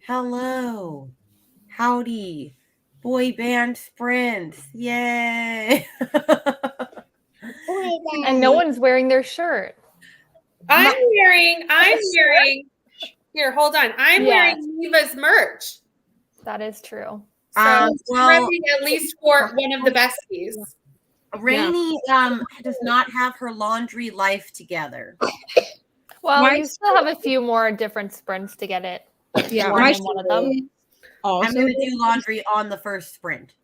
Hello. Howdy. Boy band sprints. Yay. And no one's wearing their shirt. I'm wearing here, hold on. I'm wearing Neva's merch. That is true. So repping at least for one of the besties. Rainy does not have her laundry life together. Well, you still have a few more different sprints to get it. Yeah, one of them. I'm going to do laundry on the first sprint.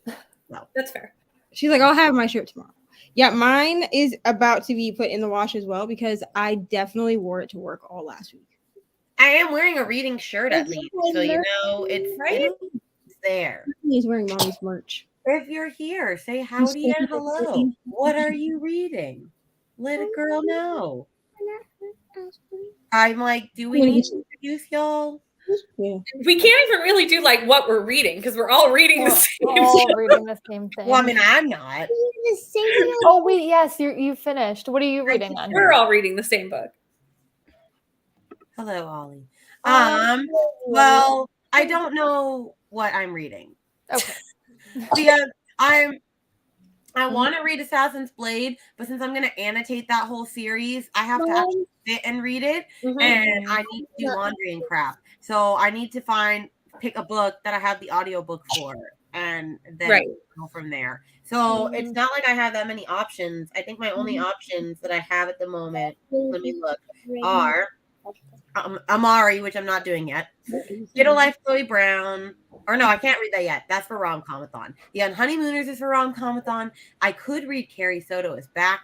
No, that's fair. She's like, I'll have my shirt tomorrow. Yeah, mine is about to be put in the wash as well because I definitely wore it to work all last week. I am wearing a reading shirt at least, so you know it's right. It's there. He's wearing mommy's merch. If you're here, say howdy and hello. What are you reading? Let a girl know. I'm like, do we need to introduce y'all? Yeah. We can't even really do like what we're reading because we're all reading the same thing. Well, I mean, I'm not. Oh wait, yes, you finished. What are you reading on? We're all reading the same book. Hello, Ollie. Well, I don't know what I'm reading. Okay. Because I want to read Assassin's Blade, but since I'm going to annotate that whole series, I have to actually sit and read it, and I need to do laundry and crap. So I need to pick a book that I have the audiobook for, and then go from there. So it's not like I have that many options. I think my only options that I have at the moment, let me look, are Amari, which I'm not doing yet. Get a Life, Chloe Brown. Or no, I can't read that yet. That's for Rom-Comathon. The Honeymooners is for Rom-Comathon. I could read Carrie Soto is Back.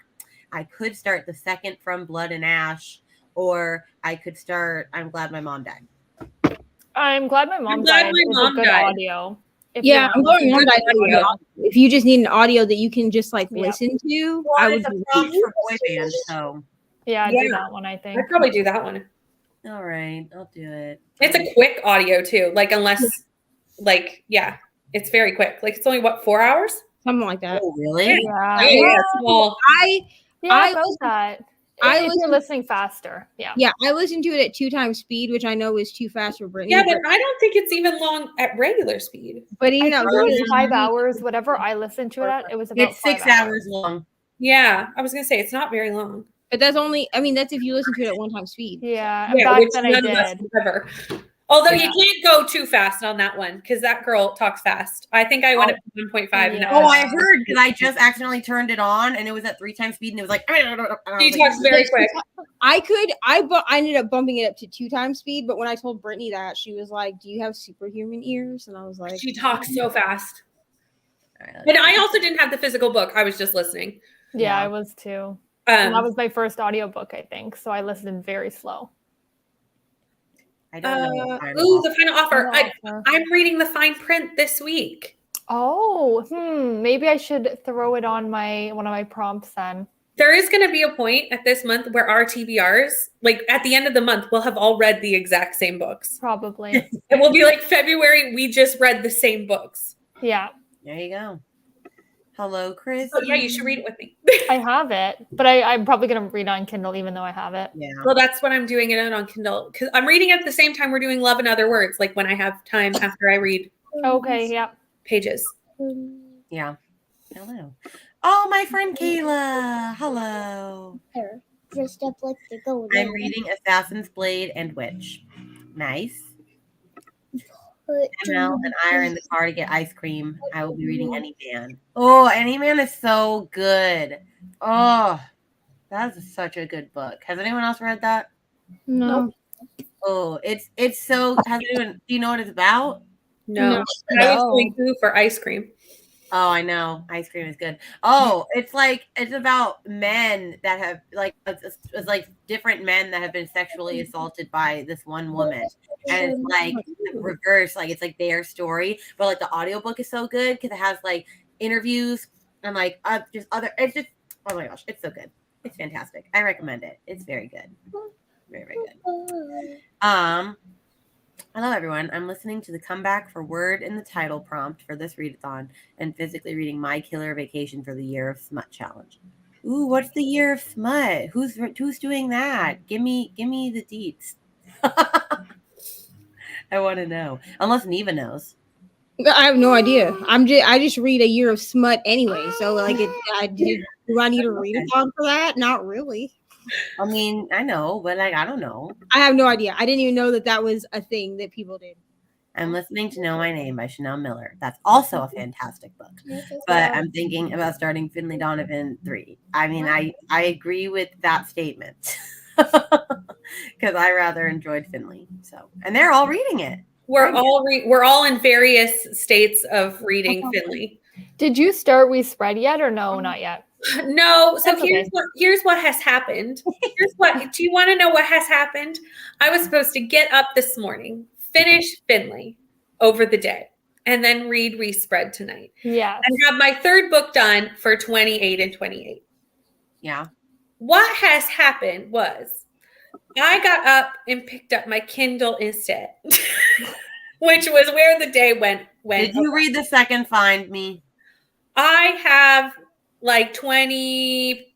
I could start the second From Blood and Ash. Or I could start I'm Glad My Mom Died. I'm Glad My Mom Died is a good audio. I'm going Mom Died audio. If you just need an audio that you can just like listen to, I would do prompt for boy band, so I'd do that one, I think. I'd probably do that one. All right, I'll do it. It's a quick audio too. Like unless it's very quick. Like it's only 4 hours? Something like that. Oh, really? Yeah. Well, I that. If you're listening faster. Yeah, I listened to it at 2 times speed, which I know is too fast for Brittany. Yeah, but I don't think it's even long at regular speed. But even it was 5 hours, whatever I listened to it at, it was about 6 hours long. Yeah, I was gonna say it's not very long. But that's if you listen to it at 1 time speed. Yeah, back then I did. Although you can't go too fast on that one because that girl talks fast. I think I went up to 1.5. Oh, I heard because I just accidentally turned it on and it was at 3 times speed and it was like she talks very quick. I ended up bumping it up to 2 times speed, but when I told Brittany that, she was like, "Do you have superhuman ears?" And I was like, "She talks so fast." And I also didn't have the physical book; I was just listening. Yeah, I was too. And that was my first audiobook, I think. So I listened very slow. I don't know. The final offer. I'm reading the fine print this week. Oh, maybe I should throw it on one of my prompts then. There is going to be a point at this month where our TBRs, like at the end of the month, we'll have all read the exact same books. Probably. It will be like February. We just read the same books. Yeah. There you go. Hello, Chris. Oh, yeah, you should read it with me. I have it, but I'm probably going to read on Kindle even though I have it. Yeah. Well, that's what I'm doing it on Kindle because I'm reading at the same time we're doing Love and Other Words, like when I have time after I read. Okay, yeah. Pages. Yeah. Hello. Oh, my friend Kayla. Hello. Dressed up like the gold. I'm reading Assassin's Blade and Witch. Nice. ML and I are in the car to get ice cream. I will be reading Any Man. Oh, Any Man is so good. Oh, that's such a good book. Has anyone else read that? No. Oh, it's so. Do you know what it's about? No. I was going through for ice cream. Oh, I know. Ice cream is good. Oh, it's about men that have it's like different men that have been sexually assaulted by this one woman. And it's like reverse, like it's like their story. But like the audiobook is so good because it has like interviews and like just other oh my gosh, it's so good. It's fantastic. I recommend it. It's very good. Very, very good. Hello, everyone. I'm listening to the comeback for word in the title prompt for this readathon and physically reading My Killer Vacation for the Year of Smut Challenge. Ooh, what's the Year of Smut? Who's doing that? Give me the deets. I want to know. Unless Neva knows. I have no idea. I just read A Year of Smut anyway. So like, do I need to read a blog for that? Not really. I mean, I know, but like, I don't know. I have no idea. I didn't even know that was a thing that people did. I'm listening to Know My Name by Chanel Miller. That's also a fantastic book. But I'm thinking about starting Finley Donovan 3. I mean, I agree with that statement. Because I rather enjoyed Finley. So, and they're all reading it. We're all in various states of reading Finley. Did you start We Spread yet, or no, not yet? No. So That's here's what has happened. Do you want to know what has happened? I was supposed to get up this morning, finish Finley over the day, and then read We Spread tonight. Yeah. And have my third book done for 28 and 28. Yeah. What has happened was I got up and picked up my Kindle instead, which was where the day went. Did you read the second Find Me? I have like 20,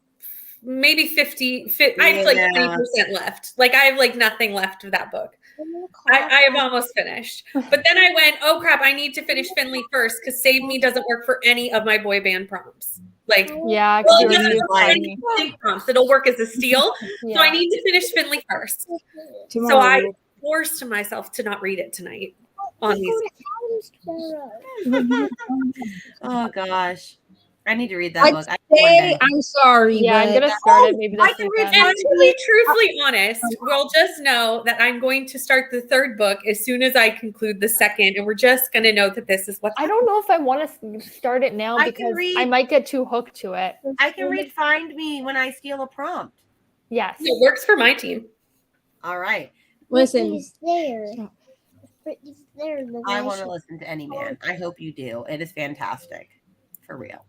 maybe 50, I have like 30% left. Like I have like nothing left of that book. I have almost finished. But then I went, oh crap, I need to finish Finley first because Save Me doesn't work for any of my boy band prompts. Like, yeah, well, it doesn't work for any prompts. It'll work as a steal. Yeah. So I need to finish Finley first. Tomorrow. So I forced myself to not read it tonight on these. Oh gosh. I need to read that book. I'm sorry. Yeah, I'm gonna start it maybe this weekend. And to be truthfully honest, we'll just know that I'm going to start the third book as soon as I conclude the second, and we're just going to know that this is what. I don't know if I want to start it now because I might get too hooked to it. I can read Find Me when I steal a prompt. Yes, it works for my team. All right. Listen. Brittany's there. I want to listen to Any Man. I hope you do. It is fantastic, for real.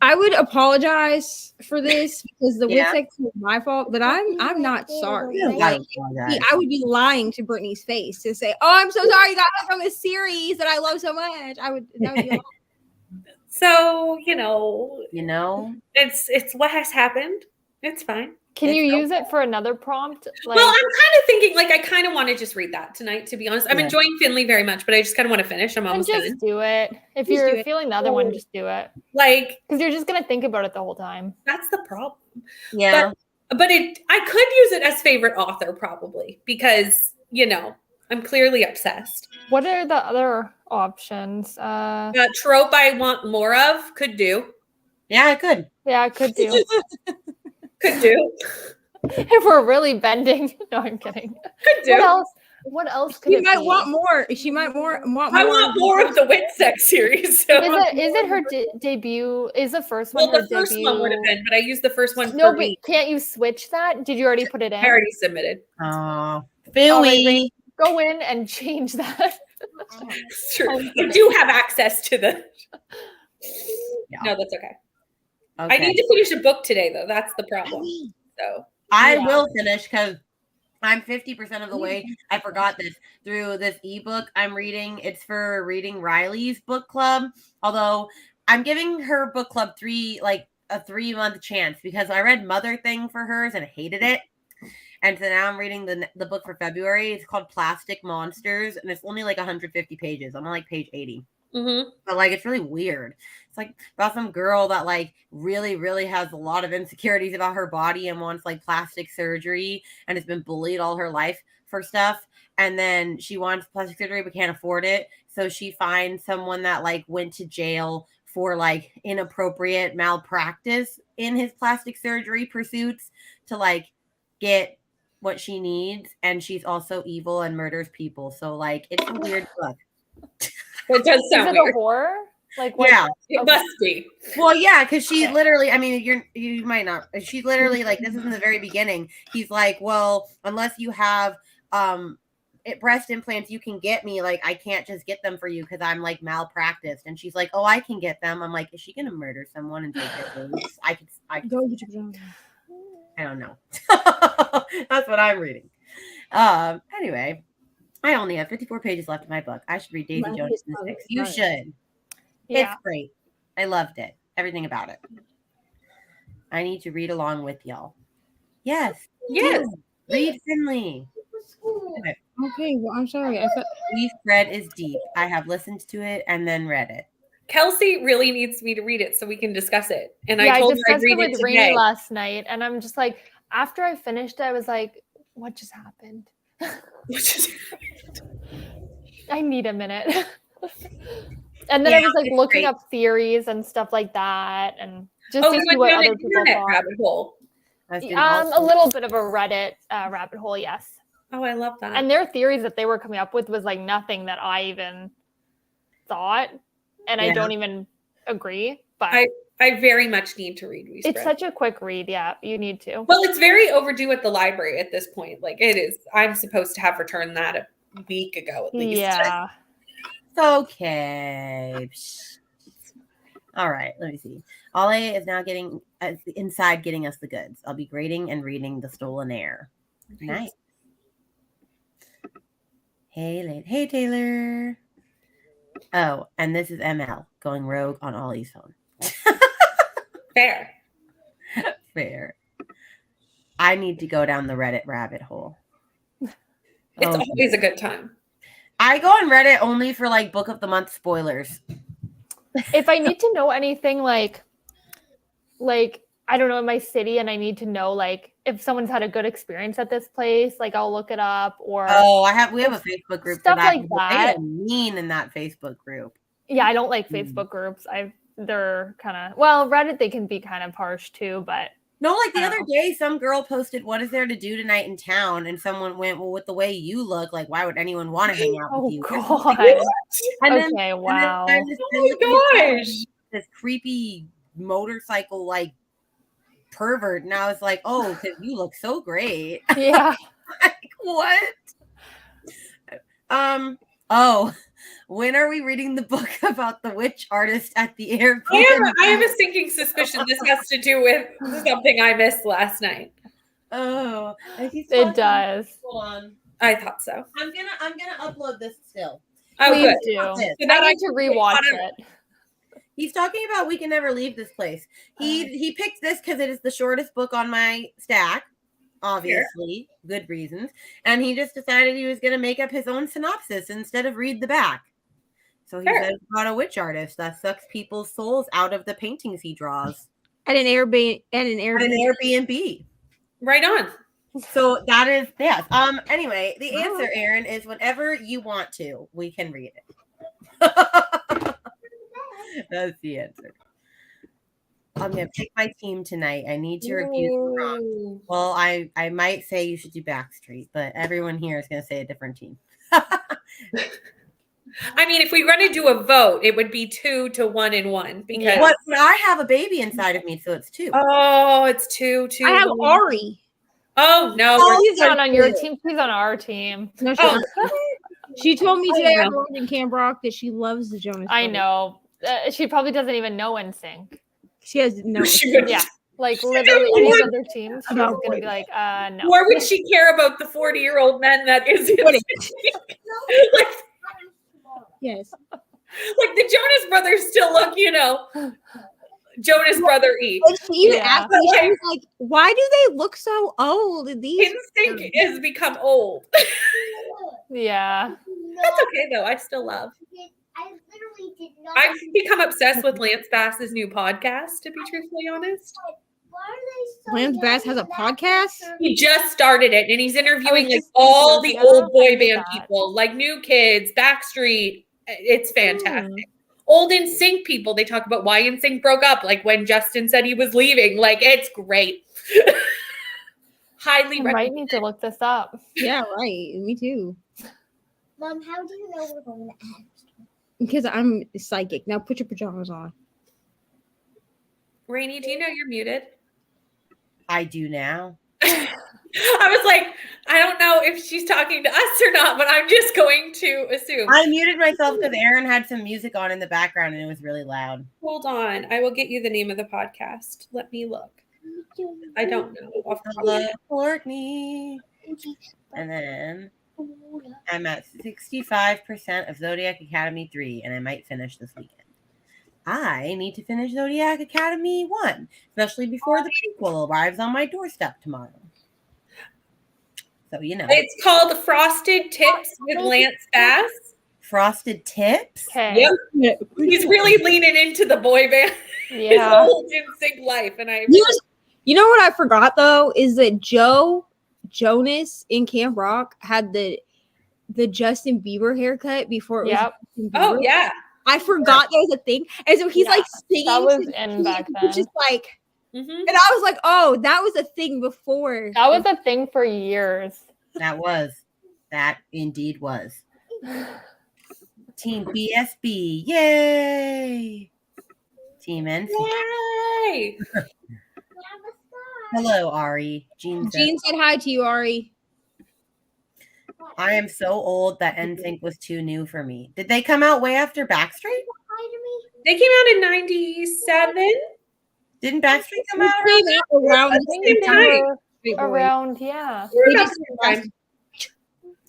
I would apologize for this because the wit sex was my fault, but I'm not sorry. Like, I would be lying to Brittany's face to say, "Oh, I'm so sorry you got us from this series that I love so much." That would be So it's what has happened. It's fine. Can you use it for another prompt? Well, I'm kind of thinking, like, I kind of want to just read that tonight, to be honest. I'm enjoying Finley very much, but I just kind of want to finish. I'm almost done. Do it. If you're feeling the other one, just do it. Like, because you're just going to think about it the whole time. That's the problem. Yeah. But I could use it as favorite author, probably, because, I'm clearly obsessed. What are the other options? Trope I want more of could do. Yeah, I could. Yeah, I could do. Could do. If we're really bending. No, I'm kidding. Could do. What else could she might want more. She might want more. I want more of the Wit Sex series. So. Is it her debut? Is the first one? Well, the first one would have been, but I used the first one. No, but can't you switch that? Did you already put it in? I already submitted. Oh, Philly. Go in and change that. Sure. I do have access to the. Yeah. No, that's okay. I need to finish a book today, though. That's the problem. So I will finish because I'm 50% of the way. I forgot this through this ebook I'm reading. It's for Reading Riley's book club. Although I'm giving her book club a 3-month chance because I read Mother Thing for hers and hated it. And so now I'm reading the book for February. It's called Plastic Monsters, and it's only like 150 pages. I'm on like page 80. Mm-hmm. But like, it's really weird. It's like about some girl that like really, really has a lot of insecurities about her body and wants like plastic surgery and has been bullied all her life for stuff. And then she wants plastic surgery but can't afford it. So she finds someone that like went to jail for like inappropriate malpractice in his plastic surgery pursuits to like get what she needs. And she's also evil and murders people. So like, it's a weird book. It does sound weird. Is it a horror? Like what? Yeah, it must be. Well, yeah, because she's literally. I mean, you might not. She's literally like, this is in the very beginning. He's like, well, unless you have breast implants, you can get me. Like, I can't just get them for you because I'm like malpracticed. And she's like, oh, I can get them. I'm like, is she gonna murder someone and take their boobs? I go. I don't know. That's what I'm reading. Anyway. I only have 54 pages left of my book. I should read Daisy Jones and the Six. You should. Yeah. It's great. I loved it. Everything about it. I need to read along with y'all. Yes. Yes. Read Finley. Okay. Okay, well, I'm sorry. I thought Leaf Red is deep. I have listened to it and then read it. Kelsey really needs me to read it so we can discuss it. And Yeah, I I told her I'd discussed read it it with today. Rainy last night, and I'm just like, after I finished it, I was like, what just happened? I need a minute. And then I was like it's looking great. up theories and stuff like that, and just to you see went what down other an people internet thought. rabbit hole. A little bit of a Reddit rabbit hole, yes. Oh, I love that. And their theories that they were coming up with was like nothing that I even thought, and I don't even agree. But I very much need to read Respread. It's such a quick read. Yeah, you need to. Well, it's very overdue at the library at this point. Like it is. I'm supposed to have returned that a week ago at least. Yeah. Okay. All right. Let me see. Ollie is now getting inside, getting us the goods. I'll be grading and reading The Stolen Heir. Nice. Hey, Taylor. Oh, and this is ML going rogue on Ollie's phone. Fair. I need to go down the Reddit rabbit hole. It's always a good time. I go on Reddit only for like book of the month spoilers. If I need to know anything like I don't know, in my city, and I need to know like if someone's had a good experience at this place, like I'll look it up. Or we have a Facebook group stuff for that. like that. They are mean in that Facebook group. Yeah, I don't like Facebook groups. They're kind of Reddit. They can be kind of harsh too, but no, like the other day, some girl posted, "What is there to do tonight in town?" And someone went, "Well, with the way you look, like, why would anyone want to hang out with you?" God. Wow. Oh my gosh. This creepy motorcycle like pervert, and I was like, "Oh, because you look so great." Yeah. Like, what? Oh. When are we reading the book about the witch artist at the airport? I have a sinking suspicion this has to do with something I missed last night. Oh, it does. Hold on. I thought so. I'm gonna upload this still. Oh, Please good. do. So I need to rewatch it. He's talking about We Can Never Leave This Place. He picked this because it is the shortest book on my stack. Obviously, good reasons. And he just decided he was going to make up his own synopsis instead of read the back. So he says about a witch artist that sucks people's souls out of the paintings he draws. At an Airbnb. Right on. So that is yes. Anyway, the answer, Aaron, is whenever you want to, we can read it. That's the answer. I'm gonna pick my team tonight. I need to review wrong. Well, I might say you should do Backstreet, but everyone here is gonna say a different team. I mean, if we were going to do a vote, it would be 2 to 1 and 1 because but I have a baby inside of me, so it's 2. Oh, it's 2. I have Ari. Oh no, he's not on your team. He's on our team. No, she told me today at in Camp Rock that she loves the Jonas Brothers. I know. She probably doesn't even know NSYNC. She has no. Yeah, like literally any other teams, she's gonna be like, no. Why would she care about the 40-year-old men that is like, yes. Like the Jonas Brothers still look, Jonas Brother-y. And she even asked me, she was like, why do they look so old? These NSYNC has become old. Yeah. That's okay though. I still love. I literally did not. I've become obsessed with Lance Bass's new podcast, to be truthfully honest. Lance Bass has a podcast? He just started it and he's interviewing like all the old boy band people, like New Kids, Backstreet. It's fantastic. Old NSYNC people, they talk about why NSYNC broke up, like when Justin said he was leaving. Like, it's great. Highly recommend. I might need to look this up. Yeah, right. Me too. Mom, how do you know we're going to ask? Because I'm psychic. Now put your pajamas on. Rainey, do you know you're muted? I do now. I was like, I don't know if she's talking to us or not, but I'm just going to assume. I muted myself because Aaron had some music on in the background and it was really loud. Hold on. I will get you the name of the podcast. Let me look. I don't know. Courtney. And then I'm at 65% of Zodiac Academy 3, and I might finish this weekend. I need to finish Zodiac Academy 1, especially before the prequel arrives on my doorstep tomorrow. So you know. It's called Frosted Tips with Lance Bass. Frosted Tips. Okay. Yep. He's really leaning into the boy band. His Yeah. whole NSYNC life, and You know what I forgot though is that Joe Jonas in Camp Rock had the Justin Bieber haircut before it was Yep. Justin Oh Bieber. yeah. I forgot that was a thing. And so he's Yeah, like singing. that was to in the back beat, which then. is like, Mhm. and I was like, oh, that was a thing before. That was a thing for years. That indeed was. Team BSB, yay! Team NC. Yay. Hello, Ari. Jean said hi to you, Ari. I am so old that NSYNC was too new for me. Did they come out way after Backstreet? They came out in 97. Didn't Backstreet come out Came around? out around At the the same same time. time. Wait, boy. Around, yeah. We're They about just- the same time.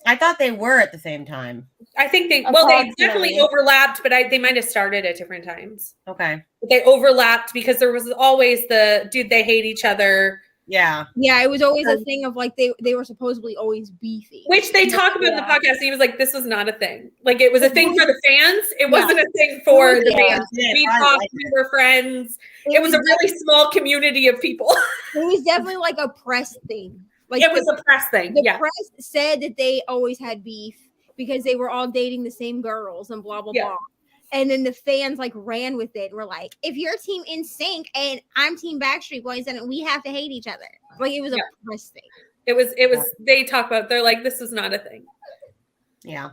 I thought they were at the same time. I think they Approximately. definitely overlapped, but they might have started at different times. Okay. But they overlapped because there was always the dude they hate each other, Yeah. Yeah, it was always a thing of like they were supposedly always beefy. which they talk about in the Yeah. podcast. And he was like, "This was not a thing. Like it was a thing for the fans. It wasn't a thing for the Yeah. fans. Yeah, We I talked. like We were friends. It was a really small community of people. It was definitely like a press thing. Like It was a press thing. the Yeah. press said that they always had beef because they were all dating the same girls and blah blah Yeah. blah. And then the fans like ran with it and were like, if you're team NSYNC and I'm team Backstreet Boys, then we have to hate each other. Like it was a press thing. It was. They talk about. They're like, this is not a thing. Yeah.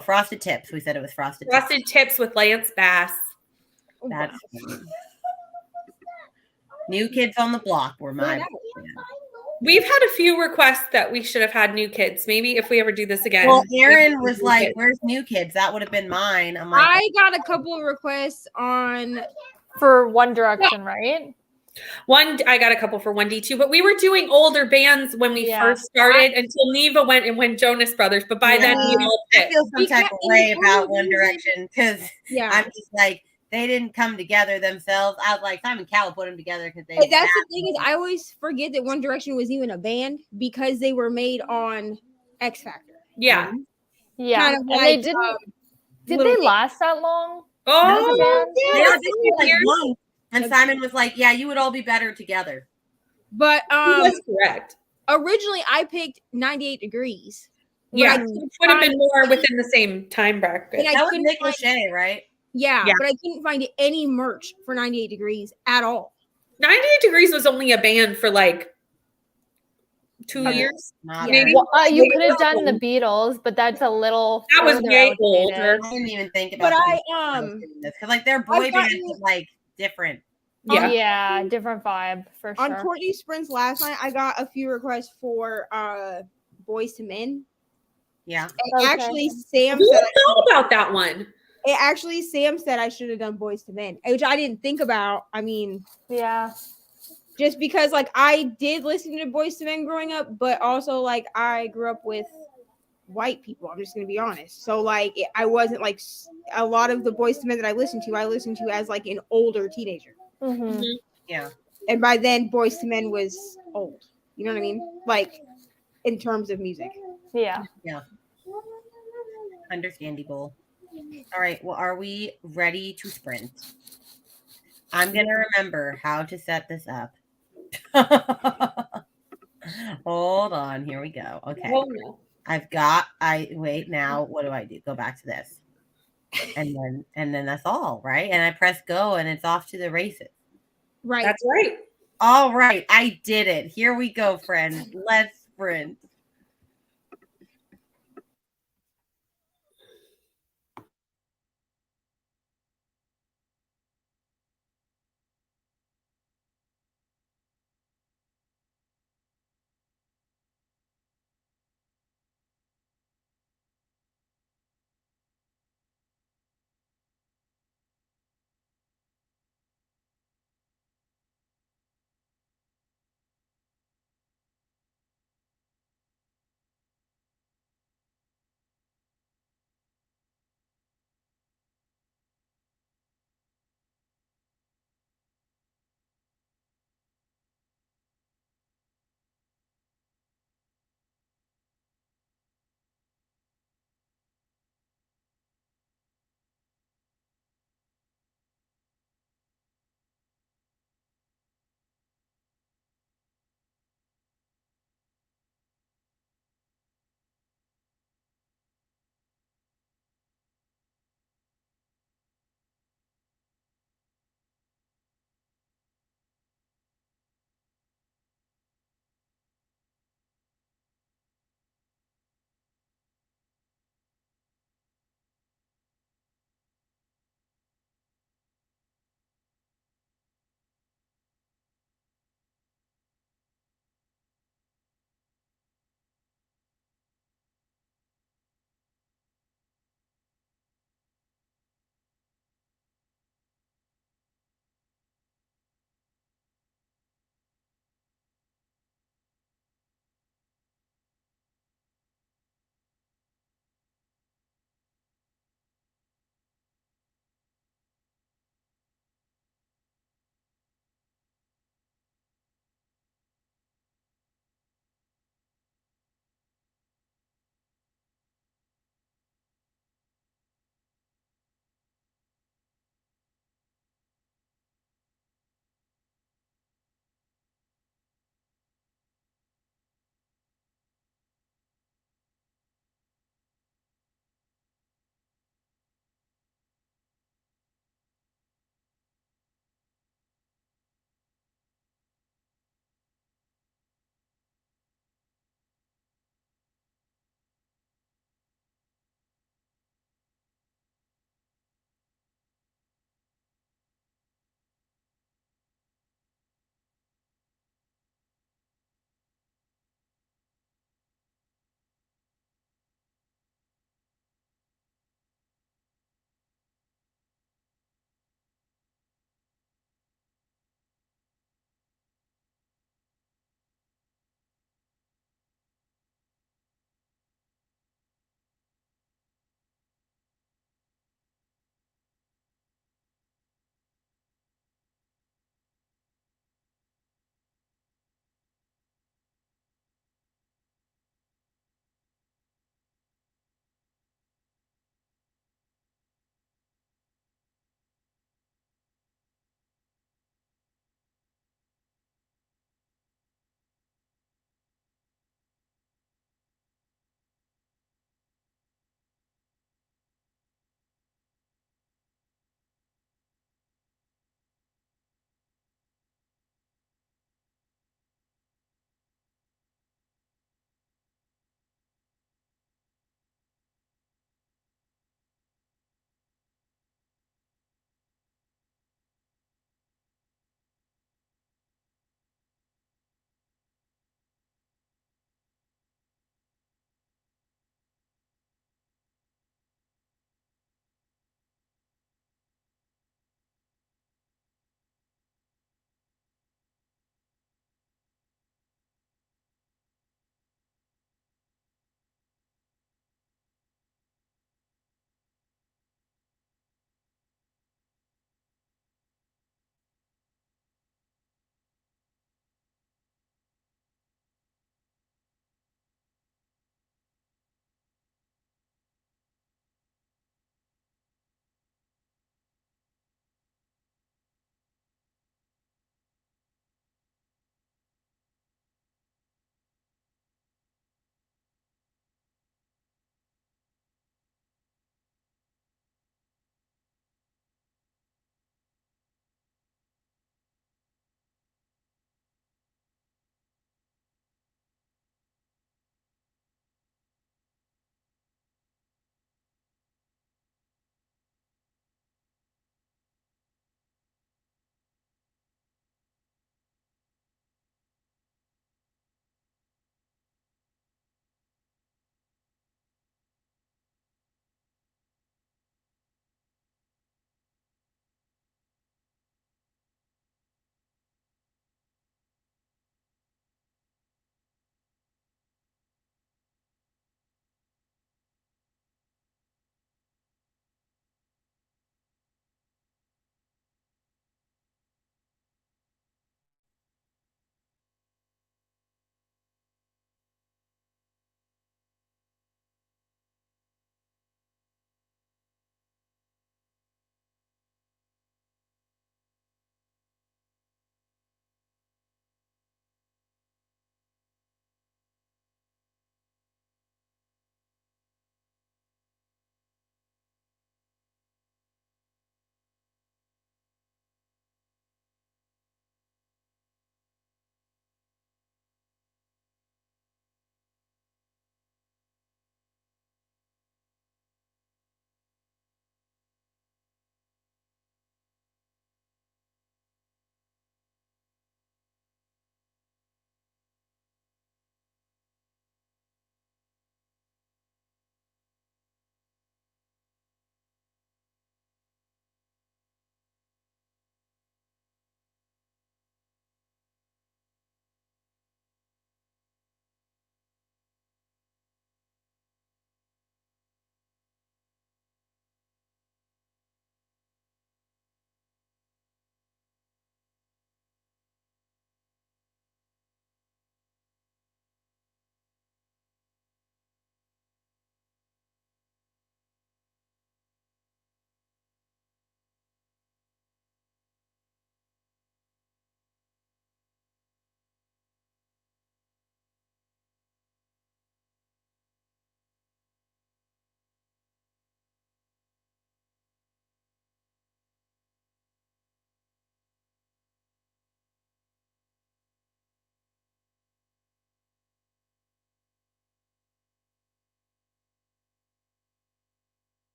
Frosted Tips. We said it was Frosted Tips. Frosted Tips with Lance Bass. That's funny. New Kids on the Block were my band. We've had a few requests that we should have had New Kids. Maybe if we ever do this again. Well, Aaron maybe was New like, Kids. "Where's New Kids?" That would have been mine. I'm like, I got a couple of requests on For One Direction, right? I got a couple for 1D2, but we were doing older bands when we Yeah. first started until Neva went and went Jonas Brothers. But by then, we all I fit. feel some type of way about One Because- Direction because yeah. I'm just like, they didn't come together themselves. I was like, Simon Cowell put them together because they. But that's the thing is I always forget that One Direction was even a band because they were made on X Factor. Yeah. Yeah. Kind of And like, they didn't. Did Little they Big- last that long? Oh, They yeah. auditioned like Years. once, and Simon was like, "Yeah, you would all be better together." But That's correct. originally I picked 98 Degrees. Yeah. But I It would have been more within the same time bracket. And I That was couldn't Nick find- Lachey, right? Yeah, Yeah. but I couldn't find any merch for 98 Degrees at all. 98 Degrees was only a band for like 2 years. Not Yeah. very- Well, you Maybe could have that done the one. Beatles, but that's a little. That was further way outdated. older. I didn't even think about. But because like their boy I've band gotten- is like different. Yeah. Yeah, different vibe for On sure. Courtney Sprint's last night, I got a few requests for Boys to Men. Yeah. And Okay. actually, Sam Who said know about that one? Sam said I should have done Boys to Men, which I didn't think about. I mean, Yeah. just because like I did listen to Boys to Men growing up, but also like I grew up with white people. I'm just gonna be honest. So like I wasn't like a lot of the Boys to Men that I listened to as like an older teenager, Mhm. Yeah. and by then Boys to Men was old. You know what I mean? Like in terms of music. Yeah. Understandable. All right. Well, are we ready to sprint? I'm gonna remember how to set this up. Hold on. Here we go. Okay. Oh, no. Wait now. What do I do? Go back to this. And then that's all, right? And I press go and it's off to the races. Right. That's right. All right. I did it. Here we go, friend. Let's sprint.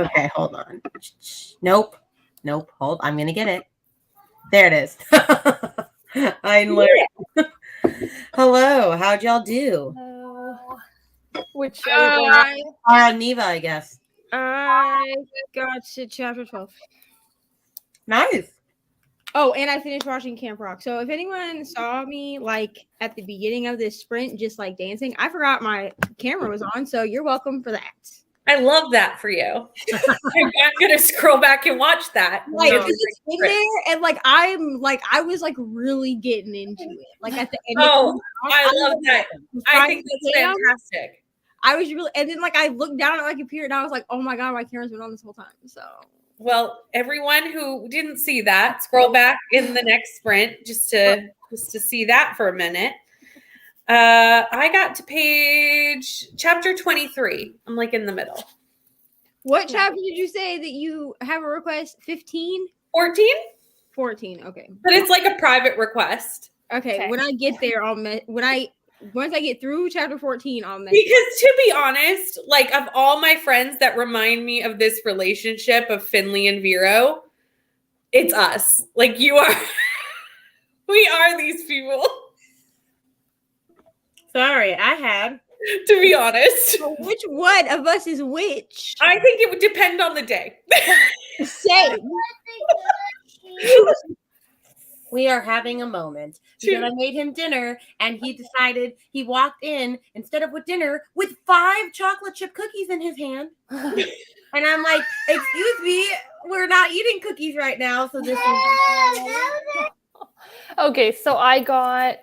Okay, hold on. Nope. Hold. I'm gonna get it. There it is. I learned. Hello. How'd y'all do? Which Neva, I guess. I got to chapter 12. Nice. Oh, and I finished watching Camp Rock. So if anyone saw me like at the beginning of this sprint, just like dancing, I forgot my camera was on. So you're welcome for that. I love that for you. I'm gonna scroll back and watch that. Like it's in there, and like I was like really getting into it. Like at the end. Oh, I love that. I think that's fantastic. I was really, and then like I looked down at my computer and I was like, oh my god, my camera's been on this whole time. So. Well, everyone who didn't see that, scroll back in the next sprint just to see that for a minute. I got to chapter 23. I'm like in the middle. What chapter did you say that you have a request? 15? 14? 14. Okay. But it's like a private request. Okay. When I get there, once I get through chapter 14, I'll message. Because to be honest, like of all my friends that remind me of this relationship of Finley and Vero, it's us. Like you are, we are these people. Sorry, I had. To be honest. Which one of us is which? I think it would depend on the day. Same. We are having a moment because I made him dinner and he decided he walked in instead of with dinner with 5 chocolate chip cookies in his hand. And I'm like, excuse me, we're not eating cookies right now. So this is okay. So I got,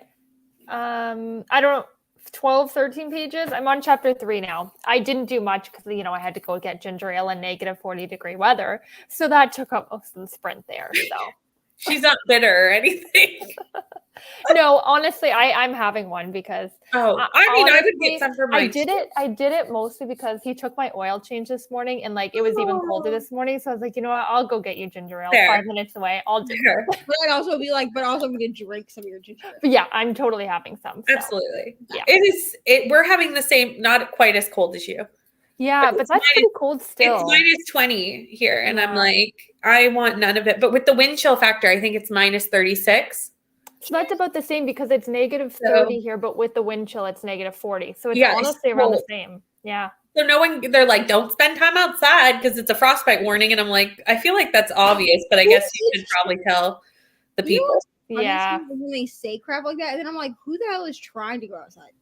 I don't know, 12, 13 pages. I'm on chapter 3 now. I didn't do much because, I had to go get ginger ale in negative 40-degree weather. So that took up most of the sprint there. So. She's not bitter or anything. No, honestly, I'm having one because I would get some for my I did it mostly because he took my oil change this morning and like it was even colder this morning. So I was like, you know what, I'll go get you ginger ale. Fair. 5 minutes away. I'll do Fair. it. But I'd also be like, but also I'm gonna drink some of your ginger ale. But yeah, I'm totally having some. So. Absolutely. Yeah. We're having the same, not quite as cold as you. Yeah, but that's pretty cold still. It's -20 here, and I'm like, I want none of it. But with the wind chill factor, I think it's -36. So that's about the same because it's -30 here, but with the wind chill, it's -40. So it's honestly around the same. Yeah. So they're like, don't spend time outside because it's a frostbite warning. And I'm like, I feel like that's obvious, but I guess you should probably tell the people. Yeah. When they say crap like that, and then I'm like, who the hell is trying to go outside?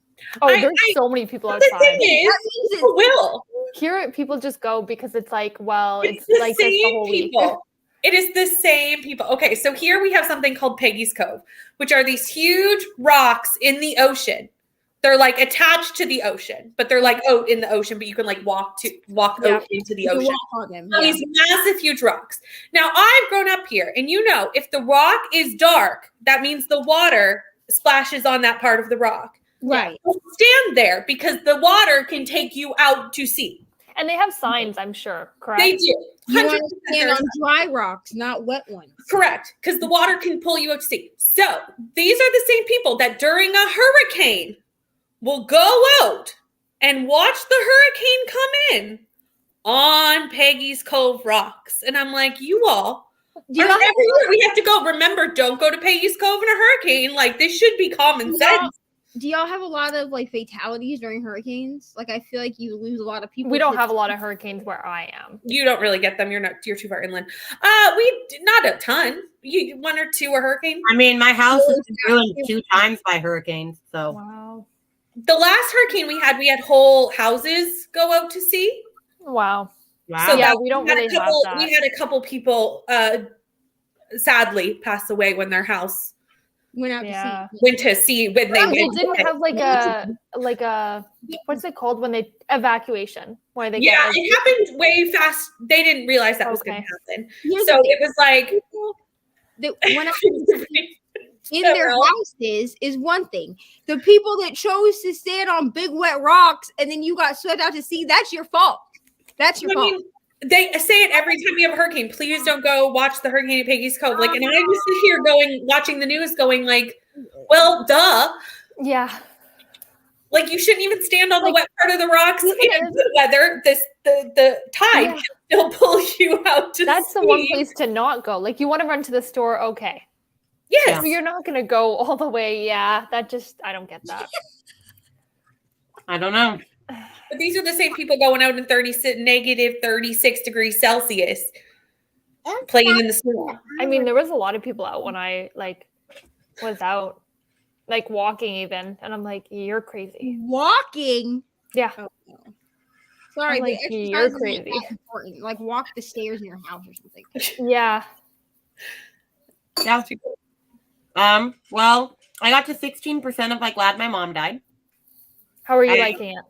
Oh, there's so many people outside. The thing is, people will. Here, people just go because it's like, it's the like same this the whole people. week. It is the same people. Okay, so here we have something called Peggy's Cove, which are these huge rocks in the ocean. They're like attached to the ocean, but they're like in the ocean, but you can like walk out into the ocean. These massive, huge rocks. Now, I've grown up here, and if the rock is dark, that means the water splashes on that part of the rock. Right. Don't stand there because the water can take you out to sea. And they have signs, I'm sure, correct? They do. You want to stand on dry rocks, not wet ones. Correct, because the water can pull you out to sea. So these are the same people that during a hurricane will go out and watch the hurricane come in on Peggy's Cove rocks. And I'm like, you all, we have to go. Remember, don't go to Peggy's Cove in a hurricane. Like, this should be common sense. Do y'all have a lot of like fatalities during hurricanes? Like, I feel like you lose a lot of people. We don't have a lot of hurricanes where I am. You don't really get them. You're too far inland. Not a ton. 1 or 2 a hurricane. I mean, my house has been ruined 2 times by hurricanes. So Wow. The last hurricane we had whole houses go out to sea. Wow. So yeah, we don't really have that. We had a couple people sadly pass away when their house went out to sea when they didn't have like a what's it called when they evacuation where they it happened way fast. They didn't realize that was going to happen. So it was like in their houses is one thing. The people that chose to stand on big wet rocks and then you got swept out to sea, that's your fault. That's your fault. They say it every time we have a hurricane. Please don't go watch the hurricane at Peggy's Cove. Like, and I just sit here watching the news going like, well, duh. Yeah. Like, you shouldn't even stand on the wet part of the rocks in good weather. The tide can still pull you out to That's the one sea. place to not go. Like you want to run to the store, okay. Yes. But you're not gonna go all the way. Yeah, I don't get that. I don't know. But these are the same people going out in negative 36 degrees Celsius, playing in the snow. I mean, there was a lot of people out when I was out, like walking even, and I'm like, you're crazy. Walking. Yeah. Oh, no. Sorry, I'm like, but you're exercise crazy. is not important. Like walk the stairs in your house or something. Yeah. Yeah. Well, I got to 16% of Glad My Mom Died. How are you liking it?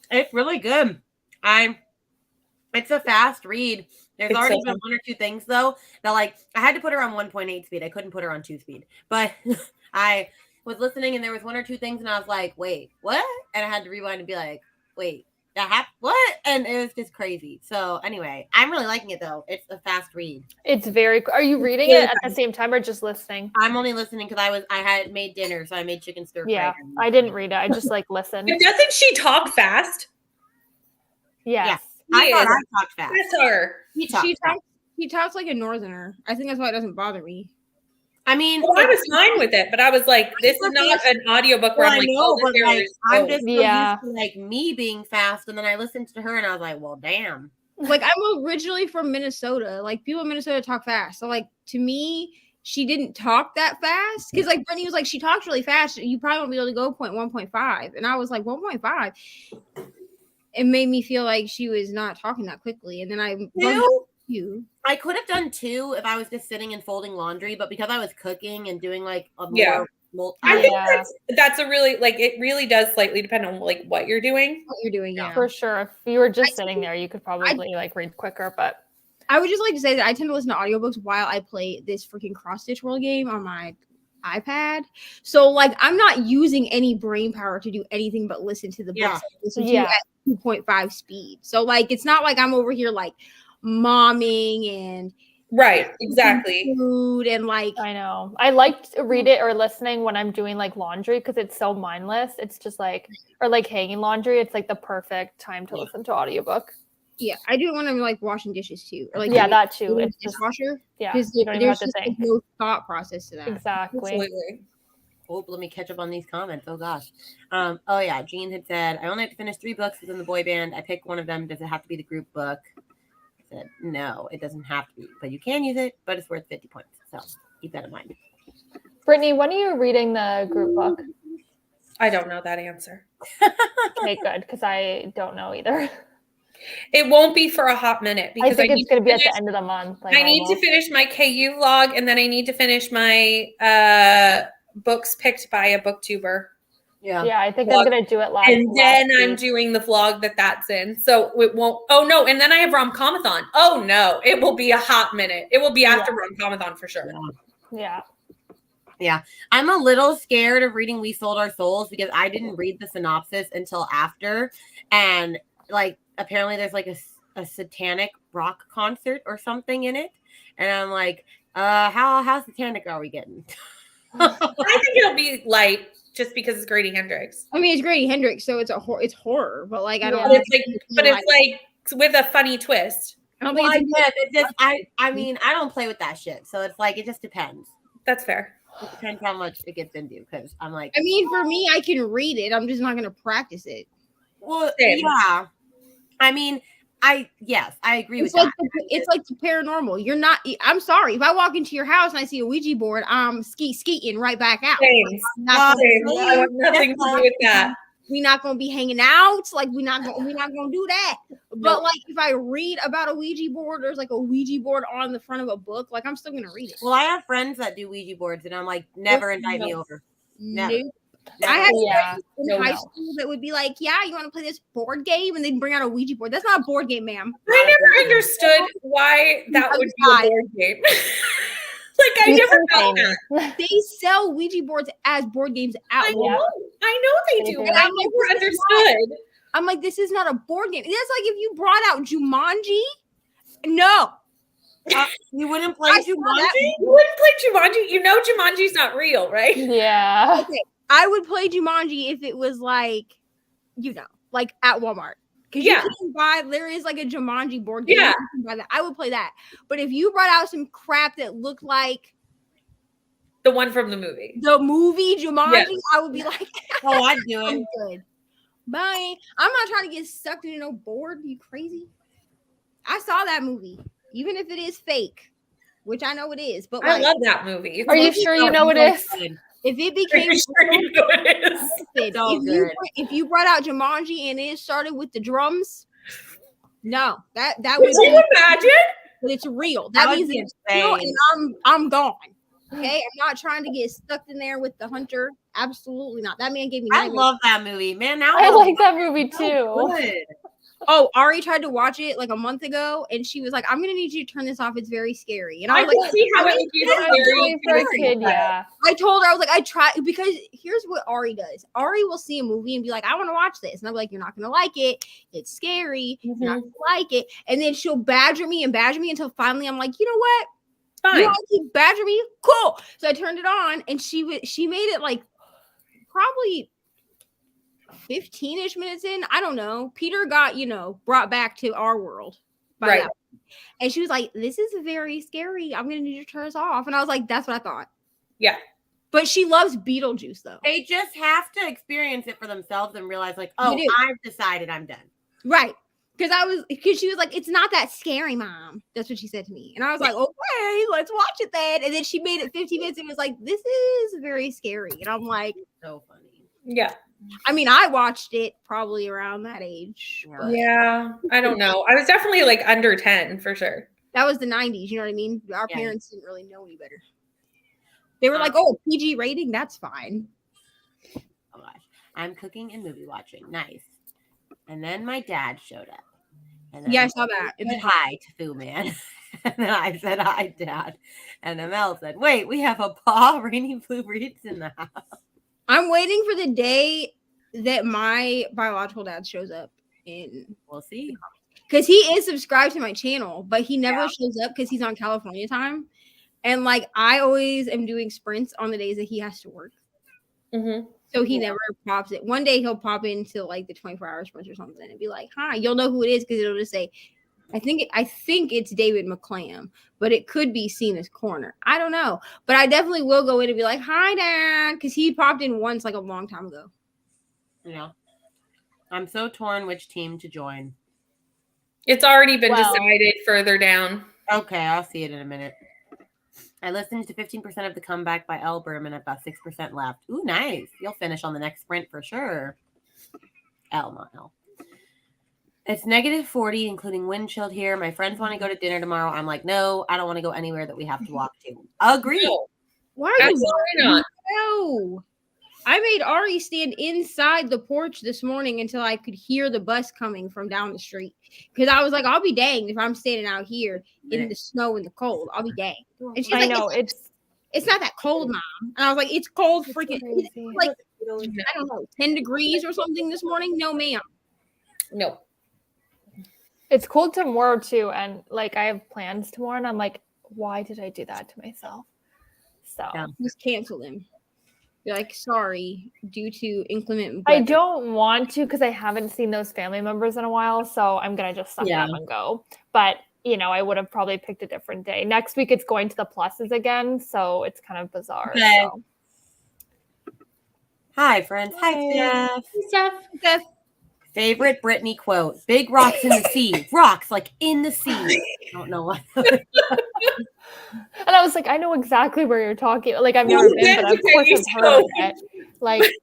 It's really good. It's a fast read. There's already been one or two things though that I had to put her on 1.8 speed. I couldn't put her on 2 speed, but I was listening and there was one or two things and I was like, wait, what? And I had to rewind and be like, wait, that happened? What? And it was just crazy. So anyway, I'm really liking it though. It's a fast read. It's very. Are you reading it at the same time or just listening? I'm only listening because I had made dinner, so I made chicken stir fry. Yeah, I didn't read it. I just listened. But doesn't she talk fast? Yes. Yeah. I thought I talked fast. That's her. She talks like a northerner. I think that's why it doesn't bother me. I mean, Well, I was fine with it, but I was like, this is not an audiobook where well, I'm I like, know, oh, but this area is I'm slow. just so Yeah. used to me being fast, and then I listened to her, and I was like, well, damn. Like I'm originally from Minnesota. Like people in Minnesota talk fast. So to me, she didn't talk that fast. Because Brittany was like, she talks really fast. You probably won't be able to go 1.5. And I was like, 1.5. It made me feel like she was not talking that quickly. And then I could have done 2 if I was just sitting and folding laundry, but because I was cooking and doing a more I think that's a really it really does slightly depend on what you're doing. What you're doing, yeah. For sure. If you were just sitting there, you could probably read quicker, but I would just like to say that I tend to listen to audiobooks while I play this freaking Cross Stitch World game on my iPad. So I'm not using any brain power to do anything but listen to the books to at 2.5 speed. So it's not like I'm over here momming and right, exactly. food and I know. I like to read it or listening when I'm doing laundry because it's so mindless. It's just or hanging laundry. It's the perfect time to listen to audiobook. Yeah, I do it when I'm washing dishes too. Or that too. It's dishwasher. Yeah, because you don't even have to there's think. no thought process to that. Exactly. Absolutely. Oh, let me catch up on these comments. Oh gosh. Oh yeah, Jean had said I only have to finish 3 books within the boy band. I picked one of them. Does it have to be the group book? I said no, it doesn't have to be, but you can use it. But it's worth 50 points, so keep that in mind. Brittany, when are you reading the group book? I don't know that answer. Okay, good, because I don't know either. It won't be for a hot minute because I think it's going to be at the end of the month. I need to finish my KU vlog and then I need to finish my books picked by a booktuber. Yeah, I think I'm going to do it live. And then I'm doing the vlog that's in. So it won't. Oh, no. And then I have Rom-Comathon. Oh, no. It will be a hot minute. It will be after Rom-Comathon for sure. Yeah. Yeah. I'm a little scared of reading We Sold Our Souls because I didn't read the synopsis until after. And apparently there's a satanic rock concert or something in it. And I'm like, how satanic are we getting? I think it'll be light just because it's Grady Hendrix. I mean, it's Grady Hendrix, so it's horror, but I don't. But it's with a funny twist. I don't think I mean, I don't play with that shit, so it's it just depends. That's fair. It depends how much it gets into because I'm like. I mean, for me, I can read it. I'm just not going to practice it. Well, yeah. I mean, I agree with that. It's like the paranormal. You're not. I'm sorry if I walk into your house and I see a Ouija board, I'm skeeting right back out. I have nothing to do with that. We're not gonna be hanging out. We're not gonna do that. But if I read about a Ouija board, there's a Ouija board on the front of a book. I'm still gonna read it. Well, I have friends that do Ouija boards, and I'm like, never invite me over. Never. Nope. I had friends in high school that would be like, yeah, you want to play this board game? And they'd bring out a Ouija board. That's not a board game, ma'am. I never understood why that would be a board game. I never got that. They sell Ouija boards as board games out. I know they do, but I never understood. I'm like, this is not a board game. That's if you brought out Jumanji. No. You wouldn't play Jumanji? You wouldn't play Jumanji? You know Jumanji's not real, right? Yeah. Okay. I would play Jumanji if it was at Walmart. Because Yeah. you can buy, there is like a Jumanji board game. Yeah. You can buy that. I would play that. But if you brought out some crap that looked like The one from the movie. the movie Jumanji, I would be like, Oh, I'd do I'm it. good. Bye. I'm not trying to get sucked into no board. You crazy? I saw that movie, even if it is fake, which I know it is. But I like, love that movie. Are you sure you know it is? if it Are became you sure you know it is? if you brought out Jumanji and it started with the drums, no, that would Would you be, imagine? but it's real. That That would means be it's real, insane. and I'm gone. Okay, I'm not trying to get stuck in there with the hunter. Absolutely not. That man gave me. I nightmares. love that movie, man. Now I like that movie so too. good. Oh, Ari tried to watch it like a month ago, and she was like, "I'm gonna need you to turn this off. It's very scary." And I I was can like, see how it "I would be It's very really for a scary. kid, yeah. I told her, I was like, I try because here's what Ari does. Ari will see a movie and be like, I want to watch this. And I'll be like, you're not gonna like it. It's scary. You're not gonna like it. And then she'll badger me until finally I'm like, you know what? You Fine. want to keep badgering me? Cool. So I turned it on and she made it like probably 15-ish minutes in. I don't know. Peter got, brought back to our world. by Right. that. And she was like, this is very scary. I'm gonna need you to turn this off. And I was like, that's what I thought. Yeah. But she loves Beetlejuice though. They just have to experience it for themselves and realize, like, oh, do. I've decided I'm done. Right. Because she was like, it's not that scary, Mom. That's what she said to me. And I was like, okay, let's watch it then. And then she made it 50 minutes and was like, this is very scary. And I'm like, So funny. Yeah. I mean, I watched it probably around that age. Yeah. But Yeah. I don't know. I was definitely like under 10 for sure. that was the 90s. You know what I mean? Our Yeah. parents didn't really know any better. They were like, oh, PG rating, that's fine. Oh gosh. I'm cooking and movie watching. Nice. And then my dad showed up. And then Yeah, I saw that. said hi to Fu Man. And then I said hi, Dad. And then Mel said, wait, we have a paw Rainy Blue Reeds in the house. I'm waiting for the day that my biological dad shows up in We'll see. because he is subscribed to my channel, but he never shows up because he's on California time. And like I always am doing sprints on the days that he has to work. Mm-hmm. So he never pops it. One day he'll pop into like the 24-hour sprints or something and be like, hi, you'll know who it is because it'll just say, I think it's David McClam, but it could be Cena's Corner. I don't know. But I definitely will go in and be like, hi, Dad, because he popped in once like a long time ago. You know, I'm so torn which team to join. It's already been Well- decided further down. Okay, I'll see it in a minute. I listened to 15% of the comeback by L. Berman, about 6% left. Ooh, nice. You'll finish on the next sprint for sure. L, not L. It's -40, including wind chilled here. My friends want to go to dinner tomorrow. I'm like, no, I don't want to go anywhere that we have to walk to. Agree. No, Why are you absolutely not. No. I made Ari stand inside the porch this morning until I could hear the bus coming from down the street. Because I was like, I'll be danged if I'm standing out here in the snow and the cold. I'll be danged. And she's I like, know it's not that cold, Mom. And I was like, it's cold freaking crazy. like I don't know, 10 degrees or something this morning. No, ma'am. No. It's cold tomorrow too, and like I have plans tomorrow, and I'm like, why did I do that to myself? So Yeah. Just cancel them. Be like, sorry, due to inclement I weather. don't want to because I haven't seen those family members in a while, so I'm gonna just suck it Yeah. up and go. But I would have probably picked a different day. Next week it's going to the pluses again, so it's kind of bizarre. Okay. So. Hi, friends. Hi, Steph. Steph, Favorite Britney quote. Big rocks in the sea. Rocks like in the sea. I don't know what. And I was like, I know exactly where you're talking. Like I've never You been, went but to of course Vegas, I've heard of so- it. Like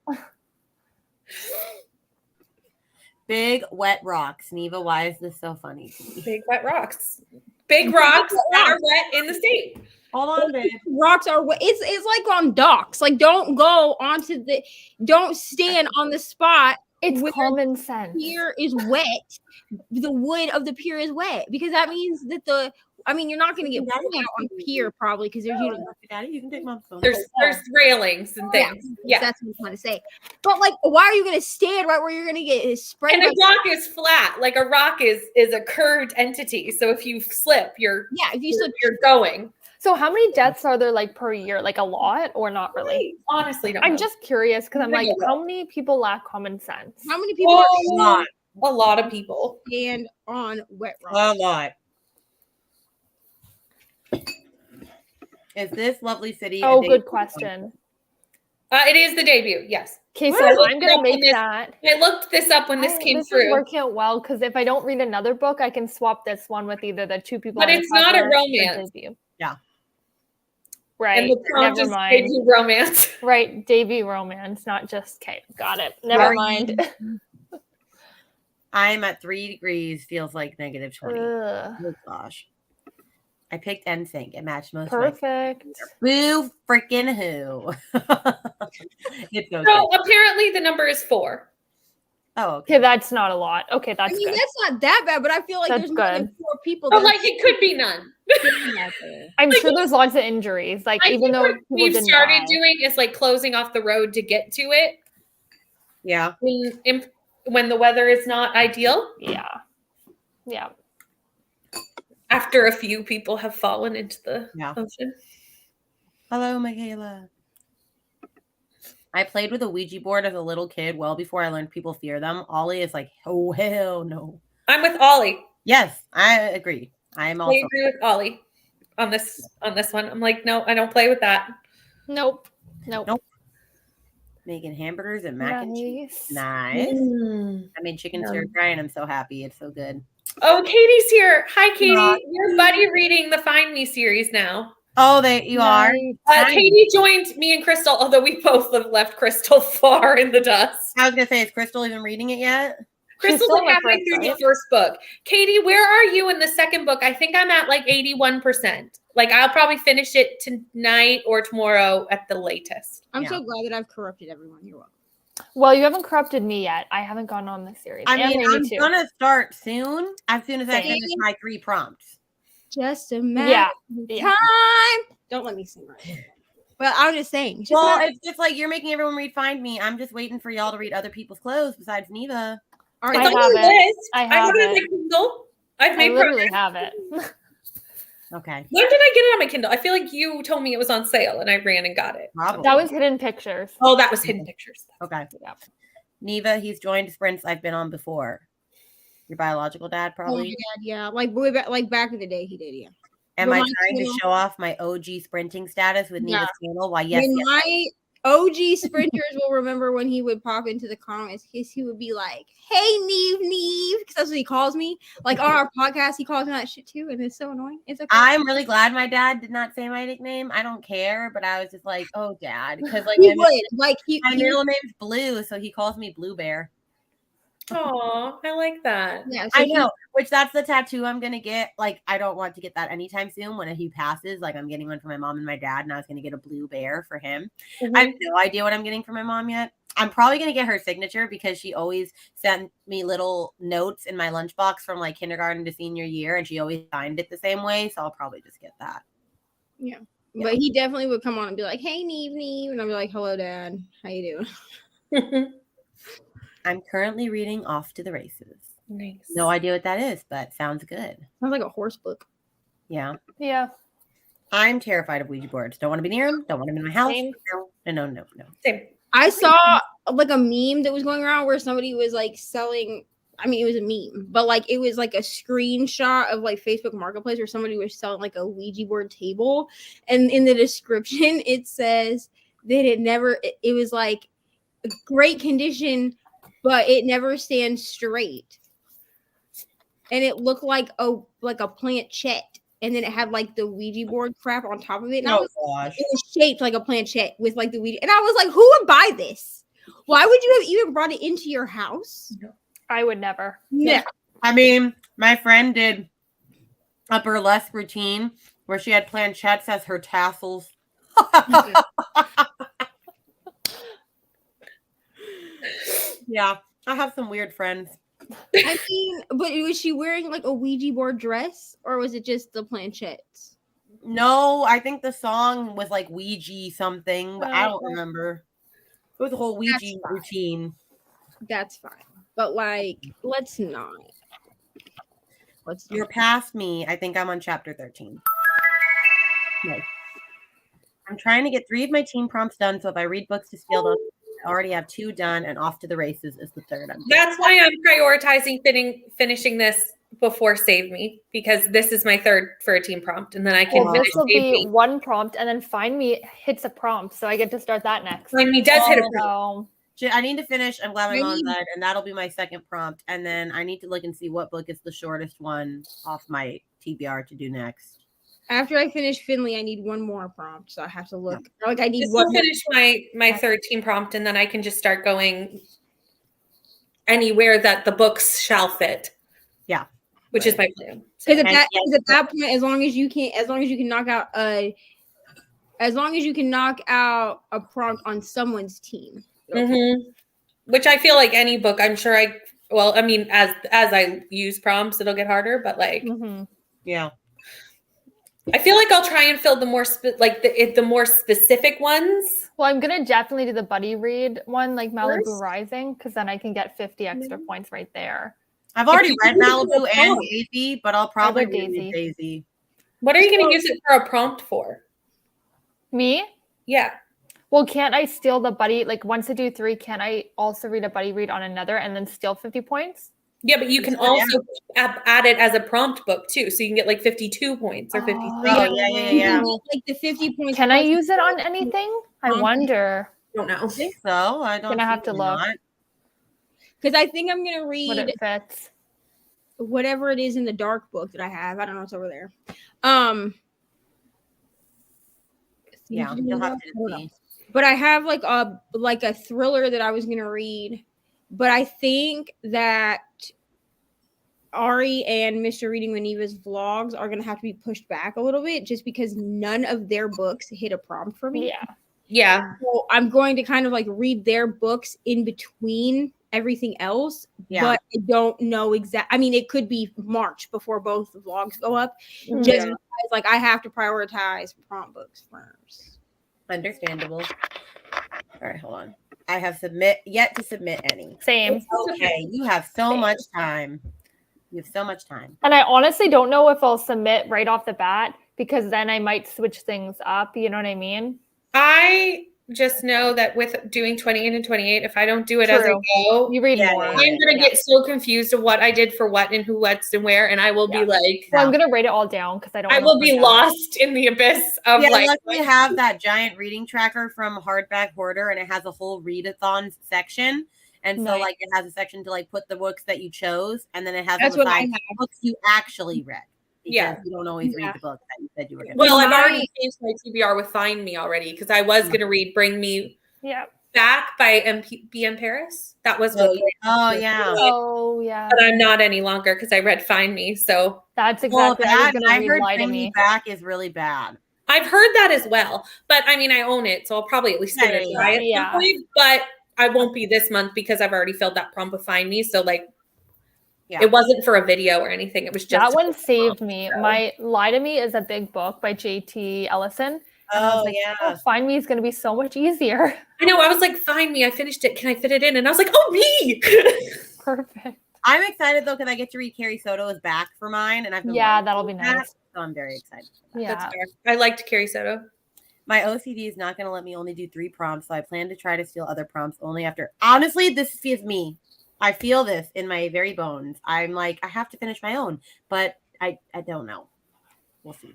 Big wet rocks. Neva, why is this so funny to me? Big wet rocks. Big rocks that are wet in the state. Hold on, babe. rocks are wet. It's like on docks. Like don't don't stand on the spot. it's Where common sense. Pier is wet. The wood of the pier is wet because that means that you're not going to get That's pulled out on pier probably because there's Daddy, you can take mom's phone. There's railings and things. Yeah. that's what I'm trying to say. But like, why are you going to stand right where you're going to get sprayed? And a rock is flat. Like a rock is a curved entity. So if you slip, if you slip, you're going. So how many deaths are there like per year? Like a lot or not really? Honestly, don't I'm know. just curious because I'm like, Regular. how many people lack common sense? how many people? Oh, Not. a lot of people. And on Wet Rock. A lot. Is this Lovely City? Oh, good question. It is the debut. Yes. Okay, Where so I looked I'm it gonna up when make this- that. I looked this up when this came This is through, working out well because if I don't read another book, I can swap this one with either the two people. but on the it's not a cover or romance. debut. Yeah. Right. And the prompt Never is mind. debut romance. Right. Debut romance, not just okay. Got it. Never mind. I'm at 3 degrees. Feels like negative 20. Ugh, Oh gosh. I picked NSYNC. It matched most. perfect. Boo freaking who. It's okay. So apparently the number is 4. Oh, okay. Okay, that's not a lot. Okay, I that's mean, good. that's not that bad, but I feel like That's there's more than good. 4 people. But that like it could be none. I'm sure there's lots of injuries. Like I even think though what people we've didn't started die. doing is like closing off the road to get to it Yeah. when the weather is not ideal. Yeah. Yeah. After a few people have fallen into the Yeah. ocean. Hello, Michaela. I played with a Ouija board as a little kid well before I learned people fear them. Ollie is like, oh, hell no. I'm with Ollie. Yes, I agree. I am I also. agree with Ollie on this one. I'm like, no, I don't play with that. Nope. Making hamburgers and mac and cheese. Nice. Nice. Mm. I made chicken Yum. stir fry and I'm so happy. It's so good. Oh, Katie's here. Hi, Katie. Aw, You're buddy reading the Find Me series now. Oh, you are? Nice. Nice. Katie joined me and Crystal, although we both have left Crystal far in the dust. I was going to say, is Crystal even reading it yet? Crystal's still in halfway first, through the right? first book. Katie, where are you in the second book? I think I'm at like 81%. Like I'll probably finish it tonight or tomorrow at the latest. I'm Yeah. so glad that I've corrupted everyone. You're welcome. Well, you haven't corrupted me yet. I haven't gone on this series. I And mean, Amy I'm too. going to start soon as I Same. finish my 3 prompts. Just a matter Yeah. of Yeah. time. Don't let me sing right. But I'm just saying. It's just Well, not- it's just like you're making everyone read Find Me. I'm just waiting for y'all to read other people's clothes besides Neva. all It's right, on have the it. list. I I have have it on it. my Kindle. I've I made literally progress. have it. Okay. When did I get it on my Kindle? I feel like you told me it was on sale and I ran and got it. Probably. That was Hidden Pictures. Oh, that was Hidden Pictures. Okay. Yeah. Neva, he's joined sprints I've been on before. Your biological dad, oh my probably. God, yeah, like way back, like back in the day, he did, yeah. Am I Well, trying to you know- show off my OG sprinting status with Yeah. Neva's channel? Why, yes, When yes. my OG sprinters will remember when he would pop into the comments, he would be like, "Hey, Neve," because that's what he calls me. Like on our podcast, he calls me that shit too, and it's so annoying. It's okay. I'm really glad my dad did not say my nickname. I don't care, but I was just like, oh, dad. Because like He my, would like my middle name's Blue, so he calls me Blue Bear. Oh, I like that. yeah. So I he- know, which that's the tattoo I'm gonna get. Like, I don't want to get that anytime soon. When he passes, like, I'm getting one for my mom and my dad, and I was gonna get a blue bear for him. I have no idea what I'm getting for my mom yet. I'm probably gonna get her signature because she always sent me little notes in my lunchbox from like kindergarten to senior year, and she always signed it the same way. So I'll probably just get that. Yeah. But he definitely would come on and be like, "Hey, Neve," and I'd be like, "Hello, Dad. How you doing?" I'm currently reading Off to the Races. Nice. No idea what that is, but sounds good. Sounds like a horse book. Yeah. Yeah. I'm terrified of Ouija boards. Don't want to be near them. Don't want them in my house. Same. No. Same. I saw like a meme that was going around where somebody was like selling. I mean, it was a meme, but like it was like a screenshot of like Facebook Marketplace where somebody was selling like a Ouija board table, and in the description it says that it was like a great condition, but it never stands straight, and it looked like a planchette, and then it had like the Ouija board crap on top of it. And I Oh was gosh. it was shaped like a planchette with like the Ouija. And I was like, who would buy this? Why would you have even brought it into your house? I would never. Yeah. I mean, my friend did a burlesque routine where she had planchettes as her tassels. Yeah, I have some weird friends. I mean, but was she wearing like a Ouija board dress or was it just the planchettes? No, I think the song was like Ouija something, but I don't Oh. remember. It was a whole Ouija That's fine. routine. That's fine. But like, let's not. You're past me. I think I'm on chapter 13. Nice. I'm trying to get 3 of my teen prompts done, so if I read books to steal them, already have 2 done, and Off to the Races is the third. That's why I'm prioritizing finishing this before Save Me, because this is my third for a team prompt, and then I can Well, finish this will Save be Me. 1 prompt, and then Find Me hits a prompt, so I get to start that next. Find Me does hit a prompt. So I need to finish I'm Glad My Mom's Maybe- Died, and that'll be my second prompt. And then I need to look and see what book is the shortest one off my TBR to do next. After I finish Finley, I need 1 more prompt, so I have to look. Like I need This 1 will more. finish my third team prompt, and then I can just start going anywhere that the books shall fit. Yeah. Which is my plan. Because And yes, at that point, as long as you can knock out a prompt on someone's team. Which I feel like any book, I'm sure as I use prompts, it'll get harder, but like Yeah. I feel like I'll try and fill the more the more specific ones. well, I'm gonna definitely do the buddy read one, like Malibu First? Rising, because then I can get 50 extra points right there. I've already read you use it Malibu for a and prompt. Daisy, but I'll probably read read Daisy. Daisy. What are you going to use it for a prompt for? Me? Yeah. Well, can't I steal the buddy? Like once I do 3, can I also read a buddy read on another and then steal 50 points? Yeah, but you can Sure, yeah. also add it as a prompt book too, so you can get like 52 points or 53. Oh, yeah. Like the 50 points. Can I plus- use it on anything? I wonder. I don't know. I think so. I don't Gonna have see to why look. not. Because I think I'm gonna What read it fits. whatever it is in the dark book that I have. I don't know what's over there. Yeah, you'll have I don't know. to see. But I have like a thriller that I was gonna read, but I think that Ari and Mr. Reading with Neva's vlogs are gonna have to be pushed back a little bit, just because none of their books hit a prompt for me. Yeah. Yeah. So I'm going to kind of like read their books in between everything else, Yeah. but I don't know exact. I mean, it could be March before both the vlogs go up. Mm-hmm. Just because, like, I have to prioritize prompt books first. Understandable. All right, hold on. I have yet to submit any. Same. Okay, you have so Same. much time. You have so much time. And I honestly don't know if I'll submit right off the bat because then I might switch things up. You know what I mean? I just know that with doing 28 and 28, if I don't do it as I True. go, You read Yeah, more. yeah, I'm going to get so confused of what I did for what and who, what's, and where. And I will be like, Well, I'm gonna write it all down because I don't. I wanna will be forget. lost in the abyss of Yeah, like, luckily have that giant reading tracker from Hardback Hoarder, and it has a whole readathon section. And so, Nice. like, it has a section to like put the books that you chose, and then it has That's on the what I side have. books you actually read. Because Yeah. you don't always Yeah. read the book that you said you were going to. well, I've My- already changed my TBR with Find Me already because I was going to read Bring Me Yeah. Back by BM Paris. That was what, Oh, yeah. Oh yeah. but I'm not any longer because I read Find Me. So That's Well, exactly. I was that, gonna I read heard Lie to Bring Me Me. Back is really bad. I've heard that as well. But I mean, I own it, so I'll probably at least give it a Yeah, try at yeah. some point. But I won't be this month because I've already filled that prompt with Find Me. So like, Yeah. it wasn't for a video or anything. It was just That one a saved prompt, me. so. My Lie to Me is a big book by J.T. Ellison. And I was Oh, like, yeah. Find Me is going to be so much easier. I know. I was like, Find Me. I finished it. Can I fit it in? And I was like, oh, me. Perfect. I'm excited, though, because I get to read Carrie Soto's back for mine. And I've been Yeah, wanting that'll to be do that, nice. So I'm very excited. Yeah. That's fair. I liked Carrie Soto. My OCD is not going to let me only do 3 prompts, so I plan to try to steal other prompts only after. Honestly, this is me. I feel this in my very bones. I'm like, I have to finish my own, but I don't know. We'll see.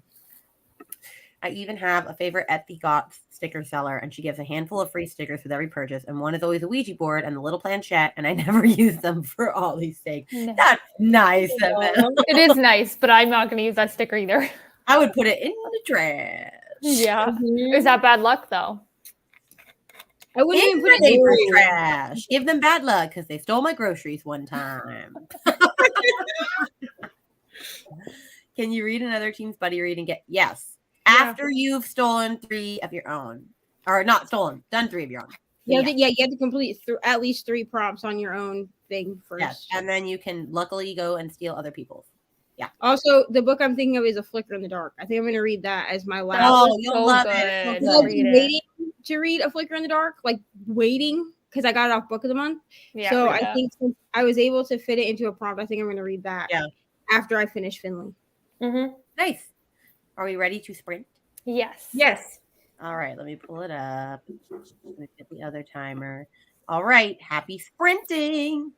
I even have a favorite Etsy Gots sticker seller, and she gives a handful of free stickers with every purchase, and one is always a Ouija board and the little planchette, and I never use them for Ollie's sake. No. That's nice of them. It is nice, but I'm not going to use that sticker either. I would put it in the trash. Yeah. Is that bad luck though? I wouldn't In even put the it in. neighbor's trash. Give them bad luck because they stole my groceries one time. Can you read another team's buddy read and get yes after you've stolen 3 of your own, or not stolen, done 3 of your own? You have to complete at least 3 prompts on your own thing first. Yes, and then you can luckily go and steal other people's. Also, the book I'm thinking of is A Flicker in the Dark. I think I'm going to read that as my last. That Oh, was you'll so love good. it. Because I've Read been it. waiting to read A Flicker in the Dark, like waiting because I got it off Book of the Month. Yeah. So read I it. think since I was able to fit it into a prompt, I think I'm going to read that after I finish Finley. Mm-hmm. Nice. Are we ready to sprint? Yes. Yes. All right, let me pull it up. Let me get the other timer. All right, happy sprinting.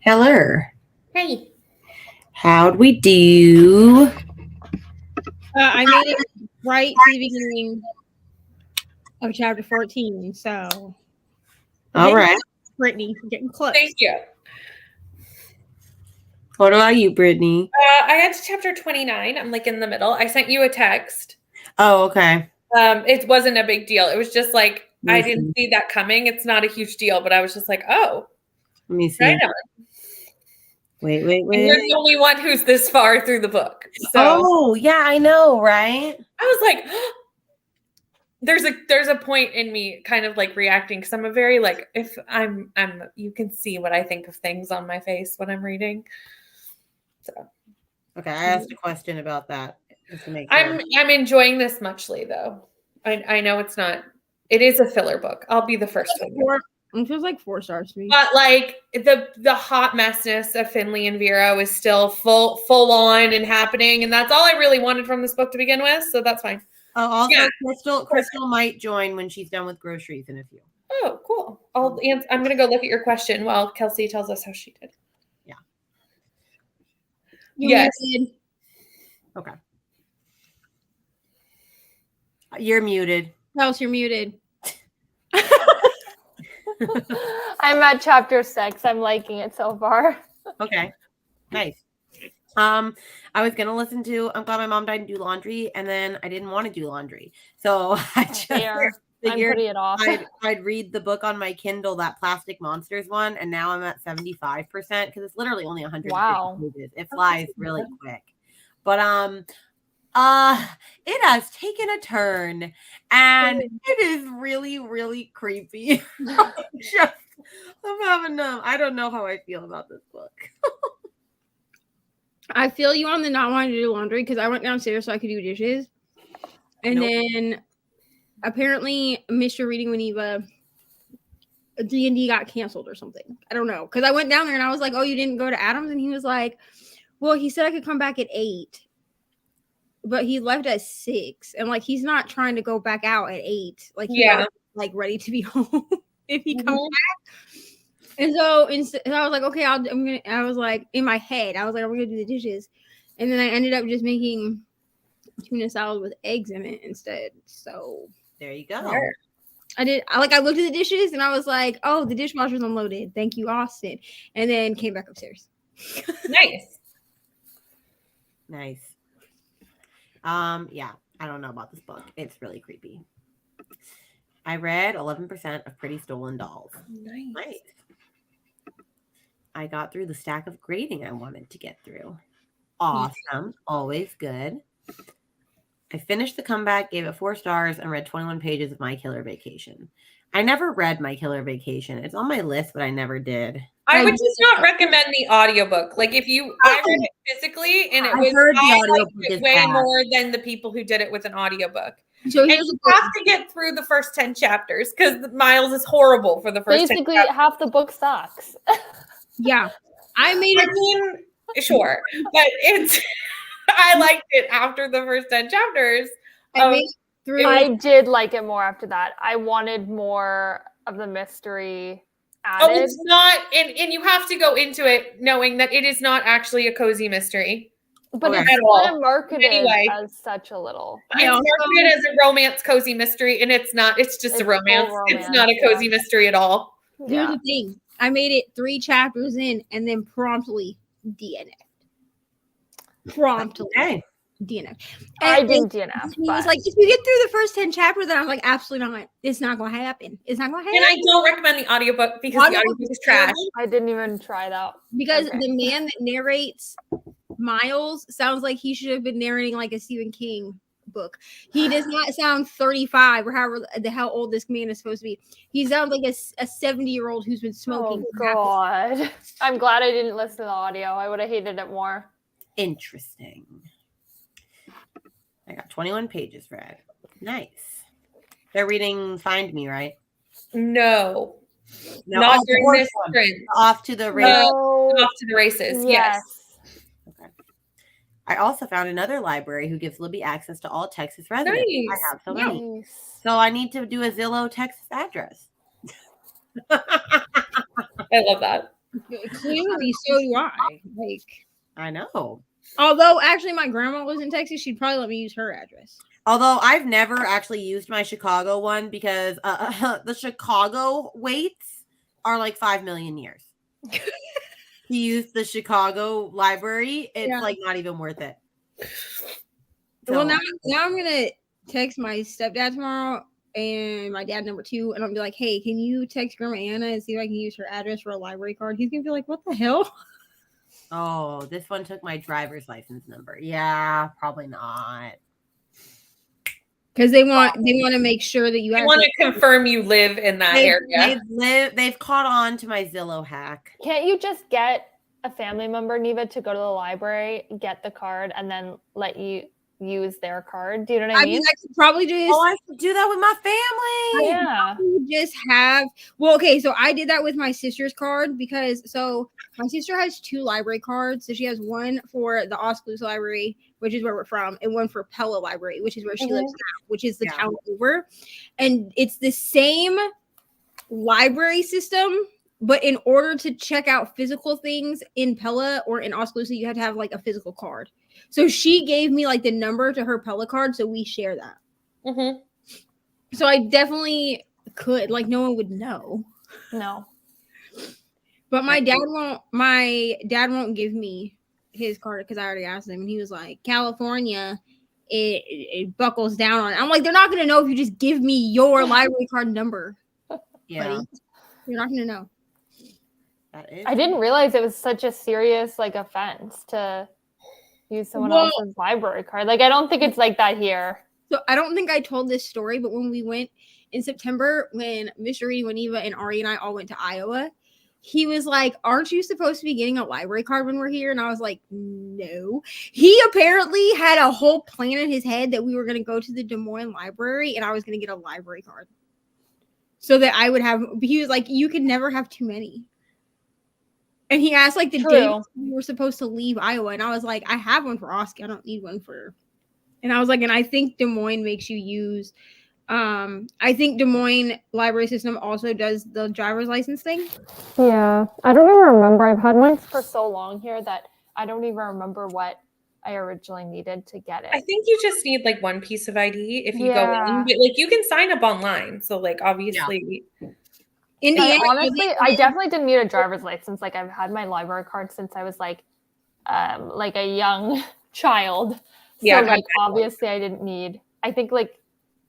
Hello. Hey. How'd we do? I made it right to the beginning of chapter 14. So, All right. Brittany, we're getting close. Thank you. What about you, Brittany? I got to chapter 29. I'm like in the middle. I sent you a text. Oh, okay. It wasn't a big deal. It was just like I Let me didn't see that coming. It's not a huge deal, but I was just like, oh, Let me see. right on. Wait. And you're the only one who's this far through the book. So Oh, yeah, I know, right? I was like, there's a point in me kind of like reacting because I'm a very like if I'm you can see what I think of things on my face when I'm reading. So Okay, I asked a question about that. Just to make sure. I'm enjoying this muchly though. I know it's not. It is a filler book. I'll be the first one. It feels like 4 stars to me. But like the hot messness of Finley and Vero is still full on and happening, and that's all I really wanted from this book to begin with. So that's fine. Oh, also, Yeah. Crystal might join when she's done with groceries in a few. Oh, cool. I'm gonna go look at your question while Kelsey tells us how she did. Yes. Okay. You're muted. Else, you're muted. I'm at chapter 6. I'm liking it so far. Okay. Nice. I was gonna listen to I'm Glad My Mom Died and do laundry, and then I didn't want to do laundry. So I just Fair. I'm figured putting it off. I'd read the book on my Kindle, that Plastic Monsters one, and now I'm at 75% because it's literally only 150 Wow. pages. It flies really quick. But it has taken a turn, and it is really, really creepy. I'm having I don't know how I feel about this book. I feel you on the not wanting to do laundry because I went downstairs so I could do dishes. And then apparently Mr. Reading with Eva D&D got canceled or something. I don't know. Because I went down there and I was like, oh, you didn't go to Adams? And he was like, well, he said I could come back at 8. But he left at 6. And like he's not trying to go back out at 8. Like he's like ready to be home if he comes back. And so I was like, okay, I was like, in my head, I was like, I'm gonna do the dishes. And then I ended up just making tuna salad with eggs in it instead. So there you go. I looked at the dishes and I was like, oh, the dishwasher's unloaded. Thank you, Austin. And then came back upstairs. Nice. Yeah, I don't know about this book. It's really creepy. I read 11% of Pretty Stolen Dolls. Nice. I got through the stack of grading I wanted to get through. Awesome. Always good. I finished The Comeback, gave it 4 stars, and read 21 pages of My Killer Vacation. I never read My Killer Vacation. It's on my list, but I never did. I would just not recommend the audiobook. Like if I read it physically and it was way more than the people who did it with an audiobook. So you have to get through the first 10 chapters because Miles is horrible for the first 10 chapters. Half the book sucks. Yeah. I mean, sure. But I liked it after the first 10 chapters. I did like it more after that. I wanted more of the mystery added. Oh, it's not, and you have to go into it knowing that it is not actually a cozy mystery. But it's kind of marketed as such a little. It's marketed as a romance cozy mystery, and it's not. It's just a romance. It's not a cozy mystery at all. Here's the thing. I made it 3 chapters in and then promptly DNF'd. DNF. I didn't DNF. He was like, if you get through the first 10 chapters, then I was like, absolutely not. It's not going to happen. It's not going to happen. And I don't recommend the audiobook because the audiobook is trash. I didn't even try that. Because the man that narrates Miles sounds like he should have been narrating like a Stephen King book. He does not sound 35 or however the hell old this man is supposed to be. He sounds like a 70-year-old who's been smoking. Oh, God. I'm glad I didn't listen to the audio. I would have hated it more. Interesting. I got 21 pages read. Nice. They're reading Find Me, right? No. Not during this sprint. Off to the races. Off to the races. Yes. Okay. I also found another library who gives Libby access to all Texas residents. Nice. I have so many. So I need to do a Zillow Texas address. I love that. Clearly, so do I. Like, I know. although actually my grandma lives in Texas, she'd probably let me use her address. Although I've never actually used my Chicago one because the Chicago waits are like 5 million years. To use the Chicago library, it's like not even worth it. Well, now I'm gonna text my stepdad tomorrow and my dad number 2, and I'll be like, "Hey, can you text Grandma Anna and see if I can use her address for a library card?" He's gonna be like, "What the hell?" Oh, this one took my driver's license number. Yeah, probably not. Because they want to make sure that you want to confirm you live in that area. They've caught on to my Zillow hack. Can't you just get a family member, Neva, to go to the library, get the card, and then let you use their card? Do you know what I mean? I could probably just. Oh, I should do that with my family. Yeah. Just have. Well, okay, so I did that with my sister's card because my sister has 2 library cards. So she has one for the Oskaloosa Library, which is where we're from, and one for Pella Library, which is where she lives now, which is the town over. And it's the same library system, but in order to check out physical things in Pella or in Oskaloosa, you have to have like a physical card. So she gave me like the number to her Pella card, so we share that. Mm-hmm. So I definitely could, like, no one would know. No. But my dad won't give me his card because I already asked him, and he was like, California, it buckles down on it. I'm like, they're not gonna know if you just give me your library card number. Yeah, buddy. You're not gonna know. I didn't realize it was such a serious like offense to use someone else's library card. Like, I don't think it's like that here. So I don't think I told this story, but when we went in September, when Mr. Reedy, Waniva, and Ari and I all went to Iowa, he was like, "Aren't you supposed to be getting a library card when we're here?" And I was like, "No." He apparently had a whole plan in his head that we were going to go to the Des Moines Library and I was going to get a library card so that I would have. He was like, "You could never have too many." And he asked like the day we were supposed to leave Iowa, and I was like, "I have one for Oski. I don't need one for." And I was like, and I think Des Moines makes you use. I think Des Moines library system also does the driver's license thing. Yeah, I don't even remember. I've had mine for so long here that I don't even remember what I originally needed to get it. I think you just need like one piece of ID if you go in. But, like, you can sign up online, so like obviously. Yeah. Indiana, honestly, I definitely didn't need a driver's license. Like, I've had my library card since I was like a young child. So, yeah, like, obviously, I didn't need. I think like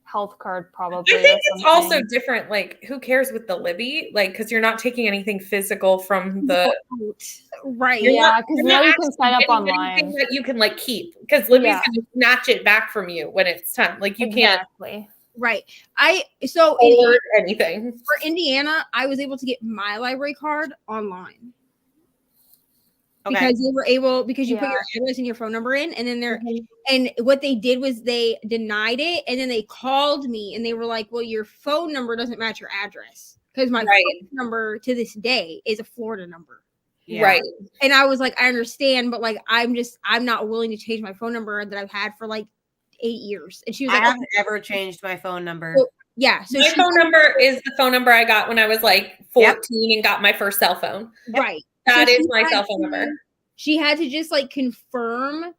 health card probably. I think it's also different. Like, who cares with the Libby? Like, because you're not taking anything physical from the right. Yeah, because now you can sign up online. That you can like keep because Libby's going to snatch it back from you when it's time. Like, you can't. Right. Or anything. For Indiana, I was able to get my library card online. Okay. Because they were able, because you put your address and your phone number in, and then and what they did was they denied it, and then they called me and they were like, "Well, your phone number doesn't match your address." Because my phone number to this day is a Florida number. Yeah. Right. And I was like, I understand, but like I'm not willing to change my phone number that I've had for like 8 years. And she was like, I haven't ever changed my phone number. So, yeah. So my phone number is the phone number I got when I was like 14 and got my first cell phone. Right. That is my cell phone number. She had to just like confirm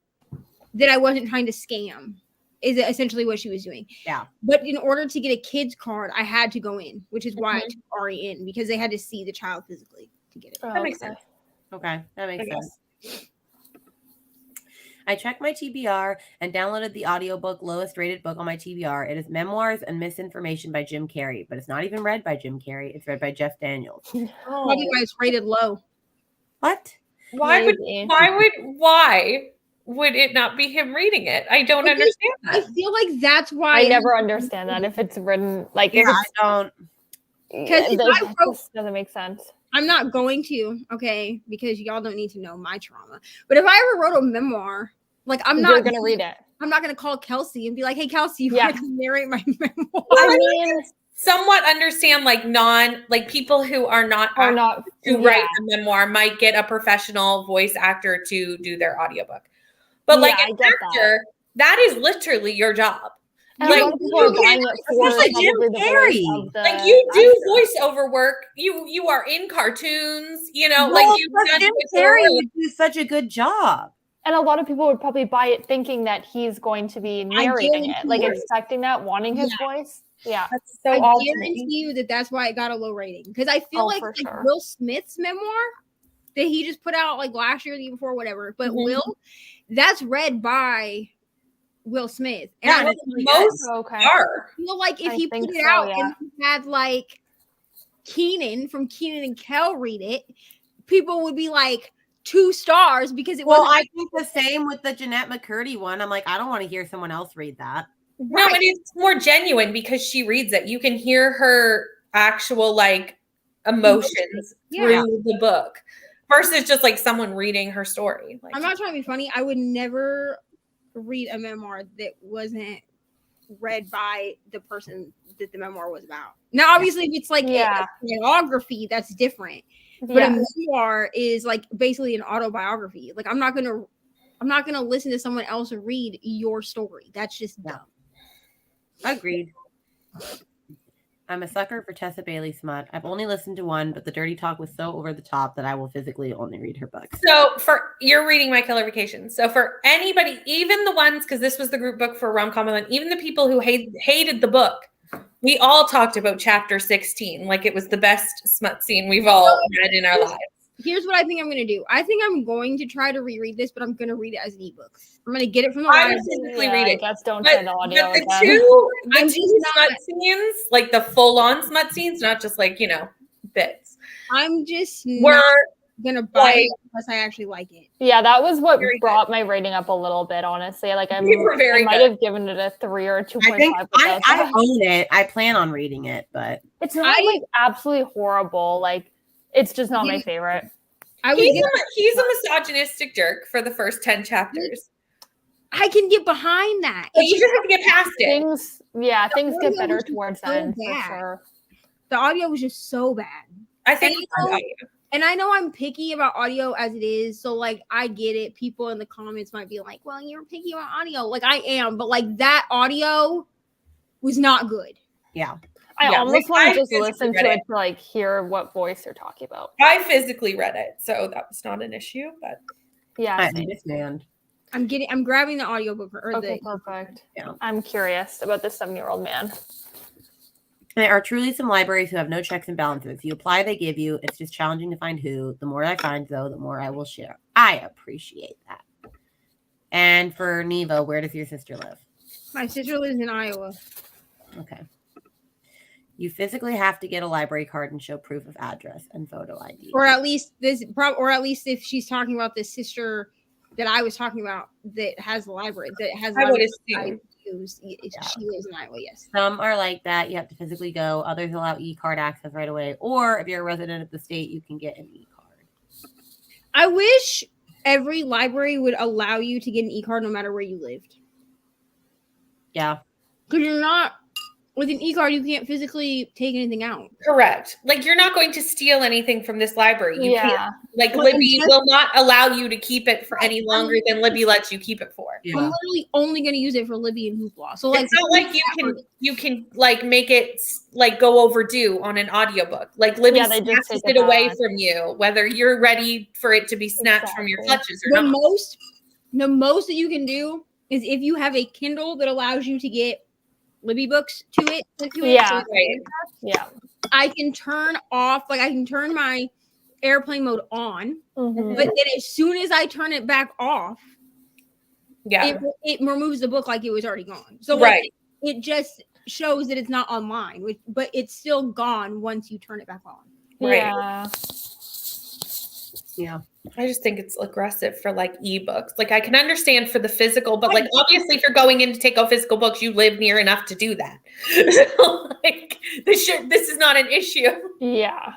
that I wasn't trying to scam, is essentially what she was doing. Yeah. But in order to get a kid's card, I had to go in, which is why I took Ari in, because they had to see the child physically to get it. That makes sense. Okay. That makes sense. I checked my TBR and downloaded the audiobook lowest rated book on my TBR. It is Memoirs and Misinformation by Jim Carrey, but it's not even read by Jim Carrey. It's read by Jeff Daniels. Probably why it's rated low. What? Why would it not be him reading it? I don't understand that. I feel like that's why I never understand that if it's written like if I don't, because it doesn't make sense. I'm not going to, okay, because y'all don't need to know my trauma. But if I ever wrote a memoir, like I'm not going to read it. I'm not going to call Kelsey and be like, "Hey, Kelsey, you want to narrate my memoir?" I mean, somewhat understand like people who are not write a memoir might get a professional voice actor to do their audiobook. But like an actor, that is literally your job. And Like, a lot of people are buying it for especially Jim probably the Carrey. voice of the like you do actor. voiceover work. You are in cartoons, you know, Well, like you've but done Jim voiceover Carrey work. would do such a good job. And a lot of people would probably buy it thinking that he's going to be narrating it, like guarantee expecting that, wanting his voice. Yeah. That's so I awesome. guarantee you that's why it got a low rating. Because I feel Oh, like for sure. Will Smith's memoir that he just put out like last year, the year before, whatever. But Mhm. Will, that's read by Will Smith. And Yeah, I and it's really Most Okay. are. feel like if I he think put it so, out yeah. and he had like Keenan from Keenan and Kel read it, people would be like 2 stars because it Well, wasn't. I think the same with the Jeanette McCurdy one. I'm like, I don't want to hear someone else read that. No, and it's more genuine because she reads it. You can hear her actual like emotions Yeah. through the book versus just like someone reading her story. Like, I'm not trying to be funny. I would never read a memoir that wasn't read by the person that the memoir was about. Now, obviously, if it's like Yeah. a biography, that's different. But Yeah. a memoir is like basically an autobiography. Like I'm not gonna listen to someone else read your story. That's just dumb. Agreed. I'm a sucker for Tessa Bailey smut. I've only listened to one, but the dirty talk was so over the top that I will physically only read her books. so for you're reading My Killer Vacation. So for anybody, even the ones, because this was the group book for Rom-Com, and even the people who hated the book, we all talked about chapter 16 like it was the best smut scene we've all read in our lives. Here's what I think I'm gonna do. I think I'm going to try to reread this, but I'm gonna read it as an ebook. I'm gonna get it from the I would library. physically Yeah, read I it. guess don't But, send the audio but the again. two I'm just smut not- scenes, like the full-on smut scenes, not just like, bits, I'm just were not gonna buy like- it unless I actually like it. Yeah, that was what Very good. brought my rating up a little bit, honestly. Like I You were very might good. have given it a 3 or a 2.5 I think without I that. own it. I plan on reading it, but It's not like absolutely horrible. Like it's just not my favorite. I would He's get, he's a misogynistic jerk for the first 10 chapters. I can get behind that. But you just have to get past it. Things get audio better was just towards the so end bad. for sure. The audio was just so bad. I think And it's you know- value. And I know I'm picky about audio as it is, so like I get it. People in the comments might be like, "Well, you're picky about audio." Like I am, but like that audio was not good. yeah. I Yeah, almost like, want I to just physically listen read to it. it to like hear what voice they're talking about. I physically read it, so that was not an issue. But Yeah. I same. understand. I'm grabbing the audiobook or Okay, the perfect. Yeah. I'm curious about this 7-year-old man. There are truly some libraries who have no checks and balances. You apply, they give you. It's just challenging to find who. The more I find, though, the more I will share. I appreciate that. And for Neva, where does your sister live? My sister lives in Iowa. Okay. You physically have to get a library card and show proof of address and photo ID. Or at least or at least if she's talking about the sister that I was talking about that has the library that has I would library assume. use. She lives in Iowa, yes. Some are like that. You have to physically go. Others allow e-card access right away. Or if you're a resident of the state, you can get an e-card. I wish every library would allow you to get an e-card no matter where you lived. Yeah. Because you're not with an e-card, you can't physically take anything out. correct. Like you're not going to steal anything from this library. You can't. Yeah. Like Well, Libby and will not allow you to keep it for any longer than Libby lets you keep it for. I'm literally only going to use it for Libby and Hoopla. So like, It's not like you can like make it like go overdue on an audiobook. Like Libby Yeah, they just snatches take it it away back. from you, whether you're ready for it to be snatched from your Exactly. clutches or the not. most that you can do is if you have a Kindle that allows you to get Libby books to it. Yeah. Right. Yeah. I can turn off, like I can turn my airplane mode on, Mhm. but then as soon as I turn it back off, Yeah. it removes the book like it was already gone. So like, Right. it just shows that it's not online, but it's still gone once you turn it back on. Right. Yeah. Yeah. I just think it's aggressive for like ebooks. Like I can understand for the physical, but like obviously if you're going in to take out physical books, you live near enough to do that. So, like this is not an issue. Yeah.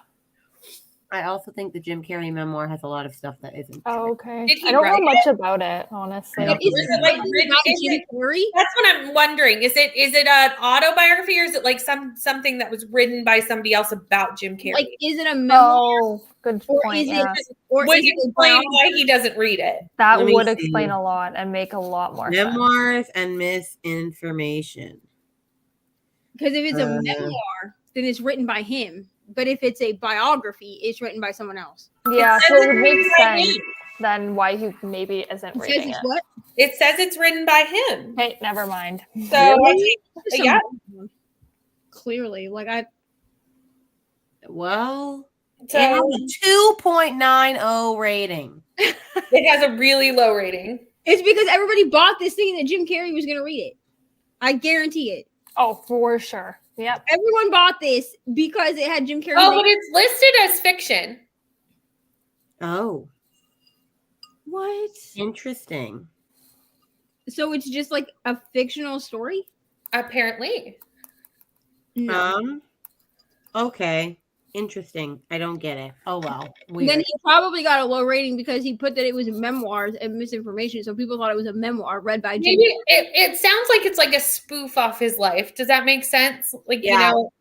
I also think the Jim Carrey memoir has a lot of stuff that isn't. Oh, okay. Did he I don't know write much about it, honestly. No. Is it like About is Jim it- Carrey? that's what I'm wondering. Is it an autobiography or is it like something that was written by somebody else about Jim Carrey? Like, is it a memoir? Oh, good Or point. is it- Yeah. Or would is it a explain biography? why he doesn't read it. That Let me would see. explain a lot and make a lot more sense. Memoirs and misinformation. Because if it's a memoir, then it's written by him. But if it's a biography, it's written by someone else. Yeah, It so says it would it's make written by sense him. then why he maybe isn't It says reading it's it. what? It says it's written by him. Okay, never mind. So I Really? think, yeah. Clearly, like Well, So it has a 2.90 rating. it has a really low rating. it's because everybody bought this thing that Jim Carrey was going to read it. I guarantee it. Oh, for sure. Yep. Everyone bought this because it had Jim Carrey. Oh, but it's listed as fiction. Oh, What? interesting. So it's just like a fictional story? Apparently. No. Okay. Interesting. I don't get it. Oh well. Weird. Then he probably got a low rating because he put that it was memoirs and misinformation. So people thought it was a memoir read by Jim. Maybe it sounds like it's like a spoof off his life. Does that make sense? Like, Yeah. you know,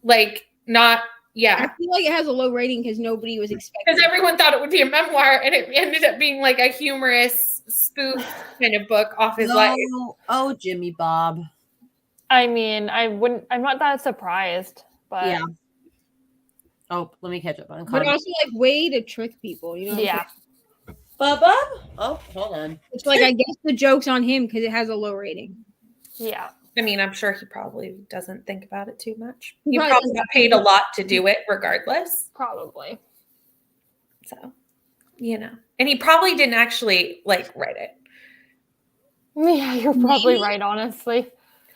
like not, I yeah. feel like it has a low rating because nobody was expecting. Because everyone thought it would be a memoir and it ended up being like a humorous spoof kind of book off his life. Oh, Jimmy Bob. I mean, I'm not that surprised, but Yeah. Oh, let me catch up on But content. also like way to trick people, you know? yeah. Bubba? Oh, hold on. It's like I guess the joke's on him because it has a low rating. Yeah. I mean, I'm sure he probably doesn't think about it too much. He He probably probably doesn't. got paid a lot to do it regardless. Probably. So, you know. And he probably didn't actually like write it. Yeah, you're probably right, honestly.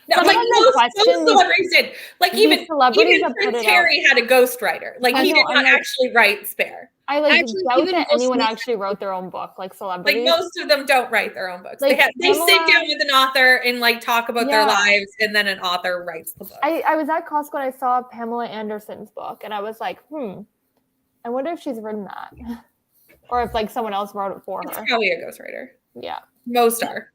No, Some like of the most questions- celebrities did. Like these even celebrities that put Prince it out- Harry had a ghostwriter. Like I he know, did I'm not like- actually write Spare. I like Actually, doubt even that Will anyone Smith- actually wrote their own book, like Like celebrities. most of them don't write their own books. Like, They sit Pamela- down with an author and like talk about their Yeah. lives, and then an author writes the book. I was at Costco and I saw Pamela Anderson's book, and I was like, I wonder if she's written that, or if like someone else wrote it for It's her. probably a ghostwriter. Yeah. Most are.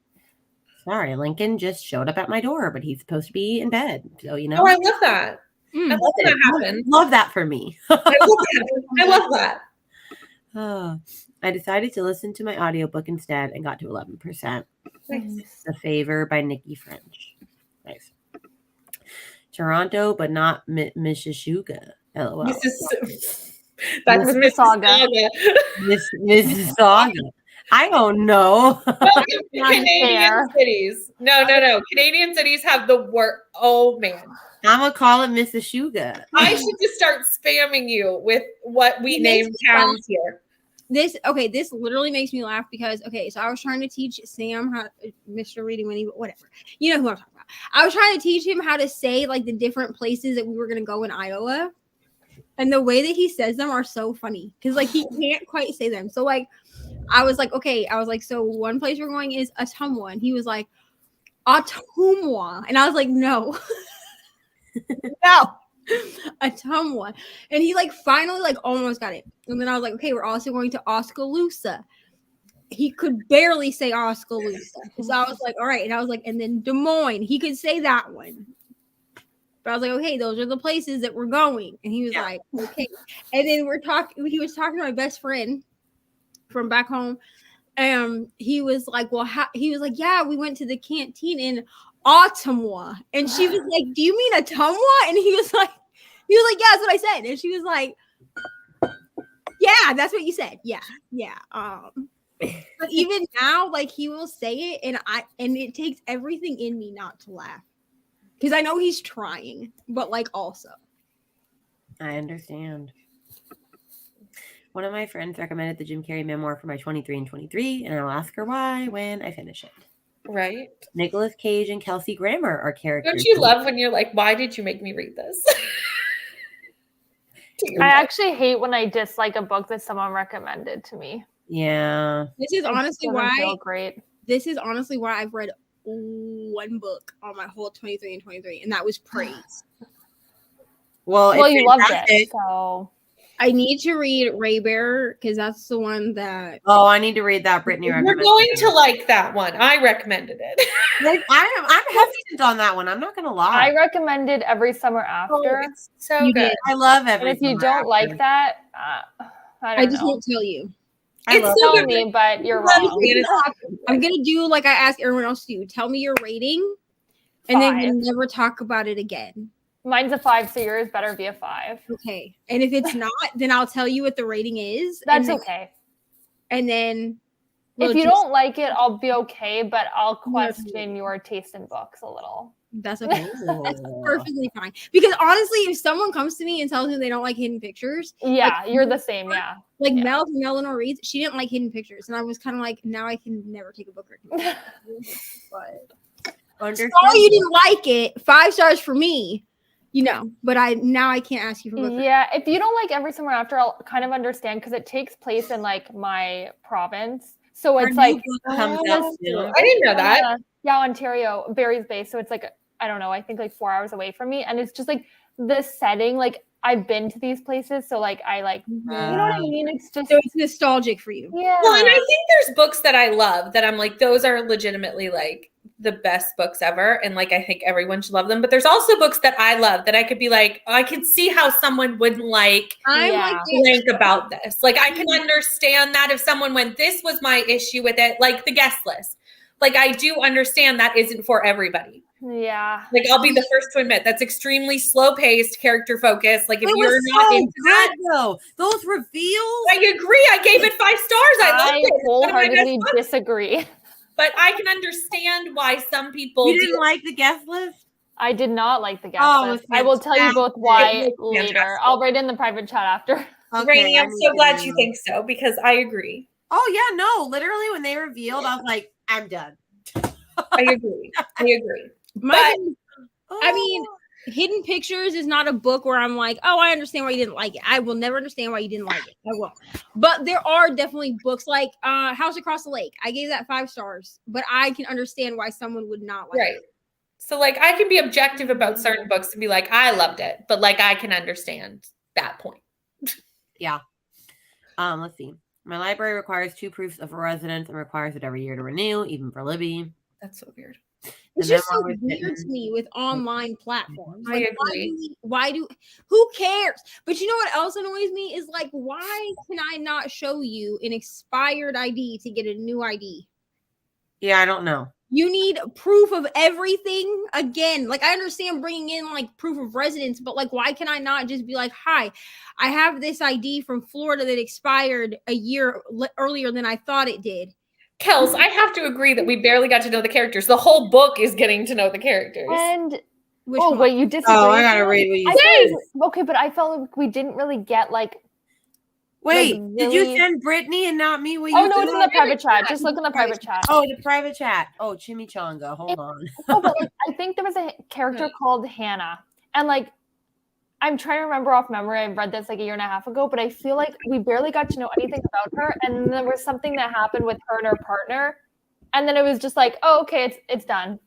Sorry, Lincoln just showed up at my door, but he's supposed to be in bed. So, you know. Oh, I love that. Mm. I love when that happens. Love that for me. I love that. I love that. Oh, I decided to listen to my audiobook instead and got to 11%. Nice. The Favor by Nikki French. Nice. Toronto, but not Mississauga. LOL. That's Mississauga. Mississauga. I don't know. Canadian fair. cities. No. Canadian cities have the worst. Oh man. I'm gonna call it Mississauga. I should just start spamming you with what we It name makes me towns here. This literally makes me laugh because so I was trying to teach Sam how Mr. Reading when he whatever. You know who I'm talking about. I was trying to teach him how to say like the different places that we were gonna go in Iowa. And the way that he says them are so funny because like he can't quite say them. So like I was like, okay, so one place we're going is Ottumwa. And he was like, Ottumwa. And I was like, no. No. Ottumwa. And he like finally like almost got it. And then I was like, okay, we're also going to Oskaloosa. He could barely say Oskaloosa. So I was like, all right. And I was like, and then Des Moines. He could say that one. But I was like, okay, those are the places that we're going. And he was like, okay. And then he was talking to my best friend from back home. He was like, yeah, we went to the canteen in Ottumwa. And she was like, do you mean Ottumwa? And he was like, yeah, that's what I said. And she was like, yeah, that's what you said. Yeah. But even now, like he will say it, and it takes everything in me not to laugh. Because I know he's trying, but like also. I understand. One of my friends recommended the Jim Carrey memoir for my 23 and 23, and I'll ask her why when I finish it. Right. Nicolas Cage and Kelsey Grammer are characters. Don't you love when you're like, why did you make me read this? I actually hate when I dislike a book that someone recommended to me. Yeah. This is honestly Doesn't why. feel great. This is honestly why I've read one book on my whole 23 and 23, and that was Praise. Well, Well, it's you loved fantastic. it, so I need to read Ray Bear because that's the one that Oh, I need to read that. Brittany We're recommended. going to like that one. I recommended it. Like, I'm hesitant on that one. I'm not gonna lie. I recommended Every Summer Oh, After. it's so You good. did. I love And every. if you Summer don't After. like that, I I don't just know. won't tell you. I It's love so Tell good. me, but you're Love wrong. fantasy. I'm gonna do like I ask everyone else to do. Tell me your rating And then 5. we never talk about it again. Mine's a 5, so yours better be a 5. Okay. And if it's not, then I'll tell you what the rating is. That's and then, okay. And then we'll If you just- don't like it, I'll be okay, but I'll question your taste in books a little. That's okay. That's perfectly fine. Because honestly, if someone comes to me and tells me they don't like Hidden Pictures, Yeah, you're the same. Yeah. like Yeah. Mel from Eleanor Reads, she didn't like Hidden Pictures. And I was kind of like, now I can never take a book recommendation. But sorry you didn't like it. 5 stars for me. But I can't ask you for book. Yeah, if you don't like Every Summer After, I'll kind of understand because it takes place in like my province. So it's like comes out soon. I didn't know that. Yeah, Ontario, Barrie's based. So it's like, I don't know, I think like 4 hours away from me. And it's just like the setting, like I've been to these places. So like I like, you know what I mean? It's just So it's nostalgic for you. yeah. Well, and I think there's books that I love that I'm like, those are legitimately like the best books ever. And like, I think everyone should love them. But there's also books that I love that I could be like, I could see how someone wouldn't like I'm Yeah. like this. blank about this. Like, I can understand that if someone went, this was my issue with it, like the guest list. Like, I do understand that isn't for everybody. Yeah. Like, I'll be the first to admit that's extremely slow paced, character focused. Like, if It you're was not so into good that, though. Those reveals. I agree. I gave it 5 stars. I loved it. It's one of my best wholeheartedly books. disagree. But I can understand why some people You didn't like the guest list? I did not like the guest Oh, list. it's I will tell you both It why was later. fantastic. I'll write in the private chat after. Rainy, I I'm need so to glad know. you think so because I agree. Oh yeah, no. Literally, when they revealed, I was like, I'm done. I agree. I agree. My But- I mean, Hidden Pictures is not a book where I'm like, oh, I understand why you didn't like it. I will never understand why you didn't like it. I won't. But there are definitely books like House Across the Lake. I gave that 5 stars, but I can understand why someone would not like Right. it. So like I can be objective about certain books and be like, I loved it, but like I can understand that point. Let's see. My library requires 2 proofs of residence and requires it every year to renew, even for Libby. That's so weird. It's The just so memoir was weird written- to me with online platforms. I Like, agree. why do who cares? But you know what else annoys me is like, why can I not show you an expired ID to get a new ID? Yeah, I don't know. You need proof of everything again. Like, I understand bringing in like proof of residence, but like, why can I not just be like, hi, I have this ID from Florida that expired a year earlier than I thought it did. Kels, I have to agree that we barely got to know the characters. The whole book is getting to know the characters. And Which oh one? wait, you disagree? Oh, I with gotta me? read what you I said. felt like- okay, but I felt like we didn't really get like. Wait, like, did you really- send Brittany and not me? What Oh you no, said? it's in the private chat. Just look in the private chat. Oh, the private chat. Oh, chimichanga. Hold on. Oh, but like, I think there was a character called Hannah, and like, I'm trying to remember off memory. I read this like a year and a half ago, but I feel like we barely got to know anything about her. And then there was something that happened with her and her partner, and then it was just like, oh, okay, it's done,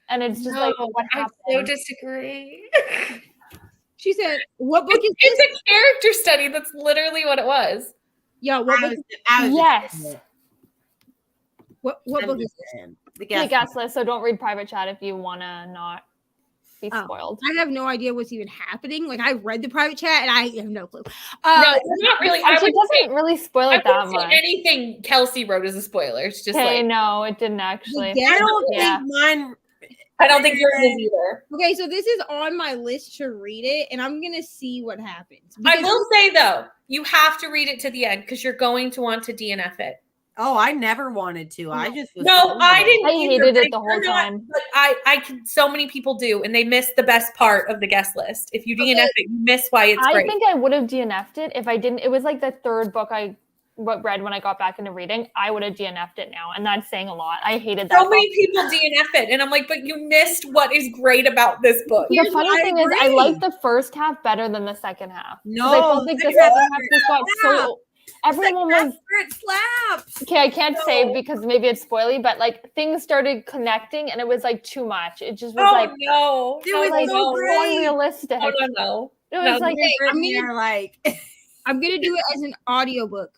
and it's just like, what I happened? so disagree. She said, "What book is It's this?" a character study. That's literally what it was. Yeah, what I book? was Yes. just- What I'm book is just this? saying. The The guest. guest list. So don't read private chat if you wanna not be Oh. spoiled. I have no idea what's even happening. Like, I read the private chat and I have no clue. No, we're not really. I Actually, would it doesn't really spoil I it that wouldn't say much. anything Kelsey wrote is a spoiler. It's just Okay, like no, it didn't actually. Yeah. I don't Yeah. think mine. I don't think yours is either. Okay, so this is on my list to read it, and I'm gonna see what happens. I Because- will say though, you have to read it to the end because you're going to want to DNF it. Oh, I never wanted to. I just was. No, I didn't. I either, hated it but the whole you're not- time. But I can. So many people do, and they miss the best part of the guest list. If you DNF it, you miss why it's I great. think I would have DNF'd it if I didn't. It was like the third book I read when I got back into reading. I would have DNF'd it now, and that's saying a lot. I hated that So book. many people DNF it, and I'm like, but you missed what is great about this book. The Here's funny what I thing is, I agree. liked the first half better than the second half. 'Cause No, I felt like the second second half half just got so. Everyone was It slaps. okay. I can't say No. because maybe it's spoily, but like things started connecting, and it was like too much. It just was Oh like no! It no, was like so no, great. unrealistic. no, no, no. It was No, like, Me and Brittany I'm are like. I'm gonna do it as an audiobook.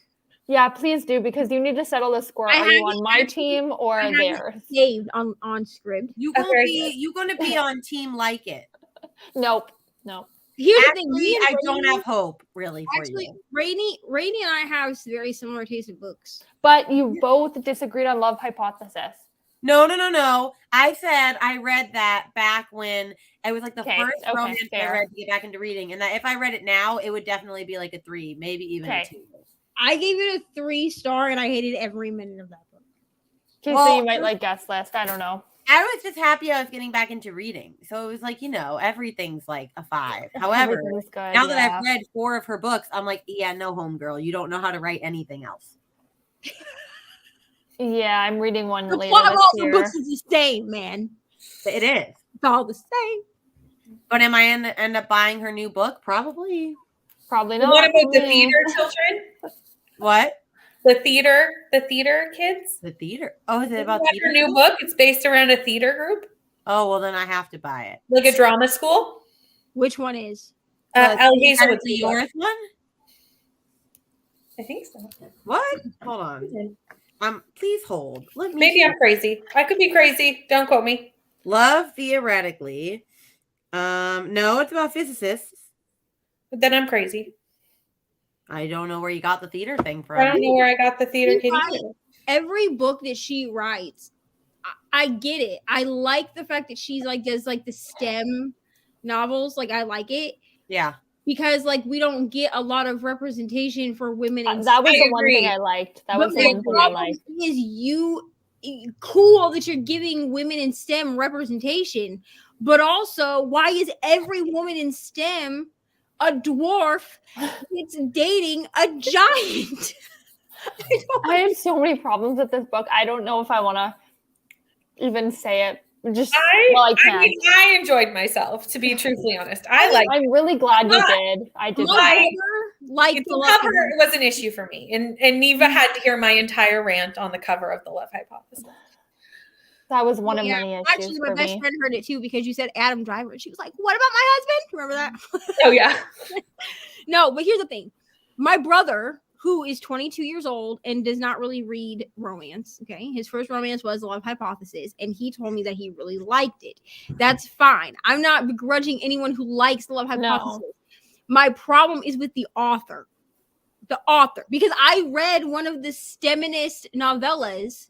yeah, please do because you need to settle the score. I Are you have on it my actually- team or I have it theirs? saved on script. You That's gonna very be good. you gonna be on team like it. Nope. Here's the thing. Actually, Me and I don't Rainey- have hope really for Actually, you. Rainey and I have very similar taste in books. But you both disagreed on Love Hypothesis. No. I said I read that back when it was like the first romance I read to get back into reading, and that if I read it now, it would definitely be like a 3, maybe even a 2. I gave it a 3-star, and I hated every minute of that book. Okay, so you might like guest list. I don't know. I was just happy I was getting back into reading, so it was like everything's like a 5. However, now that I've read 4 of her books, I'm like, yeah, no, homegirl, you don't know how to write anything else. Yeah, I'm reading one the later plot of all this year. the books is the same, man. It is. It's all the same. But am I end up buying her new book? Probably. Probably not. What about the theater children? What? The theater kids? The theater. Oh, is it about theater? Her new book? It's based around a theater group. Oh, well, then I have to buy it. Like a drama school? Which one is? Al Hazelwood's the Yours one? I think so. What? Hold on. Please hold. Maybe I'm crazy. I could be crazy. Don't quote me. Love theoretically. No, it's about physicists. But then I'm crazy. I don't know where you got the theater thing from. I don't know where I got the theater kid. Every book that she writes, I get it. I like the fact that she's like does like the STEM novels. Like I like it. Yeah. Because like we don't get a lot of representation for women. That was the one thing I liked. That was the one thing I liked. Is cool that you're giving women in STEM representation, but also why is every woman in STEM a dwarf that's dating a giant? I have so many problems with this book. I don't know if I want to even say it. I can. I enjoyed myself, to be truthfully honest. I'm really glad you did. I did. The cover was an issue for me, and Neva had to hear my entire rant on the cover of The Love Hypothesis. That was one of many issues. Actually, my best friend heard it too because you said Adam Driver, and she was like, "What about my husband?" Remember that? Oh yeah. No, but here's the thing: my brother, who is 22 years old and does not really read romance. Okay. His first romance was The Love Hypothesis, and he told me that he really liked it. That's fine. I'm not begrudging anyone who likes The Love Hypothesis. No. My problem is with the author. Because I read one of the STEMinist novellas,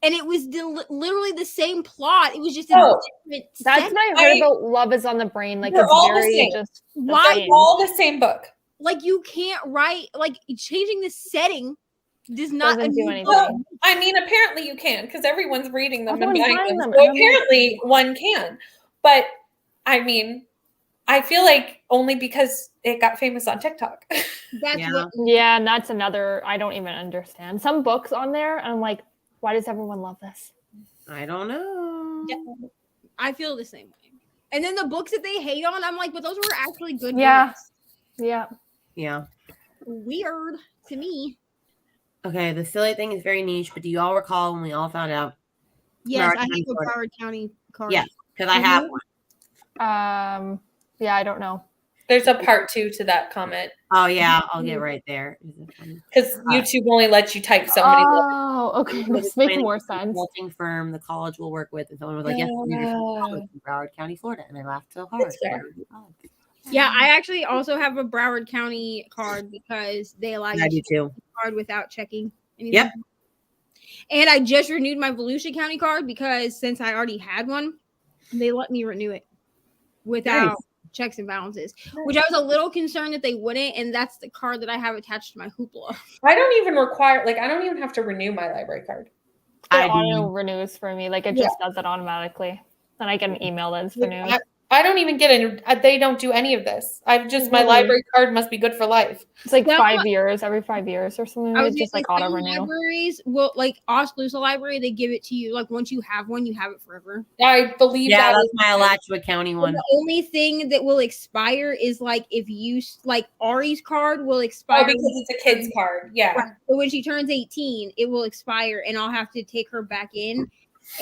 and it was literally the same plot. It was just a different That's what I heard about Love is on the Brain. Like, it's all very just why all the same book. Like you can't write changing the setting does not do anything. Well, I mean, apparently you can because everyone's reading them and buying them. So apparently one can, but I mean, I feel like only because it got famous on TikTok. And that's another. I don't even understand some books on there, and I'm like, why does everyone love this? I don't know. Yeah. I feel the same way. And then the books that they hate on, I'm like, but those were actually good books. Yeah. Weird to me. Okay, the silly thing is very niche, but do you all recall when we all found out? Yes, I have a Broward County card. Yes, because I have one. Yeah, I don't know. There's a part 2 to that comment. Oh yeah, I'll get right there. Because YouTube only lets you type so many. Oh, okay, this makes more sense. Consulting firm the college will work with, and someone was like, "Yes, in Broward County, Florida," and I laughed so hard. Yeah, I actually also have a Broward County card because they allow you to use the card without checking anything. Yep. And I just renewed my Volusia County card because since I already had one, they let me renew it without checks and balances, which I was a little concerned that they wouldn't. And that's the card that I have attached to my Hoopla. I don't even I don't even have to renew my library card. It auto renews for me. Like it just does it automatically. And I get an email that's renewed. I don't even get it. They don't do any of this. My library card must be good for life. It's like 5 years, every 5 years or something. I was just like auto renew. Libraries will like Oskaloosa Library. They give it to you like once you have one, you have it forever. I believe that's my Alachua County one. The only thing that will expire is like if you like Ari's card will expire because it's a kid's card. Yeah. Right. So when she turns 18, it will expire, and I'll have to take her back in.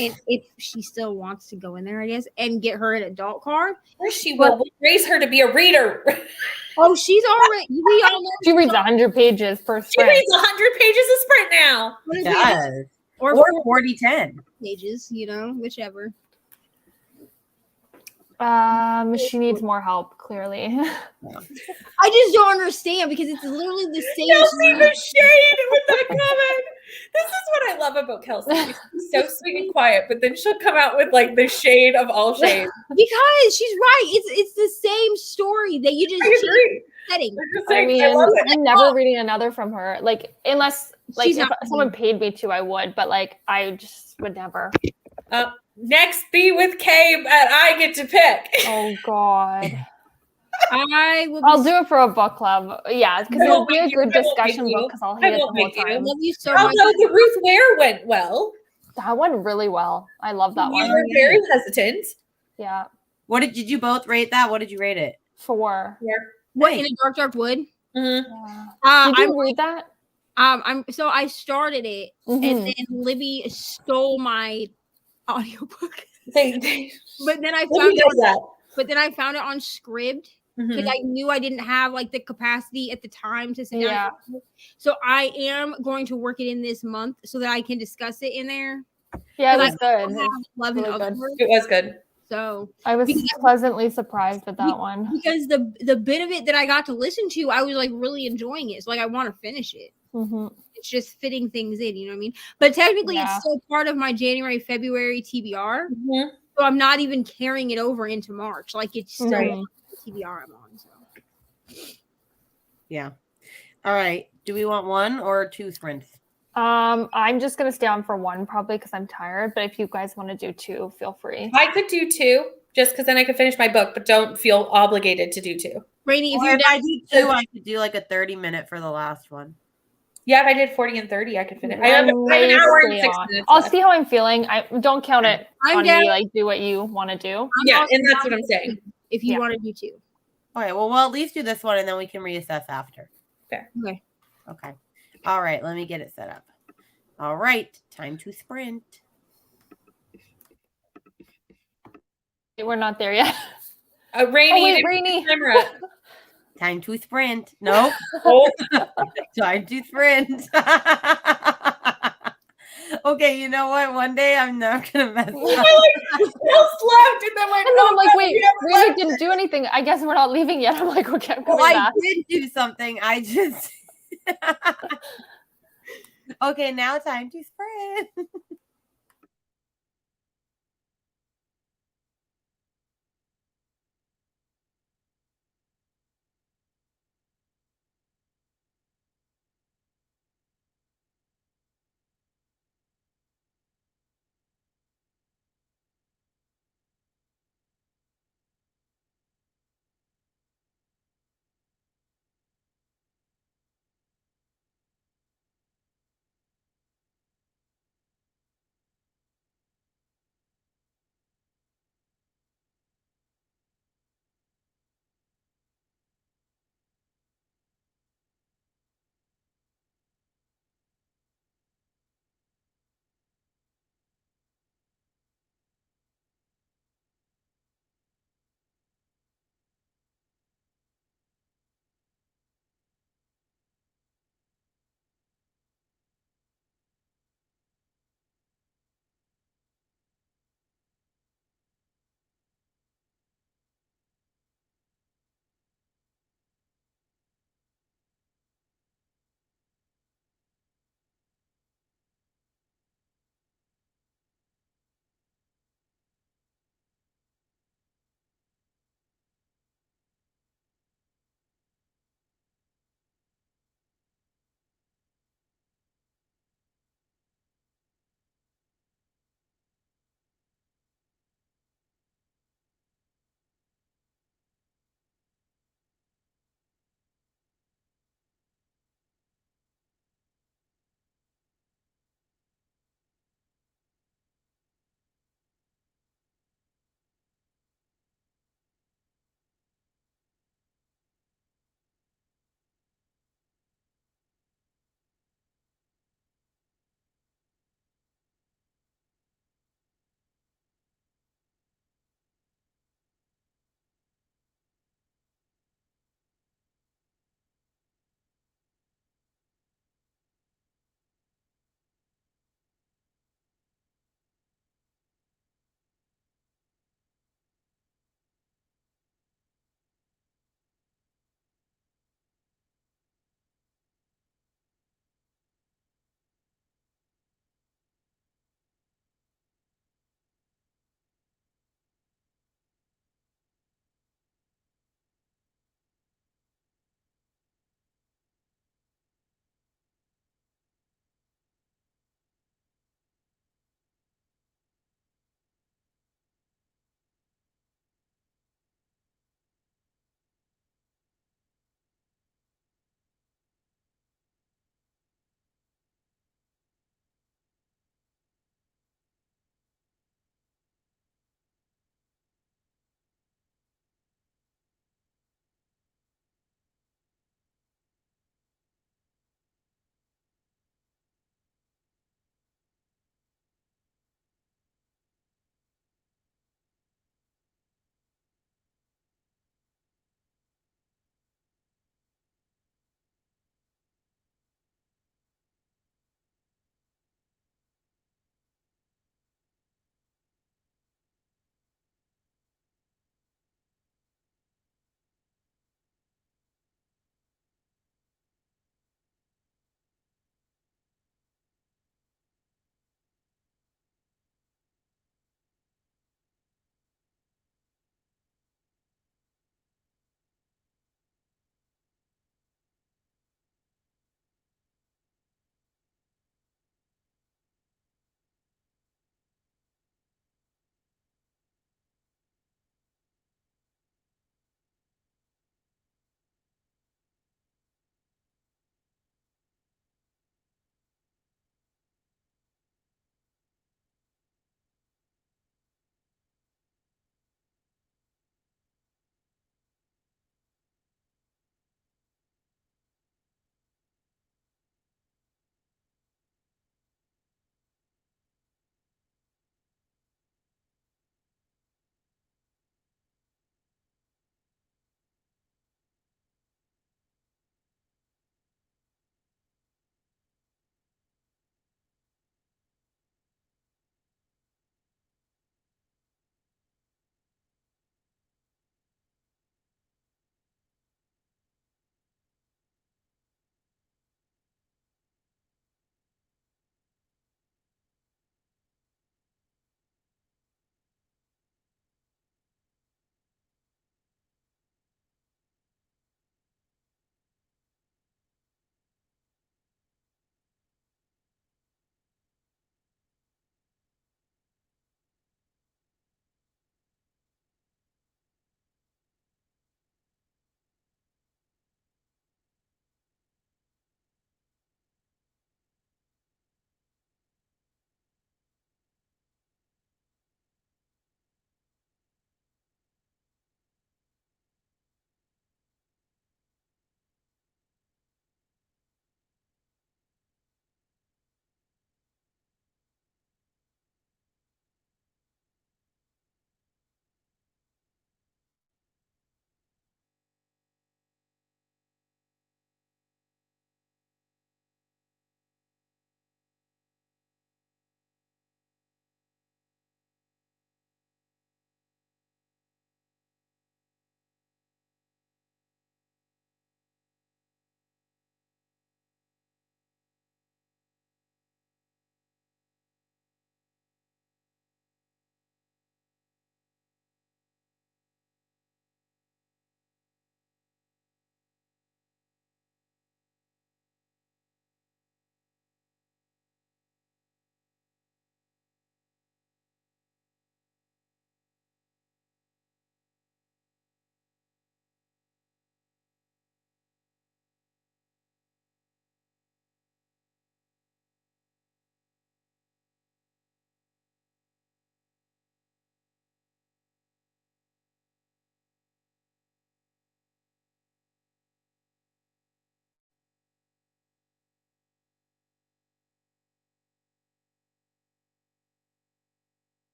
And if she still wants to go in there, I guess, and get her an adult card. Or she will raise her to be a reader. Oh, she's already, we all know. She reads 100 pages per sprint. She reads 100 pages a sprint now. She does. Or 40-10 pages, whichever. She needs more help, clearly. I just don't understand because it's literally the same. Don't see the shade with that comment. This is what I love about Kelsey. She's so sweet and quiet, but then she'll come out with like the shade of all shades. Because she's right. It's the same story that you just I agree. setting. I'm just I saying, mean, I love it. I'm never reading another from her. Like, unless like She's if not someone paid me to, I would. But like, I just would never. Next, be with Kay, and I get to pick. Oh God. I will. I'll do it for a book club. Yeah, because I it'll won't be a make you. good I won't discussion make you. book. Because I'll I hate it the won't whole make you. I time. love you so much. Although the Ruth Ware went well, That went really well. I love that you one. were very hesitant. Yeah, What did you both rate that? What did you rate it? 4. What Hey. in a dark wood? Mhm. Yeah. Did I'm you read that? so I started it and Mhm. then Libby stole my audiobook. They But then I Libby found does it. that. But then I found it on Scribd because Mhm. I knew I didn't have like the capacity at the time to sit down. Yeah. So I am going to work it in this month so that I can discuss it in there. Yeah, it 'Cause was I good. have It was 11 really other good. words. It was good. So I was Because- pleasantly surprised with that one. because the bit of it that I got to listen to, I was like really enjoying it. So like I want to finish it. Mhm. It's just fitting things in, you know what I mean? But technically Yeah. it's still part of my January, February TBR. Mhm. So I'm not even carrying it over into March. Like it's still Right. the TBR I'm on. So Yeah. All right. Do we want 1 or 2 sprints? I'm just gonna stay on for 1 probably because I'm tired. But if you guys want to do 2, feel free. I could do 2 just because then I could finish my book, but don't feel obligated to do 2. Rainy, if Or you're if down, I do 2, I could do like a 30-minute for the last one. Yeah, if I did 40 and 30, I could finish. I I have an may hour and stay 6 on. minutes I'll left. see how I'm feeling. I don't count it I'm on down. me. Like, do what you want to do. I'm Yeah, also and that's down what I'm saying. if you Yeah. want to do 2. Okay, well, we'll at least do this one and then we can reassess after. Fair. Okay. Okay. All right, let me get it set up. All right, time to sprint. We're not there yet. Rainy, Oh, wait, you didn't Rainy. put the timer up. Time to sprint. Nope. Oh, Time to sprint. Okay, you know what? One day I'm not gonna mess up. else left, and then And then I'm like, wait, Rainy didn't do anything. I guess we're not leaving yet. I'm like, okay, I'm coming Well, I back. did do something. I just Okay, now time to sprint.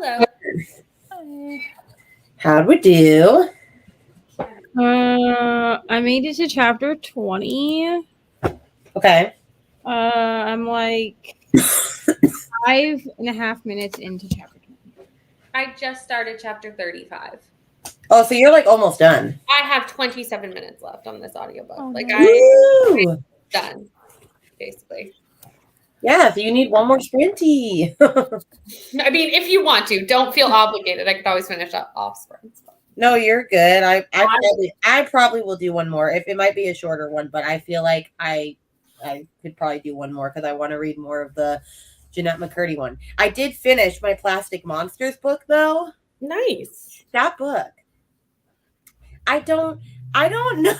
Hello. How'd we do? I made it to chapter 20. Okay. I'm like 5.5 minutes into chapter 20. I just started chapter 35. Oh, so you're like almost done. I have 27 minutes left on this audiobook. Oh, like nice. Woo! done, basically. Yeah, so you need one more sprinty. I mean, if you want to, don't feel obligated. I could always finish up off sprints. No, you're good. I probably will do one more. If it might be a shorter one, but I feel like I could probably do one more because I want to read more of the Jeanette McCurdy one. I did finish my Plastic Monsters book though. Nice. That book. I don't know.